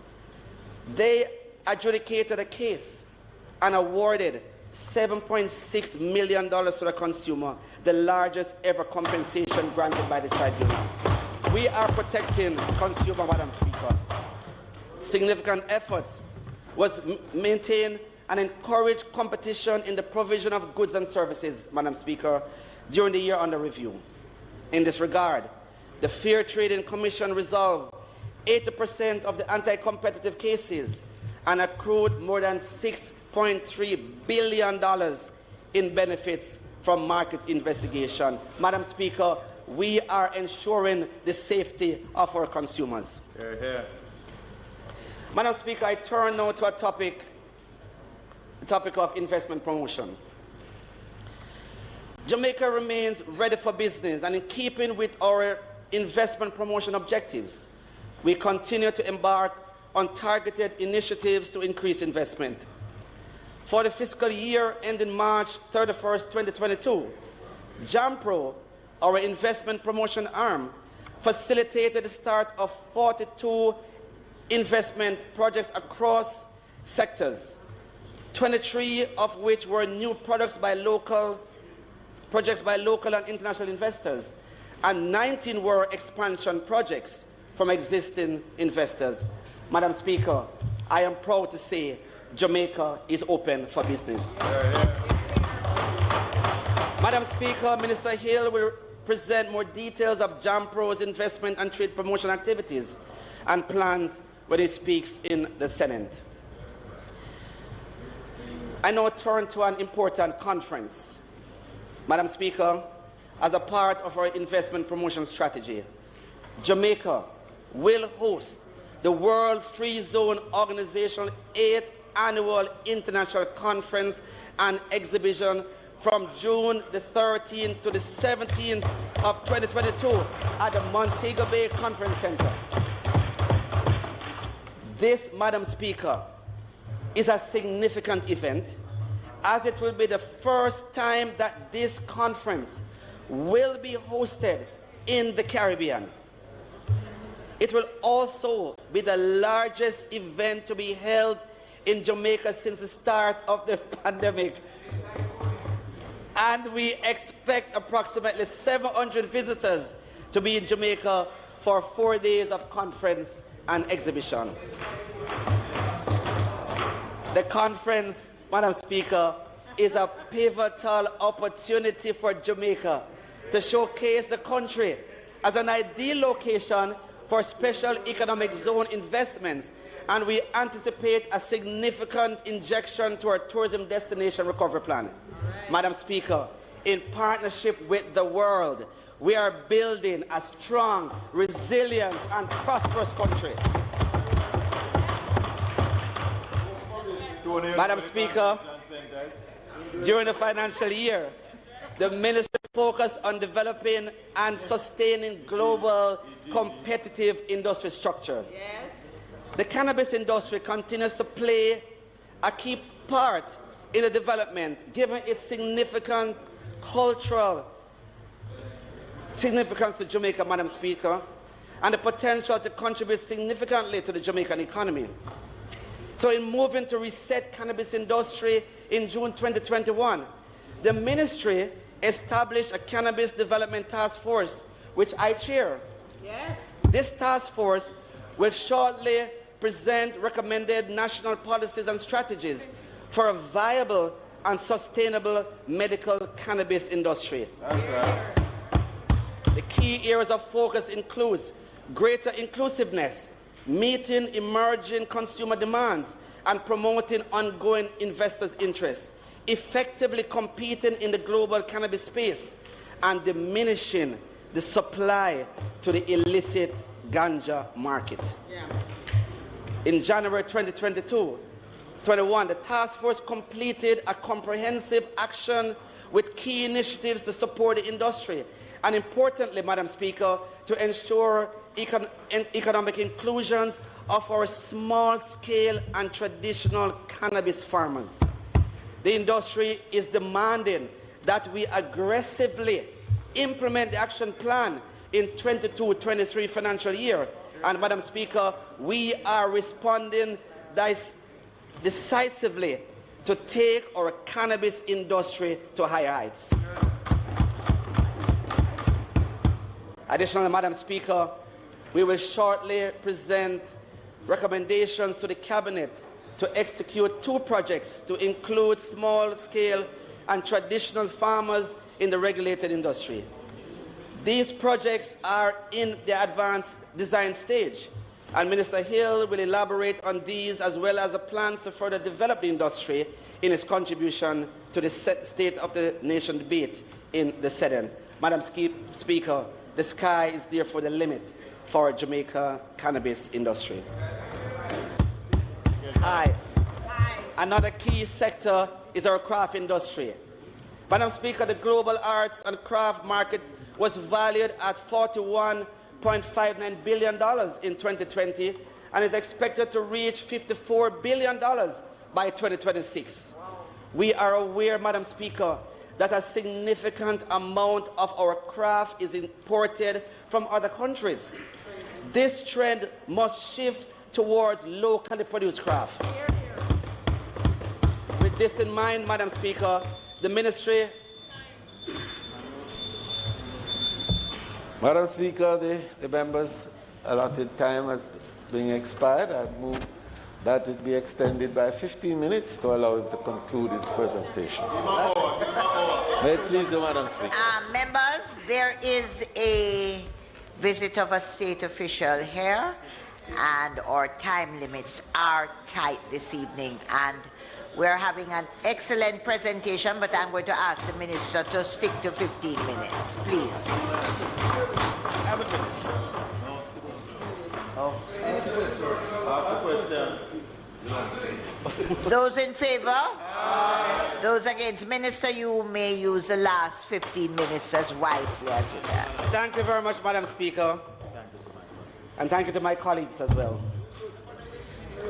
they adjudicated a case and awarded $7.6 million to the consumer, the largest ever compensation granted by the tribunal. We are protecting consumer, Madam Speaker. Significant efforts was maintained and encouraged competition in the provision of goods and services, Madam Speaker, during the year under review. In this regard, the Fair Trading Commission resolved 80% of the anti-competitive cases and accrued more than $6.3 billion in benefits from market investigation. Madam Speaker, we are ensuring the safety of our consumers. Hear, hear. Madam Speaker, I turn now to the topic of investment promotion. Jamaica remains ready for business, and in keeping with our investment promotion objectives, we continue to embark on targeted initiatives to increase investment. for the fiscal year ending March 31st, 2022, JAMPRO, our investment promotion arm, facilitated the start of 42 investment projects across sectors, 23 of which were new projects by local and international investors, and 19 were expansion projects from existing investors. Madam Speaker, I am proud to say Jamaica is open for business. Madam Speaker, Minister Hill will present more details of JAMPRO's investment and trade promotion activities and plans when he speaks in the Senate. I now turn to an important conference. Madam Speaker, as a part of our investment promotion strategy, Jamaica will host the World Free Zone Organization's 8th Annual International Conference and Exhibition from June the 13th to the 17th of 2022 at the Montego Bay Conference Center. This, Madam Speaker, is a significant event, as it will be the first time that this conference will be hosted in the Caribbean. It will also be the largest event to be held in Jamaica since the start of the pandemic. And we expect approximately 700 visitors to be in Jamaica for 4 days of conference and exhibition. The conference, Madam Speaker, is a pivotal opportunity for Jamaica to showcase the country as an ideal location for special economic zone investments, and we anticipate a significant injection to our tourism destination recovery plan. Madam Speaker, in partnership with the world, we are building a strong, resilient, and prosperous country. Madam Speaker, during the financial year, the Ministry focused on developing and sustaining global competitive industry structures. Yes. The cannabis industry continues to play a key part in the development, given its significant cultural significance to Jamaica, Madam Speaker, and the potential to contribute significantly to the Jamaican economy. So in moving to reset cannabis industry in June 2021, the Ministry established a Cannabis Development Task Force, which I chair. Yes. This task force will shortly present recommended national policies and strategies for a viable and sustainable medical cannabis industry. That's right. The key areas of focus includes greater inclusiveness, meeting emerging consumer demands, and promoting ongoing investors' interests, effectively competing in the global cannabis space, and diminishing the supply to the illicit ganja market. Yeah. In January 2021, the task force completed a comprehensive action with key initiatives to support the industry, and importantly, Madam Speaker, to ensure economic inclusions of our small-scale and traditional cannabis farmers. The industry is demanding that we aggressively implement the action plan in 22-23 financial year. And Madam Speaker, we are responding decisively to take our cannabis industry to higher heights. Additionally, Madam Speaker, we will shortly present recommendations to the Cabinet to execute 2 projects to include small-scale and traditional farmers in the regulated industry. These projects are in the advanced design stage, and Minister Hill will elaborate on these as well as the plans to further develop the industry in his contribution to the State of the Nation debate in the Senate. Madam Speaker, the sky is therefore the limit for Jamaica cannabis industry. Hi. Another key sector is our craft industry. Madam Speaker, the global arts and craft market was valued at $41.59 billion in 2020 and is expected to reach $54 billion by 2026. Wow. We are aware, Madam Speaker, that a significant amount of our craft is imported from other countries. This trend must shift towards locally produced craft. With this in mind, Madam Speaker, the Ministry... Madam Speaker, the members' allotted time has been expired. I move that it be extended by 15 minutes to allow him to conclude his presentation. May it please the Madam Speaker. Members, there is a visit of a state official here, and our time limits are tight this evening, and we're having an excellent presentation, but I'm going to ask the Minister to stick to 15 minutes, please. Those in favor? Aye. Those against? Minister, you may use the last 15 minutes as wisely as you can. Thank you very much, Madam Speaker. And thank you to my colleagues as well.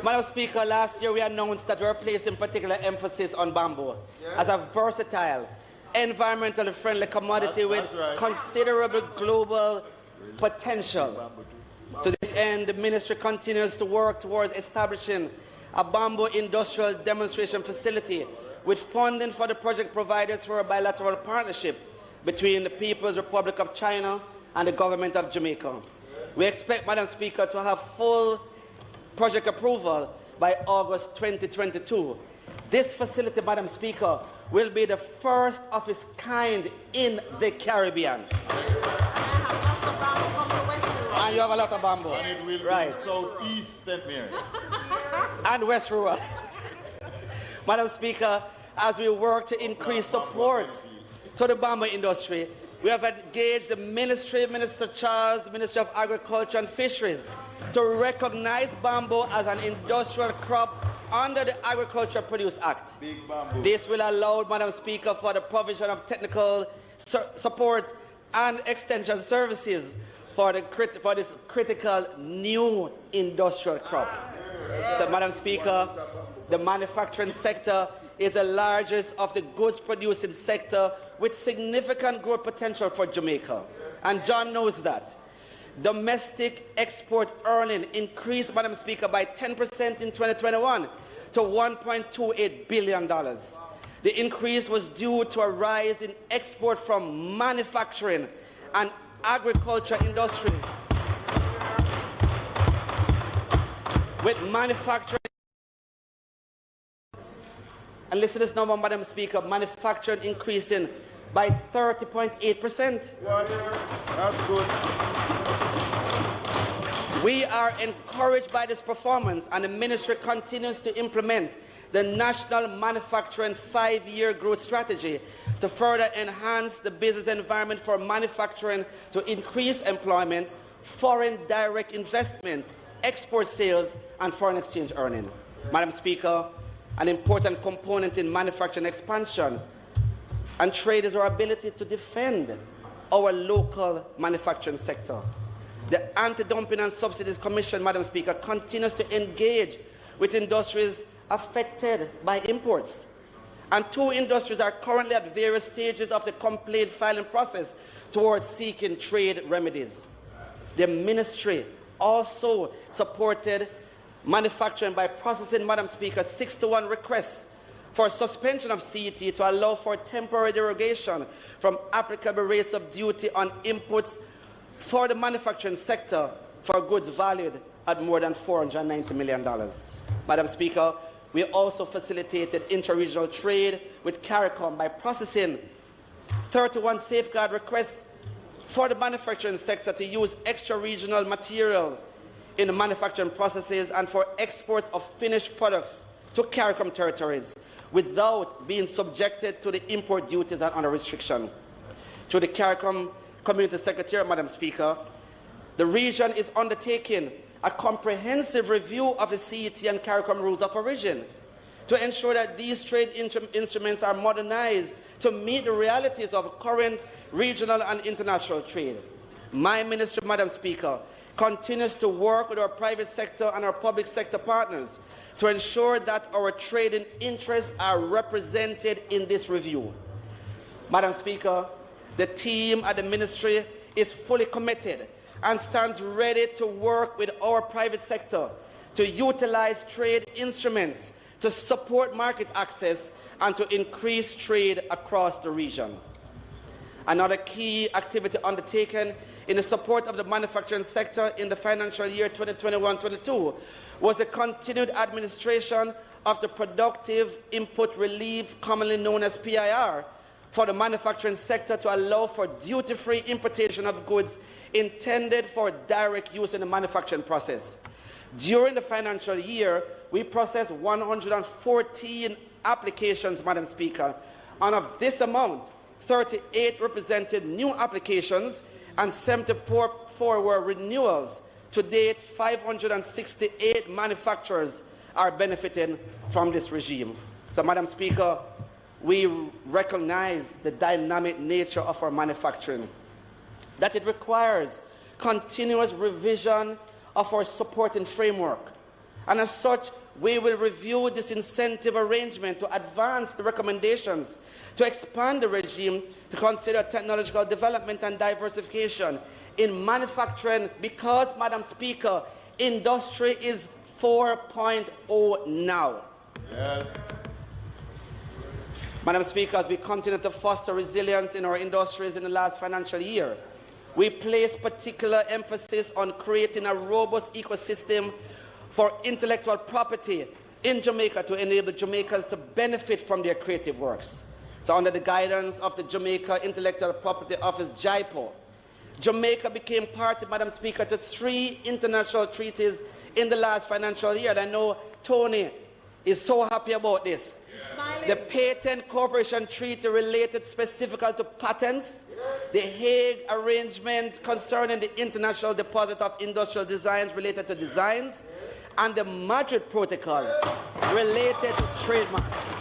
Madam Speaker, last year we announced that we are placing particular emphasis on bamboo as a versatile, environmentally friendly commodity with considerable global potential. To this end, the Ministry continues to work towards establishing a bamboo industrial demonstration facility with funding for the project provided through a bilateral partnership between the People's Republic of China and the Government of Jamaica. We expect, Madam Speaker, to have full project approval by August 2022. This facility, Madam Speaker, will be the first of its kind in the Caribbean. And you have a lot of bamboo. And it will right. be Southeast St. Mary. And West Rural. Madam Speaker, as we work to increase support to the bamboo industry, we have engaged the Ministry, Minister Charles, Ministry of Agriculture and Fisheries, to recognize bamboo as an industrial crop under the Agriculture Produce Act. This will allow, Madam Speaker, for the provision of technical support and extension services for this critical new industrial crop. So, Madam Speaker, the manufacturing sector is the largest of the goods-producing sector with significant growth potential for Jamaica. And John knows that. Domestic export earning increased, Madam Speaker, by 10% in 2021 to $1.28 billion. The increase was due to a rise in export from manufacturing and agriculture industries, with manufacturing, and listen to this number, Madam Speaker, manufacturing increasing by 30.8%. That's good. We are encouraged by this performance, and the Ministry continues to implement the National Manufacturing 5-year growth strategy to further enhance the business environment for manufacturing, to increase employment, foreign direct investment, export sales, and foreign exchange earning. Madam Speaker, an important component in manufacturing expansion and trade is our ability to defend our local manufacturing sector. The Anti-Dumping and Subsidies Commission, Madam Speaker, continues to engage with industries affected by imports. And 2 industries are currently at various stages of the complaint filing process towards seeking trade remedies. The Ministry also supported manufacturing by processing, Madam Speaker, 6-to-1 requests for suspension of CET to allow for temporary derogation from applicable rates of duty on inputs for the manufacturing sector for goods valued at more than $490 million. Madam Speaker, we also facilitated inter-regional trade with CARICOM by processing 31 safeguard requests for the manufacturing sector to use extra-regional material in the manufacturing processes and for exports of finished products to CARICOM territories without being subjected to the import duties and under restriction. To the CARICOM Community Secretariat, Madam Speaker, the region is undertaking a comprehensive review of the CET and CARICOM rules of origin to ensure that these trade instruments are modernized to meet the realities of current regional and international trade. My ministry, Madam Speaker, continues to work with our private sector and our public sector partners to ensure that our trading interests are represented in this review. Madam Speaker, the team at the Ministry is fully committed and stands ready to work with our private sector to utilize trade instruments to support market access and to increase trade across the region. Another key activity undertaken in the support of the manufacturing sector in the financial year 2021-22 was the continued administration of the Productive Input Relief, commonly known as PIR, for the manufacturing sector to allow for duty-free importation of goods intended for direct use in the manufacturing process. During the financial year, we processed 114 applications, Madam Speaker, and of this amount, 38 represented new applications and 74 were renewals. To date, 568 manufacturers are benefiting from this regime. So, Madam Speaker, we recognize the dynamic nature of our manufacturing, that it requires continuous revision of our supporting framework. And as such, we will review this incentive arrangement to advance the recommendations to expand the regime to consider technological development and diversification in manufacturing because, Madam Speaker, industry is 4.0 now. Yes. Madam Speaker, as we continue to foster resilience in our industries in the last financial year, we place particular emphasis on creating a robust ecosystem for intellectual property in Jamaica to enable Jamaicans to benefit from their creative works. So under the guidance of the Jamaica Intellectual Property Office, JIPO, Jamaica became party, Madam Speaker, to 3 international treaties in the last financial year. And I know Tony is so happy about this. The Patent Cooperation Treaty related specifically to patents, the Hague Arrangement concerning the International Deposit of Industrial Designs related to designs, and the Madrid Protocol related to trademarks.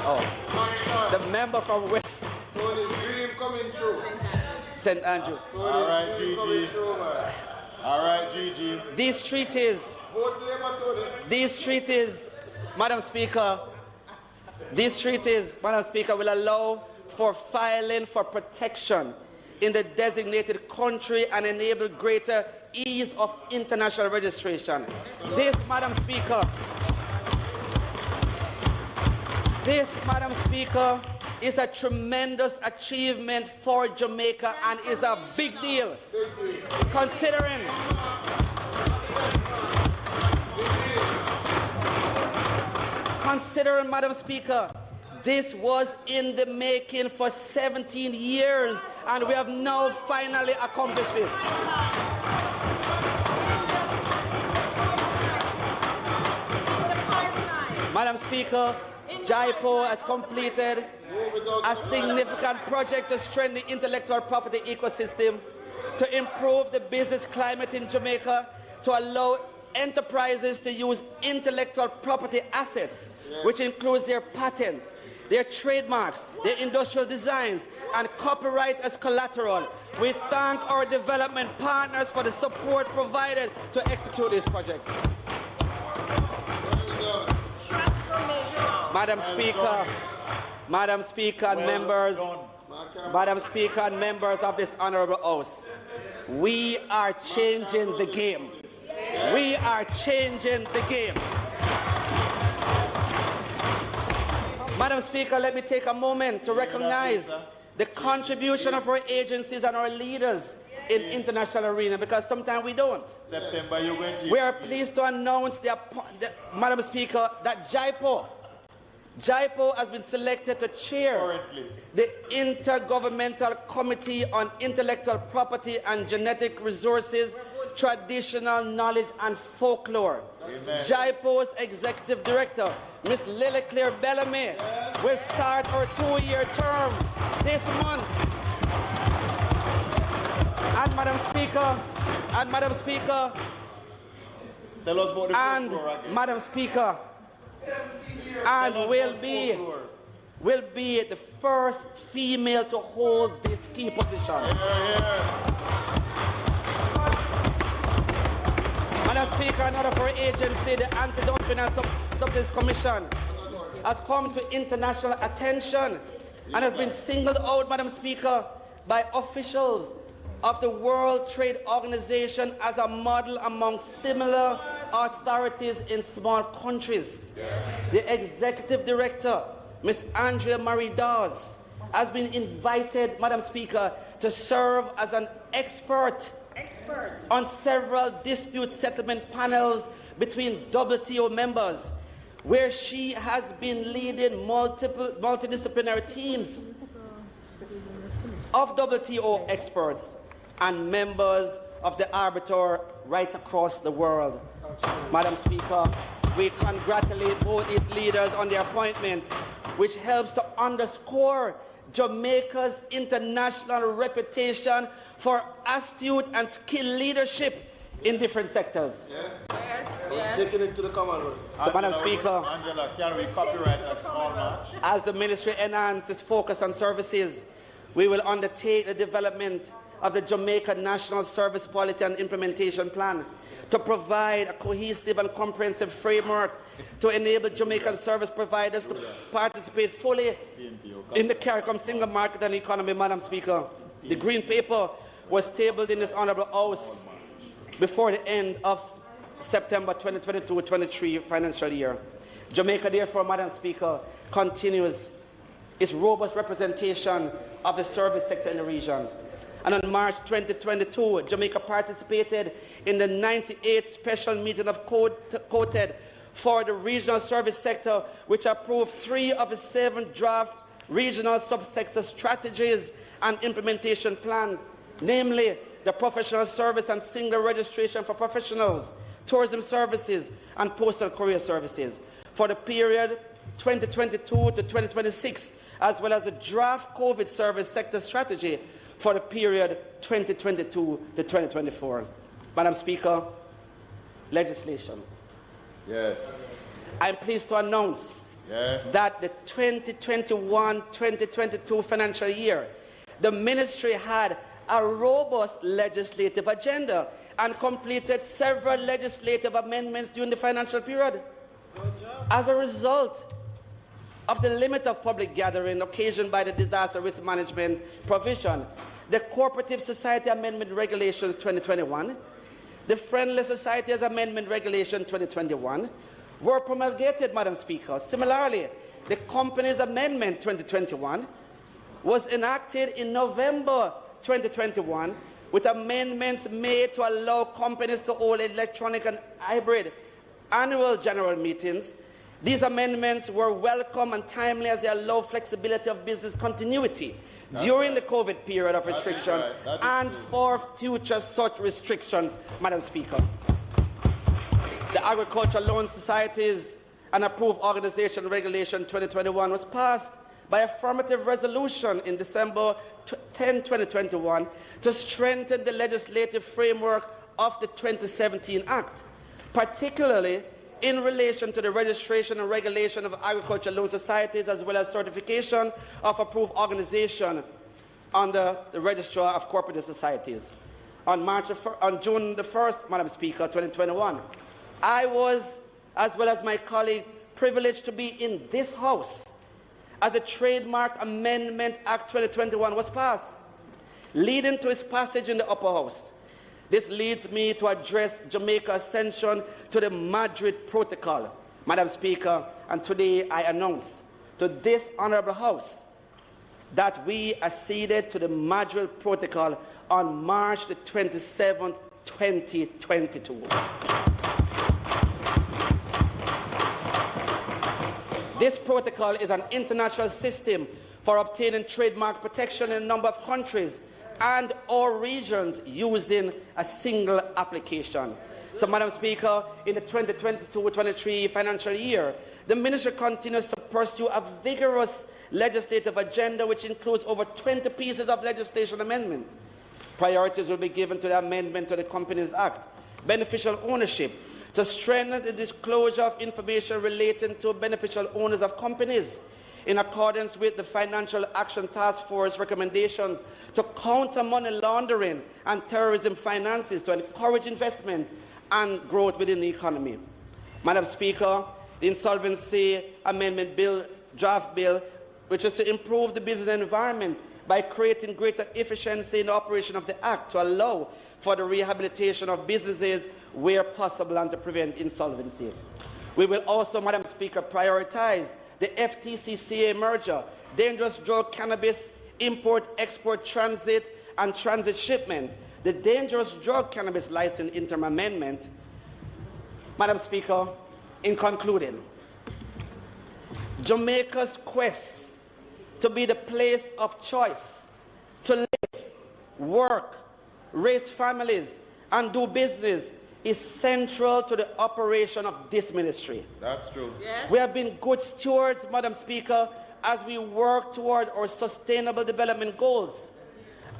Oh, the member from West St. Andrew. All right, Gigi. All right, Gigi. These treaties, Madam Speaker, will allow for filing for protection in the designated country and enable greater ease of international registration. This, Madam Speaker, is a tremendous achievement for Jamaica and is a big deal, considering Madam Speaker, this was in the making for 17 years, and we have now finally accomplished this. Madam Speaker, JIPO has completed a significant project to strengthen the intellectual property ecosystem, to improve the business climate in Jamaica, to allow enterprises to use intellectual property assets, which includes their patents, their trademarks, their industrial designs, and copyright as collateral. We thank our development partners for the support provided to execute this project. Madam Speaker and members of this honorable House, we are changing the game. We are changing the game. Madam Speaker, let me take a moment to recognize the contribution of our agencies and our leaders in international arena, because sometimes we don't. We are pleased to announce, Madam Speaker, that JIPO has been selected to chair the Intergovernmental Committee on Intellectual Property and Genetic Resources, Traditional Knowledge and Folklore. JIPO's Executive Director, Ms. Lily Claire Bellamy, will start her 2-year term this month. And Madam Speaker, tell us about the folklore again. Madam Speaker, and will be the first female to hold this key position. Madam Speaker, another of our agency, the Anti-Dumping and Subsidies Commission, has come to international attention and has been singled out, Madam Speaker, by officials of the World Trade Organization as a model among similar authorities in small countries. Yes. The Executive Director, Ms. Andrea Marie Dawes, has been invited, Madam Speaker, to serve as an expert on several dispute settlement panels between WTO members, where she has been leading multidisciplinary teams of WTO experts and members of the arbiter right across the world. Madam Speaker, we congratulate both these leaders on their appointment, which helps to underscore Jamaica's international reputation for astute and skilled leadership in different sectors. Yes. Taking it to the Commonwealth. So, Madam Speaker, Angela, can we copyright a small match? as the Ministry enhances focus on services, we will undertake the development of the Jamaica National Service Policy and Implementation Plan to provide a cohesive and comprehensive framework to enable Jamaican service providers to participate fully in the CARICOM single market and economy, Madam Speaker. The Green Paper was tabled in this Honourable House before the end of September 2022-23 financial year. Jamaica, therefore, Madam Speaker, continues its robust representation of the service sector in the region. And on March 2022, Jamaica participated in the 98th special meeting of COTED for the regional service sector, which approved 3 of the 7 draft regional subsector strategies and implementation plans, namely the professional service and single registration for professionals, tourism services, and postal courier services for the period 2022 to 2026, as well as the draft COVID service sector strategy for the period 2022 to 2024. Madam Speaker, legislation. Yes. I'm pleased to announce that the 2021-2022 financial year, the Ministry had a robust legislative agenda and completed several legislative amendments during the financial period. As a result of the limit of public gathering occasioned by the disaster risk management provision, the Cooperative Society Amendment Regulations 2021, the Friendly Societies Amendment Regulation 2021 were promulgated, Madam Speaker. Similarly, the Companies Amendment 2021 was enacted in November 2021 with amendments made to allow companies to hold electronic and hybrid annual general meetings. These amendments were welcome and timely as they allow flexibility of business continuity during the COVID period of restriction and for future such restrictions, Madam Speaker. The Agricultural Loan Societies and Approved Organization Regulation 2021 was passed by affirmative resolution in December 10, 2021 to strengthen the legislative framework of the 2017 Act, particularly in relation to the registration and regulation of agricultural loan societies as well as certification of approved organization under the Registrar of Cooperative Societies. On June the 1st, Madam Speaker, 2021, I was, as well as my colleague, privileged to be in this House as the Trademark Amendment Act 2021 was passed, leading to its passage in the Upper House. This leads me to address Jamaica's ascension to the Madrid Protocol, Madam Speaker, and today I announce to this Honourable House that we acceded to the Madrid Protocol on March the 27th, 2022. This protocol is an international system for obtaining trademark protection in a number of countries and or regions using a single application. So, Madam Speaker, in the 2022-23 financial year, the Ministry continues to pursue a vigorous legislative agenda which includes over 20 pieces of legislation amendments. Priorities will be given to the amendment to the Companies Act, beneficial ownership, to strengthen the disclosure of information relating to beneficial owners of companies, in accordance with the Financial Action Task Force recommendations to counter money laundering and terrorism finances to encourage investment and growth within the economy. Madam Speaker, the Insolvency Amendment Bill, draft bill, which is to improve the business environment by creating greater efficiency in the operation of the Act to allow for the rehabilitation of businesses where possible and to prevent insolvency. We will also, Madam Speaker, prioritize the FTCCA merger, dangerous drug cannabis, import, export, transit, and transit shipment, the dangerous drug cannabis license interim amendment. Madam Speaker, in concluding, Jamaica's quest to be the place of choice to live, work, raise families, and do business is central to the operation of this ministry. That's true. Yes. We have been good stewards, Madam Speaker, as we work toward our sustainable development goals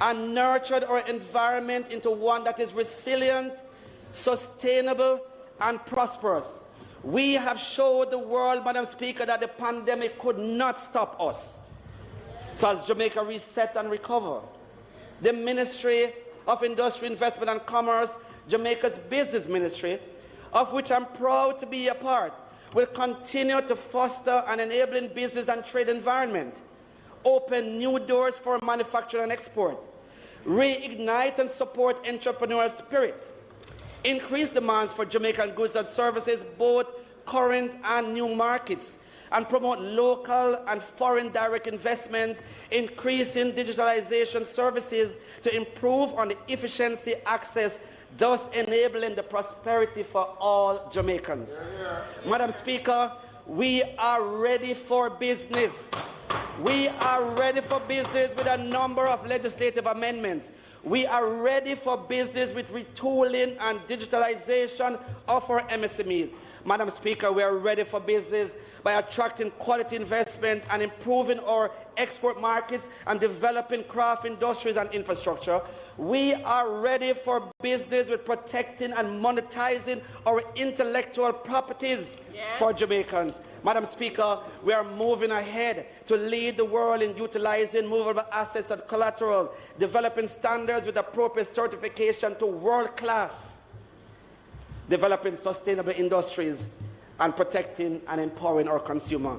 and nurtured our environment into one that is resilient, sustainable, and prosperous. We have showed the world, Madam Speaker, that the pandemic could not stop us. So as Jamaica reset and recover, the Ministry of Industry, Investment and Commerce, Jamaica's business ministry, of which I'm proud to be a part, will continue to foster an enabling business and trade environment, open new doors for manufacturing and export, reignite and support entrepreneurial spirit, increase demands for Jamaican goods and services, both current and new markets, and promote local and foreign direct investment, increasing digitalization services to improve on the efficiency, access, thus enabling the prosperity for all Jamaicans. Madam Speaker, we are ready for business. We are ready for business with a number of legislative amendments. We are ready for business with retooling and digitalization of our MSMEs. Madam Speaker, we are ready for business by attracting quality investment and improving our export markets and developing craft industries and infrastructure. We are ready for business with protecting and monetizing our intellectual properties for Jamaicans. Madam Speaker, we are moving ahead to lead the world in utilizing movable assets and collateral, developing standards with appropriate certification to world-class, developing sustainable industries, and protecting and empowering our consumer.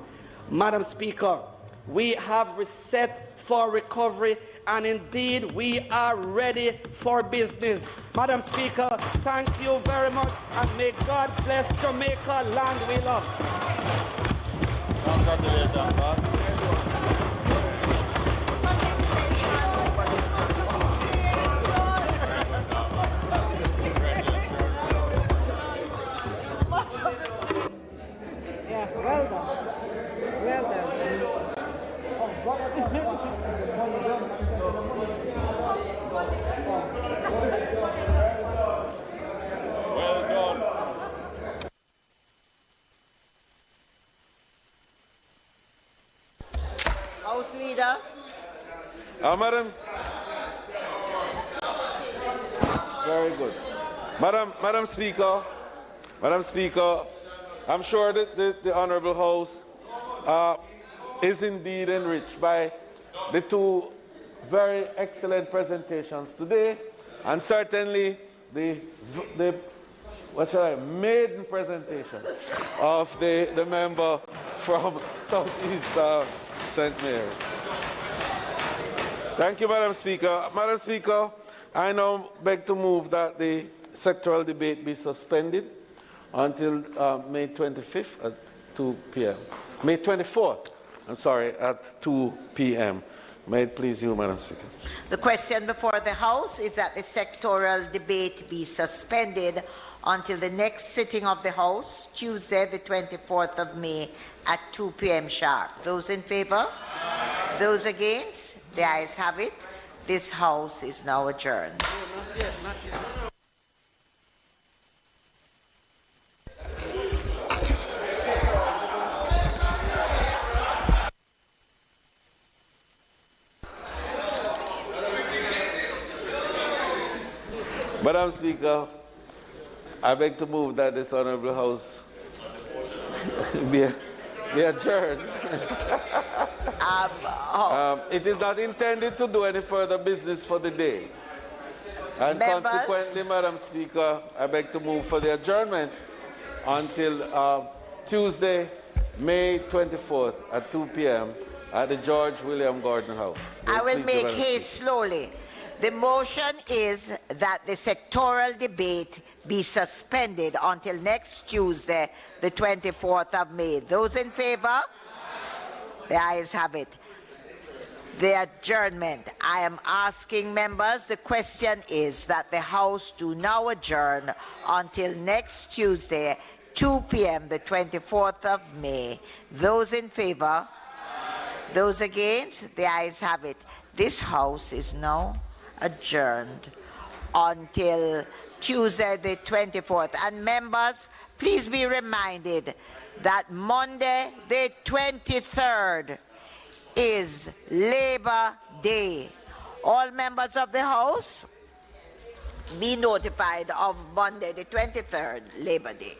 Madam Speaker, we have reset for recovery, and indeed we are ready for business. Madam Speaker, thank you very much, and may God bless Jamaica, land we love. Congratulations, God. Well done. Well done. Well done. House Leader. Madam. Very good. Madam Speaker, I'm sure that the Honourable House is indeed enriched by the two very excellent presentations today, and certainly the maiden presentation of the member from Southeast St. Mary. Thank you, Madam Speaker. Madam Speaker, I now beg to move that the sectoral debate be suspended until May 25th at 2 p.m. May 24th, I'm sorry, at 2 p.m. May it please you, Madam Speaker. The question before the House is that the sectoral debate be suspended until the next sitting of the House, Tuesday, the 24th of May at 2 p.m. sharp. Those in favour? Those against? The ayes have it. This House is now adjourned. Not yet. Madam Speaker, I beg to move that this Honourable House be adjourned. It is not intended to do any further business for the day. And Members? consequently, Madam Speaker, I beg to move for the adjournment until Tuesday, May 24th at 2 p.m. at the George William Gordon House. I will make haste slowly. The motion is that the sectoral debate be suspended until next Tuesday, the 24th of May. Those in favor? The ayes have it. The adjournment. I am asking members, the question is that the House do now adjourn until next Tuesday, 2 p.m., the 24th of May. Those in favor? Those against? The ayes have it. This House is now adjourned until Tuesday, the 24th. And members, please be reminded that Monday, the 23rd, is Labor Day. All members of the House be notified of Monday, the 23rd, Labor Day.